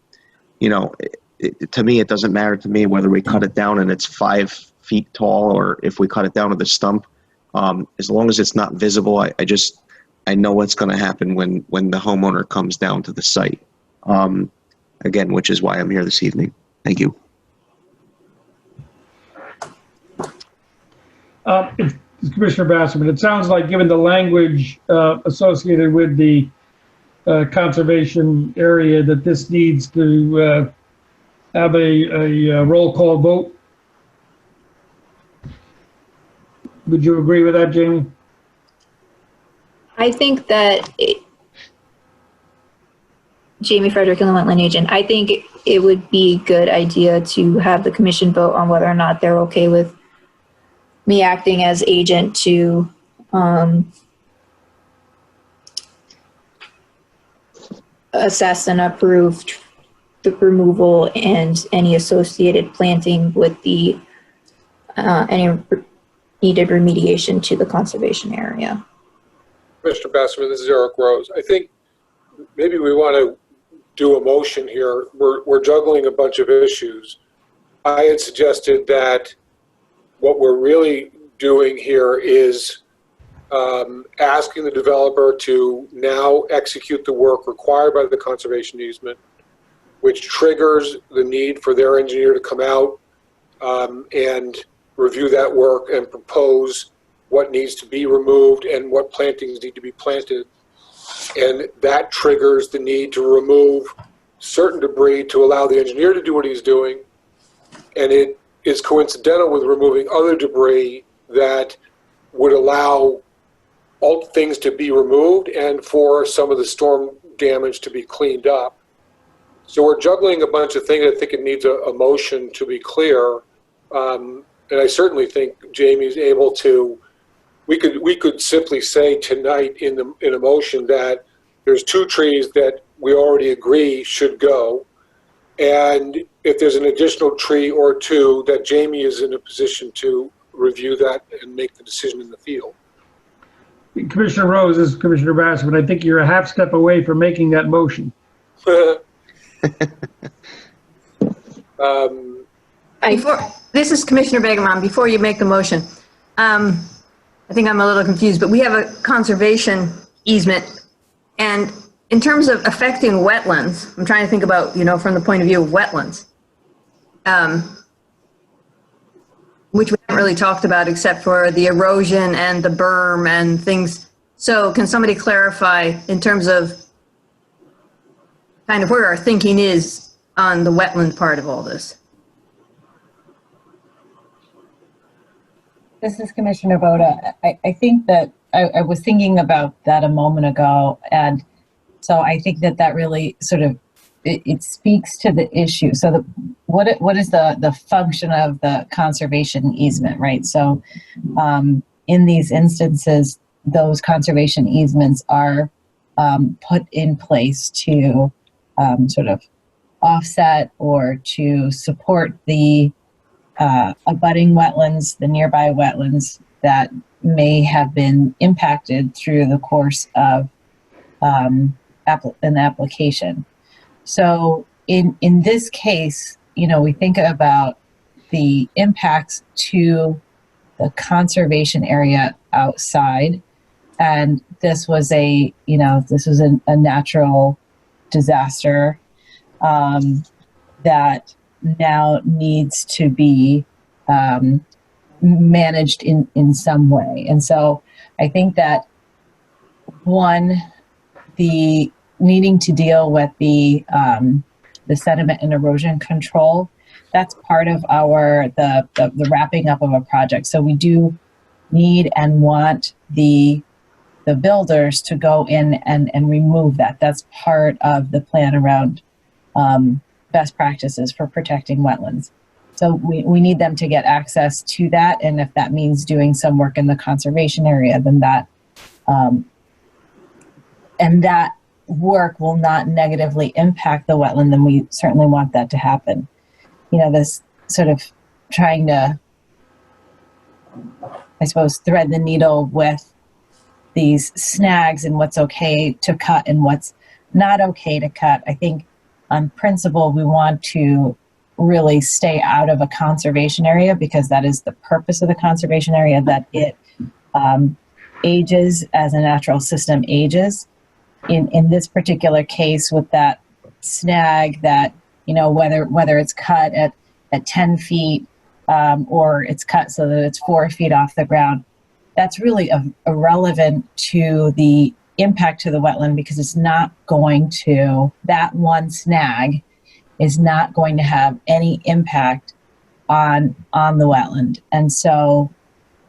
know, to me, it doesn't matter to me whether we cut it down and it's 5 feet tall or if we cut it down to the stump. As long as it's not visible, I know what's going to happen when the homeowner comes down to the site. Again, which is why I'm here this evening. Thank you. Commissioner Basserman, it sounds like given the language associated with the conservation area that this needs to have a roll call vote. Would you agree with that, Jamie? I think that Jamie Frederick and the wetland agent, I think it would be a good idea to have the commission vote on whether or not they're okay with me acting as agent to assess and approve the removal and any associated planting with the any needed remediation to the conservation area. Mr. Basserman, this is Eric Rose. I think maybe we want to do a motion here. We're juggling a bunch of issues. I had suggested that what we're really doing here is asking the developer to now execute the work required by the conservation easement, which triggers the need for their engineer to come out and review that work and propose what needs to be removed and what plantings need to be planted. And that triggers the need to remove certain debris to allow the engineer to do what he's doing. And it is coincidental with removing other debris that would allow all things to be removed and for some of the storm damage to be cleaned up. So we're juggling a bunch of things. I think it needs a motion to be clear. And I certainly think Jamie's able to, we could simply say tonight in a motion that there's 2 trees that we already agree should go. And if there's an additional tree or 2 that Jamie is in a position to review that and make the decision in the field. Commissioner Rose, this is Commissioner Basserman. I think you're a half step away from making that motion. This is Commissioner Begemon. Before you make the motion, I think I'm a little confused, but we have a conservation easement, and in terms of affecting wetlands, I'm trying to think about, you know, from the point of view of wetlands, which we haven't really talked about except for the erosion and the berm and things. So can somebody clarify in terms of kind of where our thinking is on the wetland part of all this? This is Commissioner Boda. I think that I was thinking about that a moment ago, and so I think that really sort of it speaks to the issue. So what is the function of the conservation easement, right? So in these instances, those conservation easements are put in place to sort of offset or to support the abutting wetlands, the nearby wetlands that may have been impacted through the course of an application. So in this case, you know, we think about the impacts to the conservation area outside. And this was a natural disaster that now needs to be managed in some way. And so I think that one, the needing to deal with the sediment and erosion control, that's part of the wrapping up of a project. So we do need and want the builders to go in and remove that. That's part of the plan around best practices for protecting wetlands. So we need them to get access to that. And if that means doing some work in the conservation area, then that, and that work will not negatively impact the wetland, then we certainly want that to happen. You know, this sort of trying to, I suppose, thread the needle with these snags and what's okay to cut and what's not okay to cut. I think on principle, we want to really stay out of a conservation area because that is the purpose of the conservation area, that it ages as a natural system ages. In this particular case with that snag, that, you know, whether it's cut at 10 feet or it's cut so that it's 4 feet off the ground, that's really irrelevant to the impact to the wetland because it's not going to, that one snag is not going to have any impact on the wetland. And so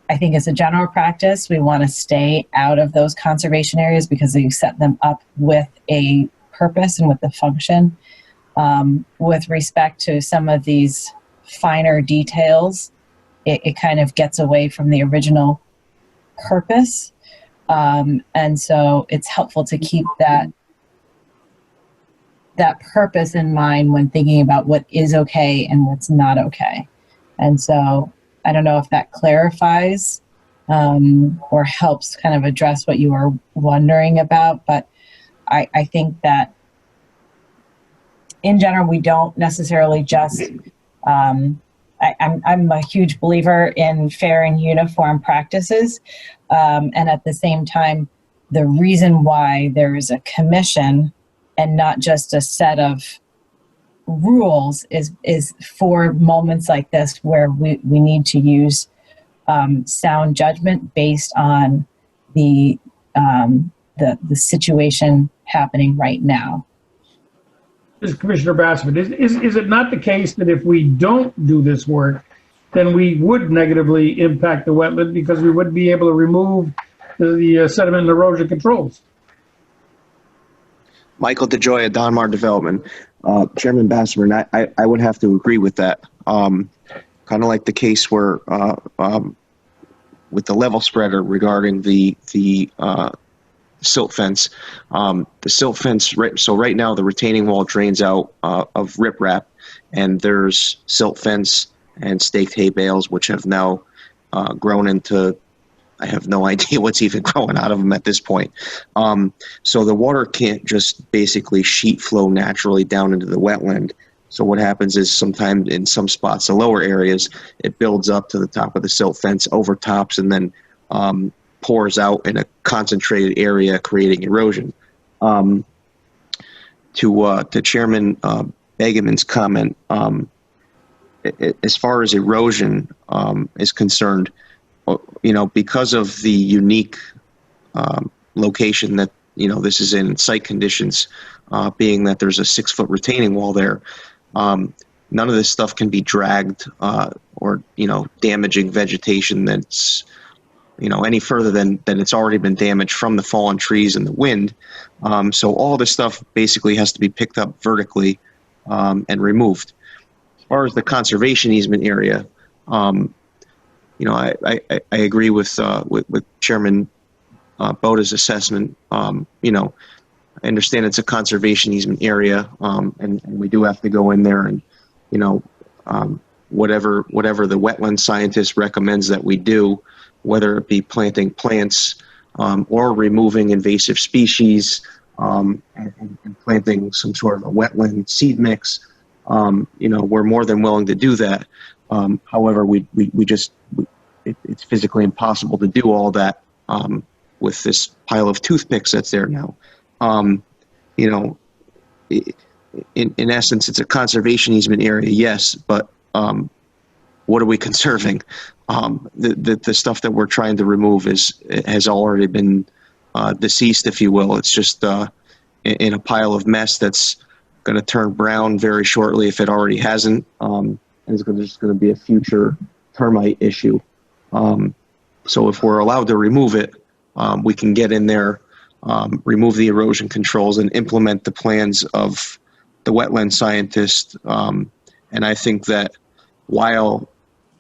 I think as a general practice, we want to stay out of those conservation areas because you set them up with a purpose and with the function. With respect to some of these finer details, it kind of gets away from the original purpose. And so it's helpful to keep that purpose in mind when thinking about what is okay and what's not okay. And so I don't know if that clarifies or helps kind of address what you were wondering about, but I think that in general, we don't necessarily just, I'm a huge believer in fair and uniform practices. And at the same time, the reason why there is a commission and not just a set of rules is for moments like this where we need to use sound judgment based on the situation happening right now. This is Commissioner Bassman. Is it not the case that if we don't do this work, then we would negatively impact the wetland because we wouldn't be able to remove the sediment and erosion controls? Michael DeJoy, Donmar Development. Chairman Bassman, I would have to agree with that. Kind of like the case where with the level spreader regarding the silt fence. The silt fence, so right now the retaining wall drains out of riprap, and there's silt fence and staked hay bales, which have now grown into, I have no idea what's even growing out of them at this point. So the water can't just basically sheet flow naturally down into the wetland. So what happens is sometimes in some spots, the lower areas, it builds up to the top of the silt fence, overtops, and then pours out in a concentrated area, creating erosion. To Chairman Begeman's comment, as far as erosion is concerned, because of the unique location that, this is in site conditions, being that there's a 6-foot retaining wall there, none of this stuff can be dragged or, damaging vegetation that's, any further than it's already been damaged from the fallen trees and the wind. So all this stuff basically has to be picked up vertically and removed. As far as the conservation easement area, I agree with Chairman Boda's assessment. I understand it's a conservation easement area, and we do have to go in there and, whatever the wetland scientist recommends that we do, whether it be planting plants or removing invasive species and planting some sort of a wetland seed mix, we're more than willing to do that. However, we it's physically impossible to do all that with this pile of toothpicks that's there now. You know, in essence, it's a conservation easement area, yes, but what are we conserving? The stuff that we're trying to remove has already been deceased, if you will. It's just in a pile of mess that's going to turn brown very shortly if it already hasn't. And it's just going to be a future termite issue. So if we're allowed to remove it, we can get in there, remove the erosion controls, and implement the plans of the wetland scientist. And I think that while,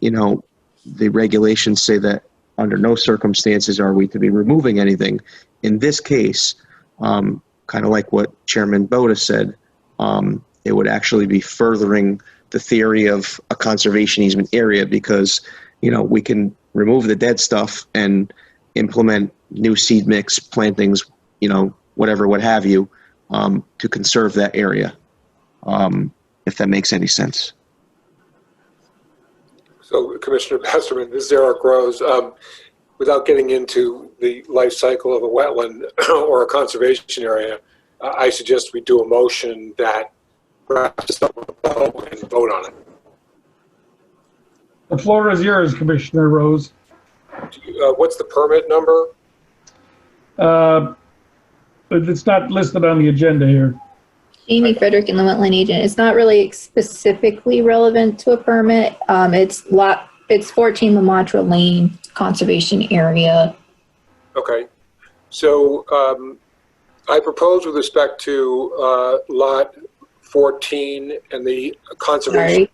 you know, the regulations say that under no circumstances are we to be removing anything, in this case, kind of like what Chairman Boda said, it would actually be furthering the theory of a conservation easement area because, you know, we can remove the dead stuff and implement new seed mix, plantings, you know, whatever, what have you, to conserve that area, if that makes any sense. So, Commissioner Basserman, this is Eric Rose. Without getting into the life cycle of a wetland or a conservation area, I suggest we do a motion that perhaps and vote on it. The floor is yours, Commissioner Rose. What's the permit number? But it's not listed on the agenda here. Jamie Frederick, and the wetland agent. It's not really specifically relevant to a permit. It's 14 Lamatra Lane Conservation Area. Okay. So I propose with respect to lot 14 and the conservation.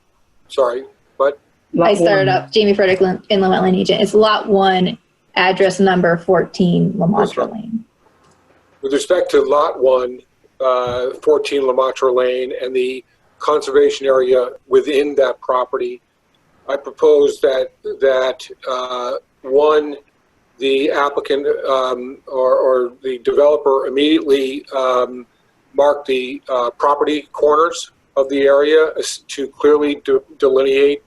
Sorry, what? I started up Jamie Frederick and the wetland agent. It's lot 1, address number 14 Lamatra Lane. With respect to lot 1, 14 Lamatra Lane and the conservation area within that property, I propose that one, the applicant or the developer immediately mark the property corners of the area to clearly delineate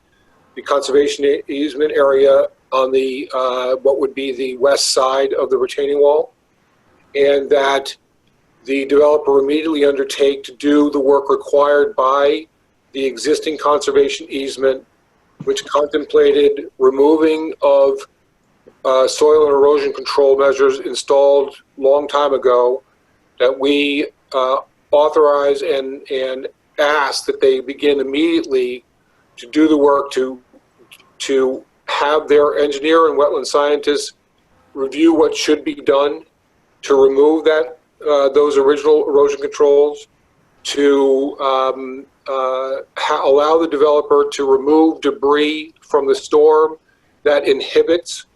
the conservation easement area on the what would be the west side of the retaining wall, and that the developer immediately undertake to do the work required by the existing conservation easement, which contemplated removing of soil and erosion control measures installed long time ago, that we authorize and ask that they begin immediately to do the work to have their engineer and wetland scientists review what should be done to remove that those original erosion controls, to allow the developer to remove debris from the storm that inhibits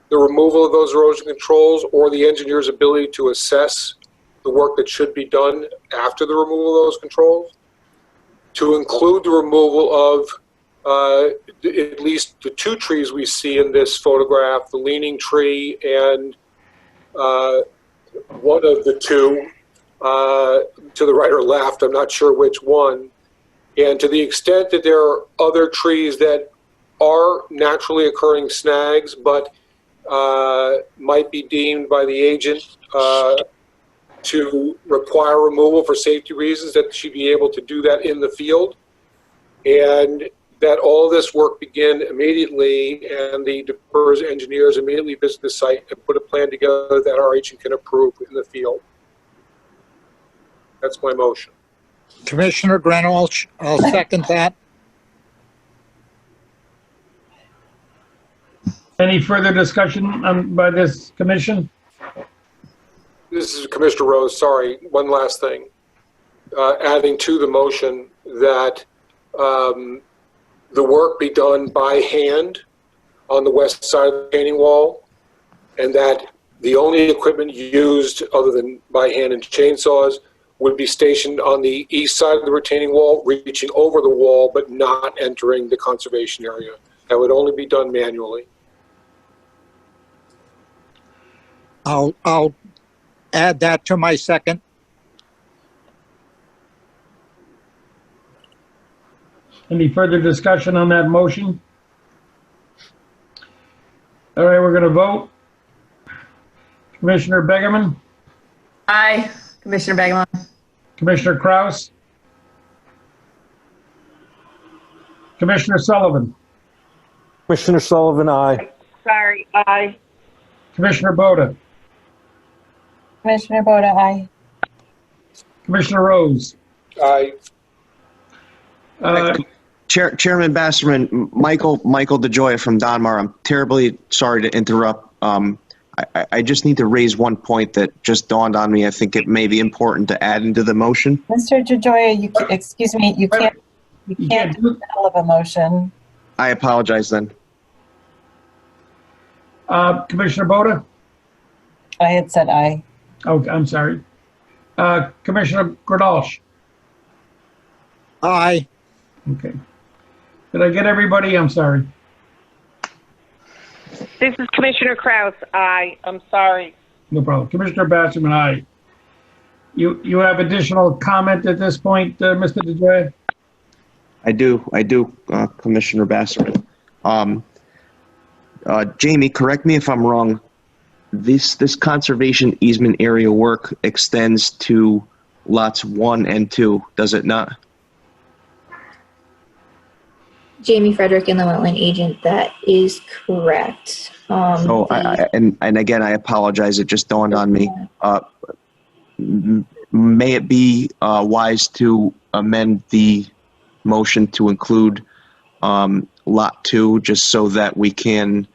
the removal of those erosion controls or the engineer's ability to assess the work that should be done after the removal of those controls, to include the removal of at least the 2 trees we see in this photograph, the leaning tree and one of the 2 to the right or left, I'm not sure which one. And to the extent that there are other trees that are naturally occurring snags, but might be deemed by the agent to require removal for safety reasons, that she be able to do that in the field. And that all this work begin immediately, and the developer's engineers immediately visit the site and put a plan together that our agent can approve in the field. That's my motion. Commissioner Greenwald, I'll second that. Any further discussion by this commission? This is Commissioner Rose. Sorry, one last thing. Adding to the motion that the work be done by hand on the west side of the retaining wall, and that the only equipment used other than by hand and chainsaws would be stationed on the east side of the retaining wall, reaching over the wall, but not entering the conservation area. That would only be done manually. I'll add that to my second. Any further discussion on that motion? All right, we're going to vote. Commissioner Begerman, Aye. Commissioner Begelman. Commissioner Kraus, Commissioner Sullivan, Commissioner Sullivan, aye. Sorry, aye. Commissioner Boda, Commissioner Boda, aye. Commissioner Rose. Aye. Chairman Basserman, Michael DeJoya from Donmar. I'm terribly sorry to interrupt. I just need to raise one point that just dawned on me. I think it may be important to add into the motion. Mr. DeJoya, excuse me, you can't do the middle of a motion. I apologize then. Commissioner Boda? I had said aye. Oh, I'm sorry. Commissioner Gradalch? Aye. Okay. Did I get everybody? I'm sorry. This is Commissioner Kraus, aye. I'm sorry. No problem. Commissioner Basserman, aye. You have additional comment at this point, Mr. DeJoy? I do, Commissioner Basserman. Jamie, correct me if I'm wrong. This conservation easement area work extends to lots 1 and 2, does it not? Jamie Frederick and the wetland agent, that is correct. So, and again, I apologize, it just dawned on me. May it be wise to amend the motion to include lot 2, just so that we can,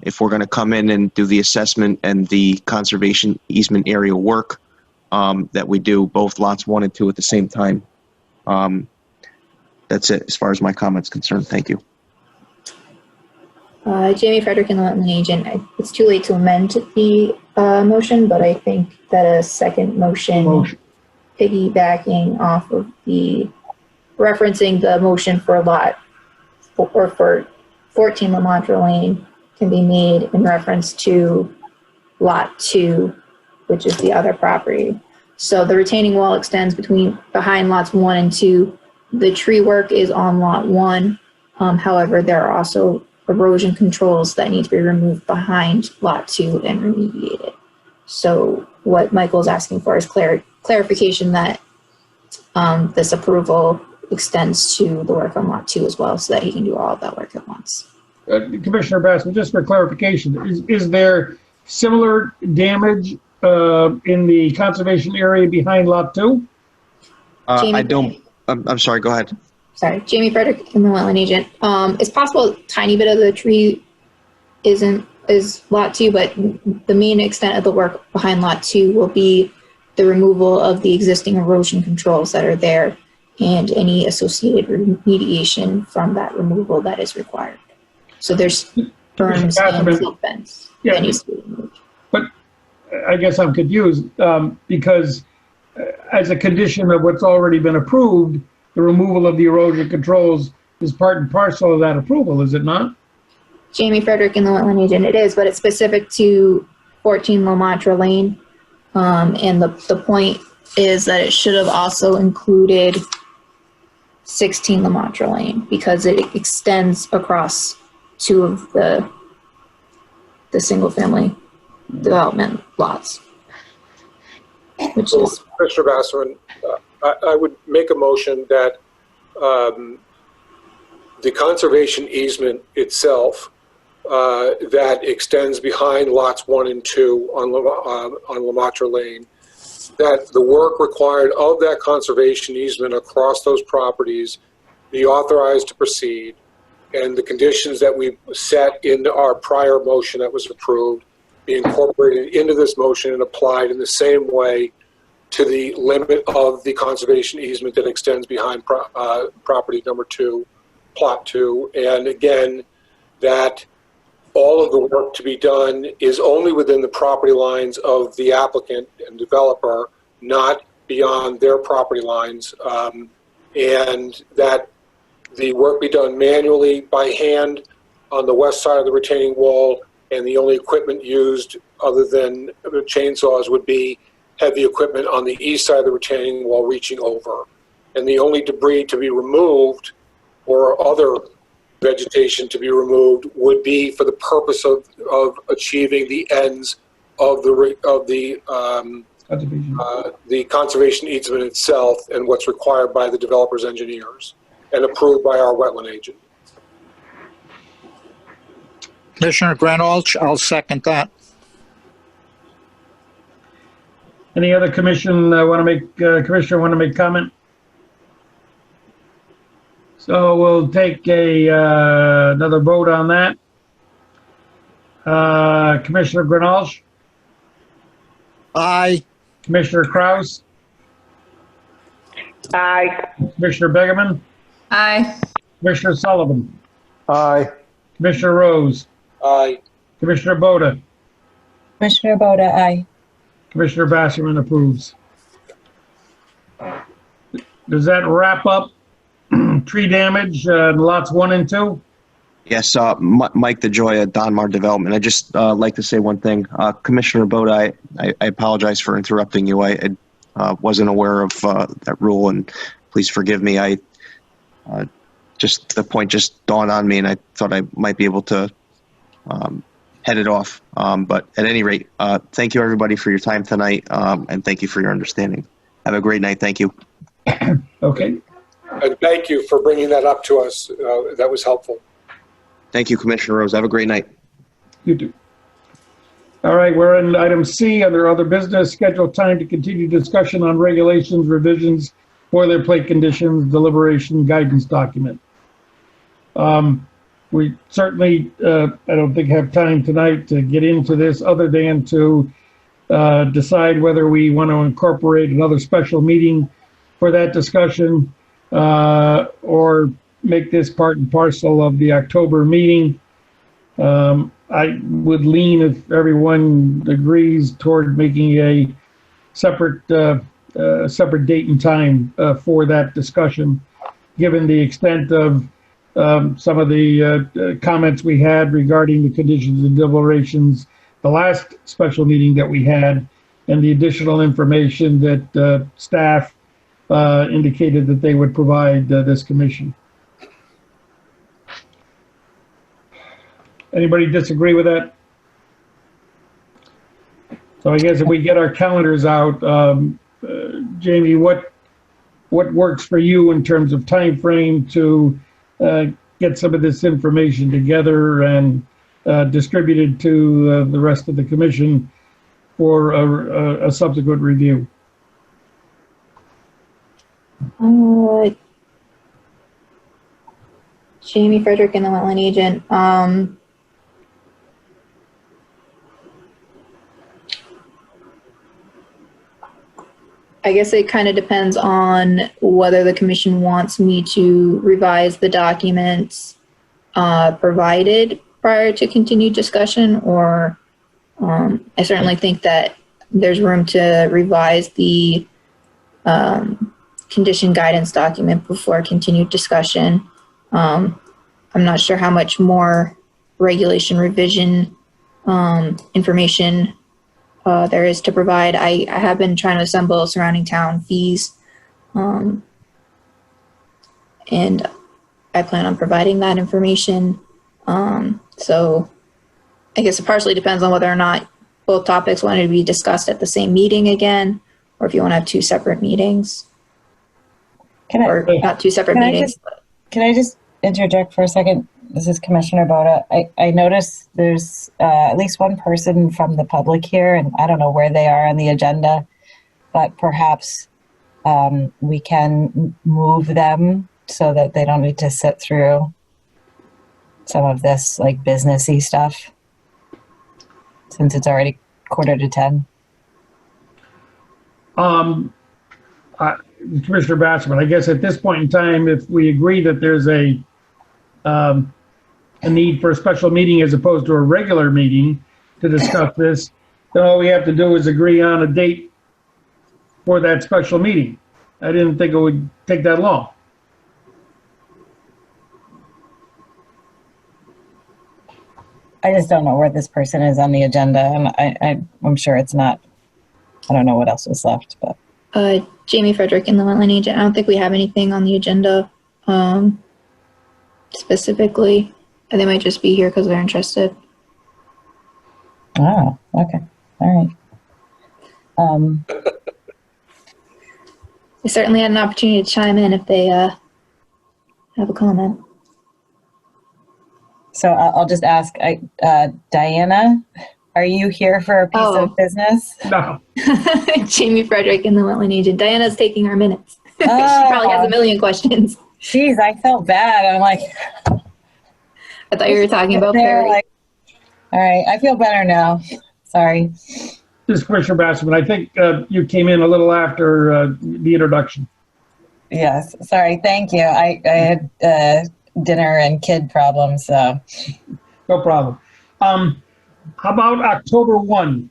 if we're going to come in and do the assessment and the conservation easement area work, that we do both lots 1 and 2 at the same time. That's it as far as my comments concerned. Thank you. Jamie Frederick and the wetland agent, it's too late to amend the motion, but I think that a second motion piggybacking off of the referencing the motion for lot or for 14 Lamontre Lane can be made in reference to lot 2, which is the other property. So the retaining wall extends behind lots 1 and 2. The tree work is on lot 1. However, there are also erosion controls that need to be removed behind lot 2 and remediated. So what Michael's asking for is clarification that this approval extends to the work on lot 2 as well, so that he can do all of that work at once. Commissioner Bassman, just for clarification, is there similar damage in the conservation area behind lot 2? I don't. I'm sorry. Go ahead. Sorry, Jamie Frederick and the wetland agent. It's possible a tiny bit of the tree is lot 2, but the main extent of the work behind lot 2 will be the removal of the existing erosion controls that are there and any associated remediation from that removal that is required. So there's berms and silt fence that needs to be removed. But I guess I'm confused because as a condition of what's already been approved, the removal of the erosion controls is part and parcel of that approval, is it not? Jamie Frederick and the wetland agent, it is, but it's specific to 14 Lamontre Lane. And the point is that it should have also included 16 Lamontre Lane because it extends across 2 of the single family development lots. Which is Commissioner Basserman, I would make a motion that the conservation easement itself that extends behind lots 1 and 2 on Lamontre Lane, that the work required of that conservation easement across those properties be authorized to proceed, and the conditions that we set in our prior motion that was approved be incorporated into this motion and applied in the same way to the limit of the conservation easement that extends behind property number 2, plot 2. And again, that all of the work to be done is only within the property lines of the applicant and developer, not beyond their property lines, and that the work be done manually by hand on the west side of the retaining wall, and the only equipment used other than chainsaws would be heavy equipment on the east side of the retaining wall reaching over. And the only debris to be removed or other vegetation to be removed would be for the purpose of achieving the ends of the conservation easement itself and what's required by the developer's engineers and approved by our wetland agent. Commissioner Granolch, I'll second that. Any other commissioner want to make comment? So we'll take another vote on that. Commissioner Granolch? Aye. Commissioner Kraus? Aye. Commissioner Begerman? Aye. Commissioner Sullivan? Aye. Commissioner Rose? Aye. Commissioner Boda? Commissioner Boda, aye. Commissioner Basserman approves. Does that wrap up tree damage lots 1 and 2? Yes, Mike DeJoya, Donmar Development. I just like to say one thing. Commissioner Boda, I apologize for interrupting you. I wasn't aware of that rule, and please forgive me. The point just dawned on me, and I thought I might be able to head it off. But at any rate, thank you everybody for your time tonight, and thank you for your understanding. Have a great night. Thank you. Okay. And thank you for bringing that up to us. That was helpful. Thank you, Commissioner Rose. Have a great night. You too. All right, we're in item C under other business. Scheduled time to continue discussion on regulations, revisions, boilerplate conditions, deliberation, guidance document. We certainly, I don't think, have time tonight to get into this other than to decide whether we want to incorporate another special meeting for that discussion or make this part and parcel of the October meeting. I would lean, if everyone agrees, toward making a separate date and time for that discussion, given the extent of some of the comments we had regarding the conditions and deliberations, the last special meeting that we had, and the additional information that staff indicated that they would provide this commission. Anybody disagree with that? So I guess if we get our calendars out, Jamie, what works for you in terms of time frame to get some of this information together and distributed to the rest of the commission for a subsequent review? Jamie Frederick and the wetland agent. I guess it kind of depends on whether the commission wants me to revise the documents provided prior to continued discussion, or I certainly think that there's room to revise the condition guidance document before continued discussion. I'm not sure how much more regulation revision information there is to provide. I have been trying to assemble surrounding town fees, and I plan on providing that information. So I guess it partially depends on whether or not both topics wanted to be discussed at the same meeting again, or if you want to have two separate meetings. Not two separate meetings. Can I just interject for a second? This is Commissioner Boda. I noticed there's at least one person from the public here, and I don't know where they are on the agenda, but perhaps we can move them so that they don't need to sit through some of this like businessy stuff, since it's already 9:45. Commissioner Bassman, I guess at this point in time, if we agree that there's a need for a special meeting as opposed to a regular meeting to discuss this, then all we have to do is agree on a date for that special meeting. I didn't think it would take that long. I just don't know where this person is on the agenda, and I'm sure it's not. I don't know what else was left, but. Jamie Frederick and the wetland agent. I don't think we have anything on the agenda specifically. And they might just be here because they're interested. Oh, okay. All right. They certainly had an opportunity to chime in if they have a comment. So I'll just ask, Diana, are you here for a piece of business? No. Jamie Frederick and the Wetland Agent. Diana's taking our minutes. She probably has a million questions. Geez, I felt bad. I'm like, I thought you were talking about Perry. Like, all right, I feel better now. Sorry. This is Commissioner Basserman. I think you came in a little after the introduction. Yes, sorry. Thank you. I had dinner and kid problems, so. No problem. How about October 1?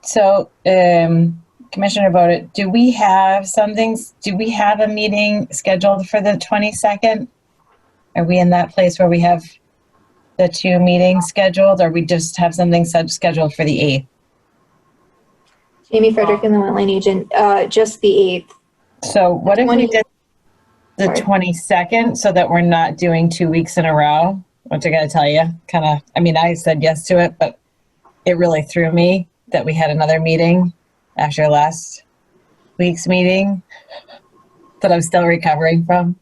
So, Commissioner Bowden, do we have a meeting scheduled for the 22nd? Are we in that place where we have the 2 meetings scheduled, or we just have something scheduled for the 8th? Jamie Frederick and the Wetland Agent, just the 8th. So what if we did the 22nd so that we're not doing 2 weeks in a row? Which I gotta tell you, I said yes to it, but it really threw me that we had another meeting after last week's meeting that I'm still recovering from.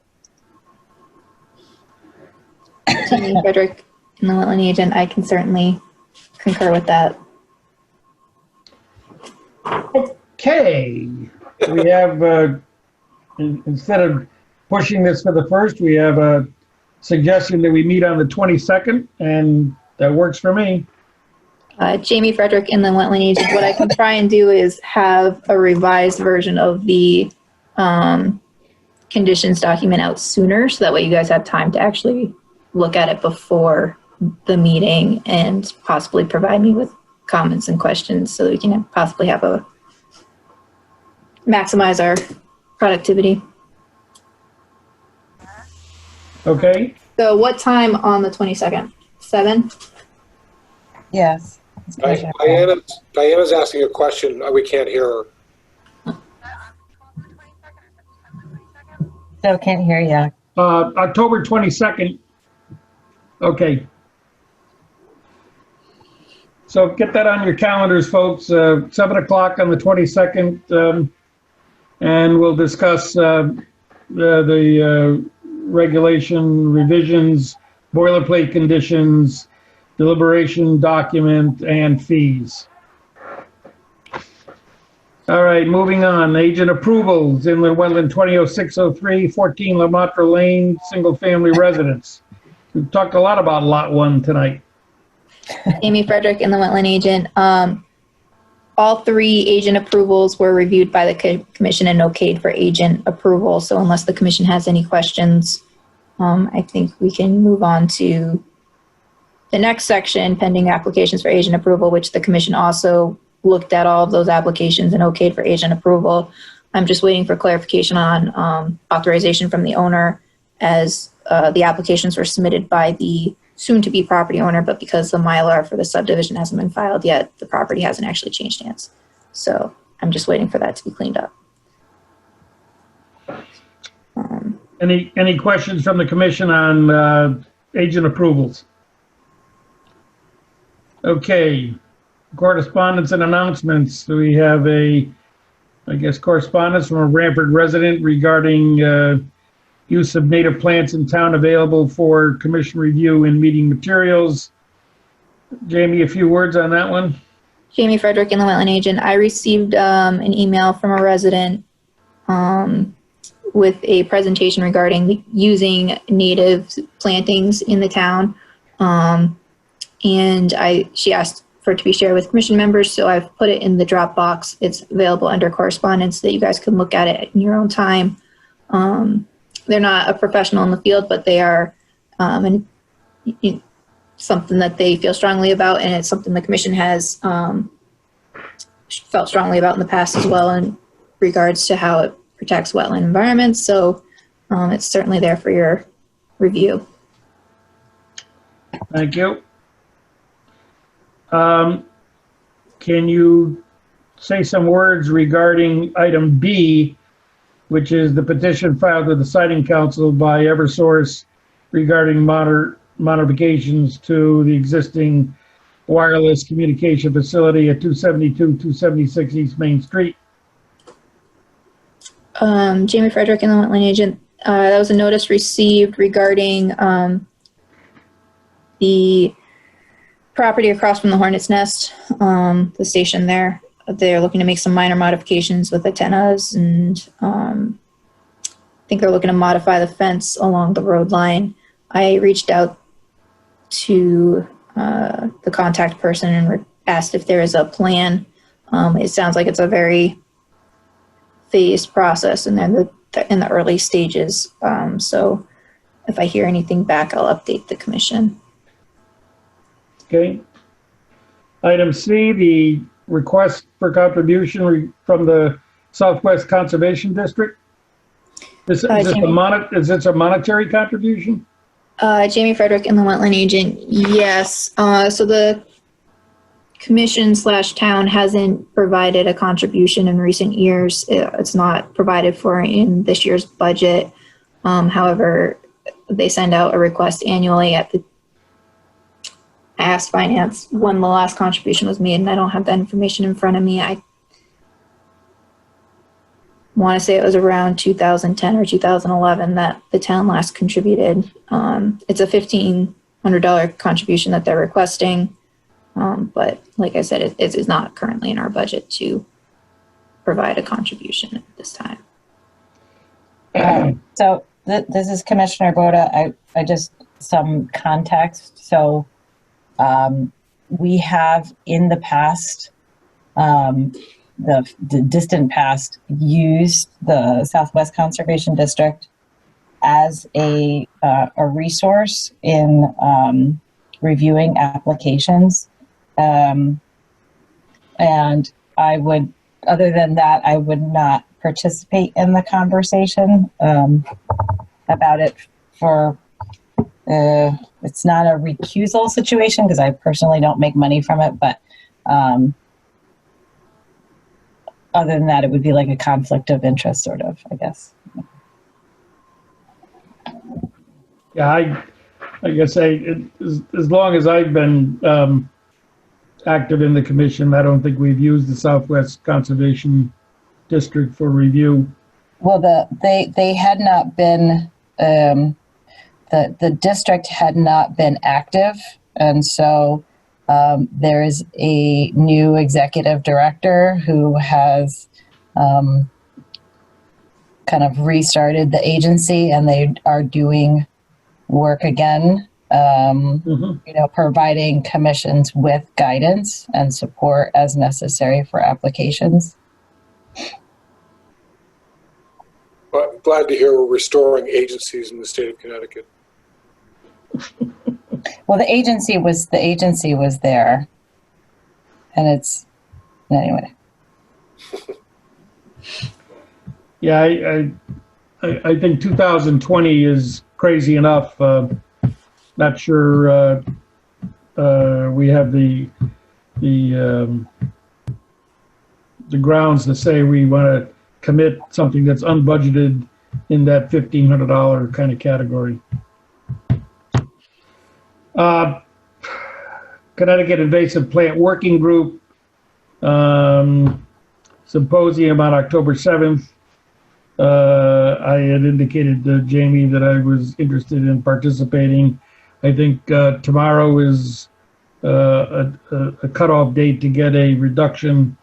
Jamie Frederick and the Wetland Agent, I can certainly concur with that. Okay. We have, instead of pushing this for the 1st, we have a suggestion that we meet on the 22nd, and that works for me. Jamie Frederick and the Wetland Agent, what I can try and do is have a revised version of the conditions document out sooner, so that way you guys have time to actually look at it before the meeting and possibly provide me with comments and questions so that we can possibly have maximize our productivity. Okay. So what time on the 22nd? 7? Yes. Diana's asking a question. We can't hear her. Still can't hear you. October 22nd. Okay. So get that on your calendars, folks. 7 o'clock on the 22nd, and we'll discuss the regulation revisions, boilerplate conditions, deliberation document, and fees. All right, moving on. Agent approvals. Inland Wetland 200603, 14 Lamatra Lane, single-family residence. We've talked a lot about Lot 1 tonight. Amy Frederick and the Wetland Agent. All 3 agent approvals were reviewed by the commission and okayed for agent approval. So unless the commission has any questions, I think we can move on to the next section, pending applications for agent approval, which the commission also looked at all of those applications and okayed for agent approval. I'm just waiting for clarification on authorization from the owner, as the applications were submitted by the soon-to-be property owner, but because the Mylar for the subdivision hasn't been filed yet, the property hasn't actually changed hands. So I'm just waiting for that to be cleaned up. Any questions from the commission on agent approvals? Okay, correspondence and announcements. We have correspondence from a Branford resident regarding use of native plants in town available for commission review in meeting materials. Jamie, a few words on that one? Jamie Frederick and the Wetland Agent. I received an email from a resident with a presentation regarding using native plantings in the town. And she asked for it to be shared with commission members, so I've put it in the Dropbox. It's available under correspondence so that you guys can look at it in your own time. They're not a professional in the field, but they are something that they feel strongly about, and it's something the commission has felt strongly about in the past as well in regards to how it protects wetland environments. So it's certainly there for your review. Thank you. Can you say some words regarding item B, which is the petition filed with the Siting Council by Eversource regarding modifications to the existing wireless communication facility at 272-276 East Main Street. Jamie Frederick, Inland Wetland Agent. That was a notice received regarding the property across from the Hornet's Nest, the station there. They're looking to make some minor modifications with antennas, and I think they're looking to modify the fence along the road line. I reached out to the contact person and asked if there is a plan. It sounds like it's a very phased process, and they're in the early stages. So if I hear anything back, I'll update the commission. Okay. Item C, the request for contribution from the Southwest Conservation District. Is this a monetary contribution? Jamie Frederick, Inland Wetland Agent. Yes. So the commission/town hasn't provided a contribution in recent years. It's not provided for in this year's budget. However, they send out a request annually at the I asked finance when the last contribution was made, and I don't have that information in front of me. I want to say it was around 2010 or 2011 that the town last contributed. It's a $1,500 contribution that they're requesting. But like I said, it is not currently in our budget to provide a contribution at this time. So this is Commissioner Boda. I just, some context. So we have in the past, the distant past, used the Southwest Conservation District as a resource in reviewing applications. And I would, other than that, I would not participate in the conversation about it for, it's not a recusal situation because I personally don't make money from it, but other than that, it would be like a conflict of interest sort of, I guess. Yeah, I guess as long as I've been active in the commission, I don't think we've used the Southwest Conservation District for review. Well, they had not been, the district had not been active, and so there is a new executive director who has kind of restarted the agency, and they are doing work again, you know, providing commissions with guidance and support as necessary for applications. But glad to hear we're restoring agencies in the state of Connecticut. Well, the agency was there, and it's anyway. Yeah, I think 2020 is crazy enough. Not sure we have the grounds to say we want to commit something that's unbudgeted in that $1,500 kind of category. Connecticut Invasive Plant Working Group symposium on October 7th. I had indicated to Jamie that I was interested in participating. I think tomorrow is a cutoff date to get a reduction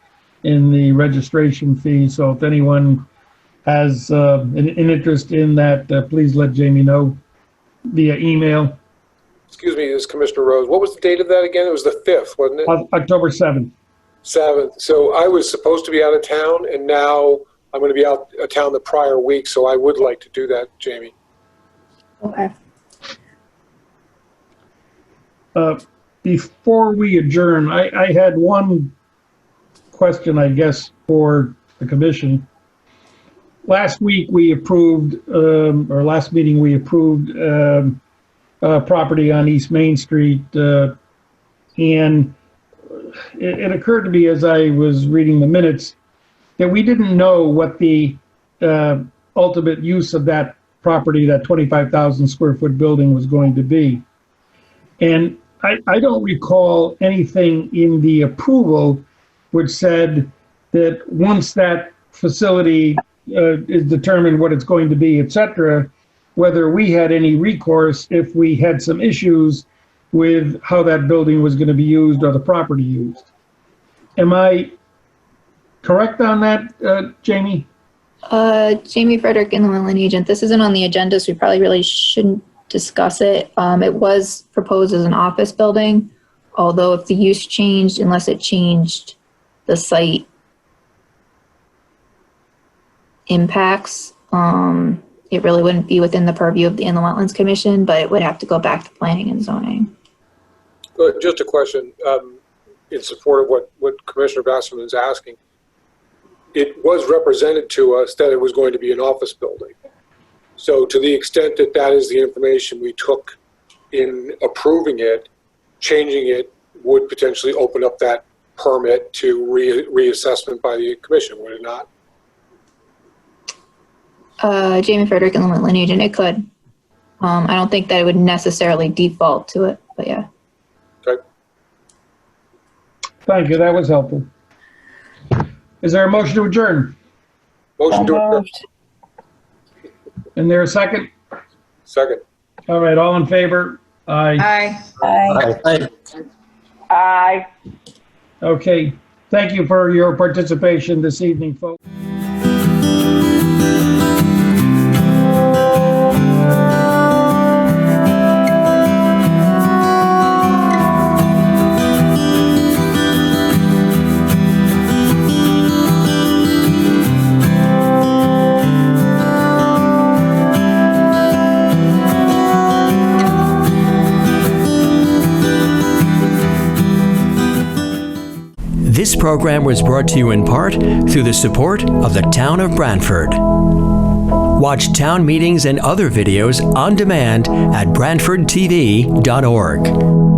in the registration fee. So if anyone has an interest in that, please let Jamie know via email. Excuse me, this is Commissioner Rose. What was the date of that again? It was the 5th, wasn't it? October 7th. 7th. So I was supposed to be out of town, and now I'm going to be out of town the prior week, so I would like to do that, Jamie. Okay. Before we adjourn, I had one question, I guess, for the commission. Last week we approved, or last meeting we approved property on East Main Street, and it occurred to me as I was reading the minutes that we didn't know what the ultimate use of that property, that 25,000 square foot building, was going to be. And I don't recall anything in the approval which said that once that facility is determined what it's going to be, et cetera, whether we had any recourse if we had some issues with how that building was going to be used or the property used. Am I correct on that, Jamie? Jamie Frederick, Inland Wetland Agent. This isn't on the agenda, so we probably really shouldn't discuss it. It was proposed as an office building, although if the use changed, unless it changed the site impacts, it really wouldn't be within the purview of the Inland Wetlands Commission, but it would have to go back to planning and zoning. Just a question in support of what Commissioner Basserman is asking. It was represented to us that it was going to be an office building. So to the extent that that is the information we took in approving it, changing it would potentially open up that permit to reassessment by the commission, would it not? Jamie Frederick, Inland Wetland Agent, it could. I don't think that it would necessarily default to it, but yeah. Okay. Thank you, that was helpful. Is there a motion to adjourn? Motion to adjourn. And there a second? Second. All right, all in favor? Aye. Aye. Aye. Okay, thank you for your participation this evening, folks. This program was brought to you in part through the support of the Town of Branford. Watch town meetings and other videos on demand at BranfordTV.org.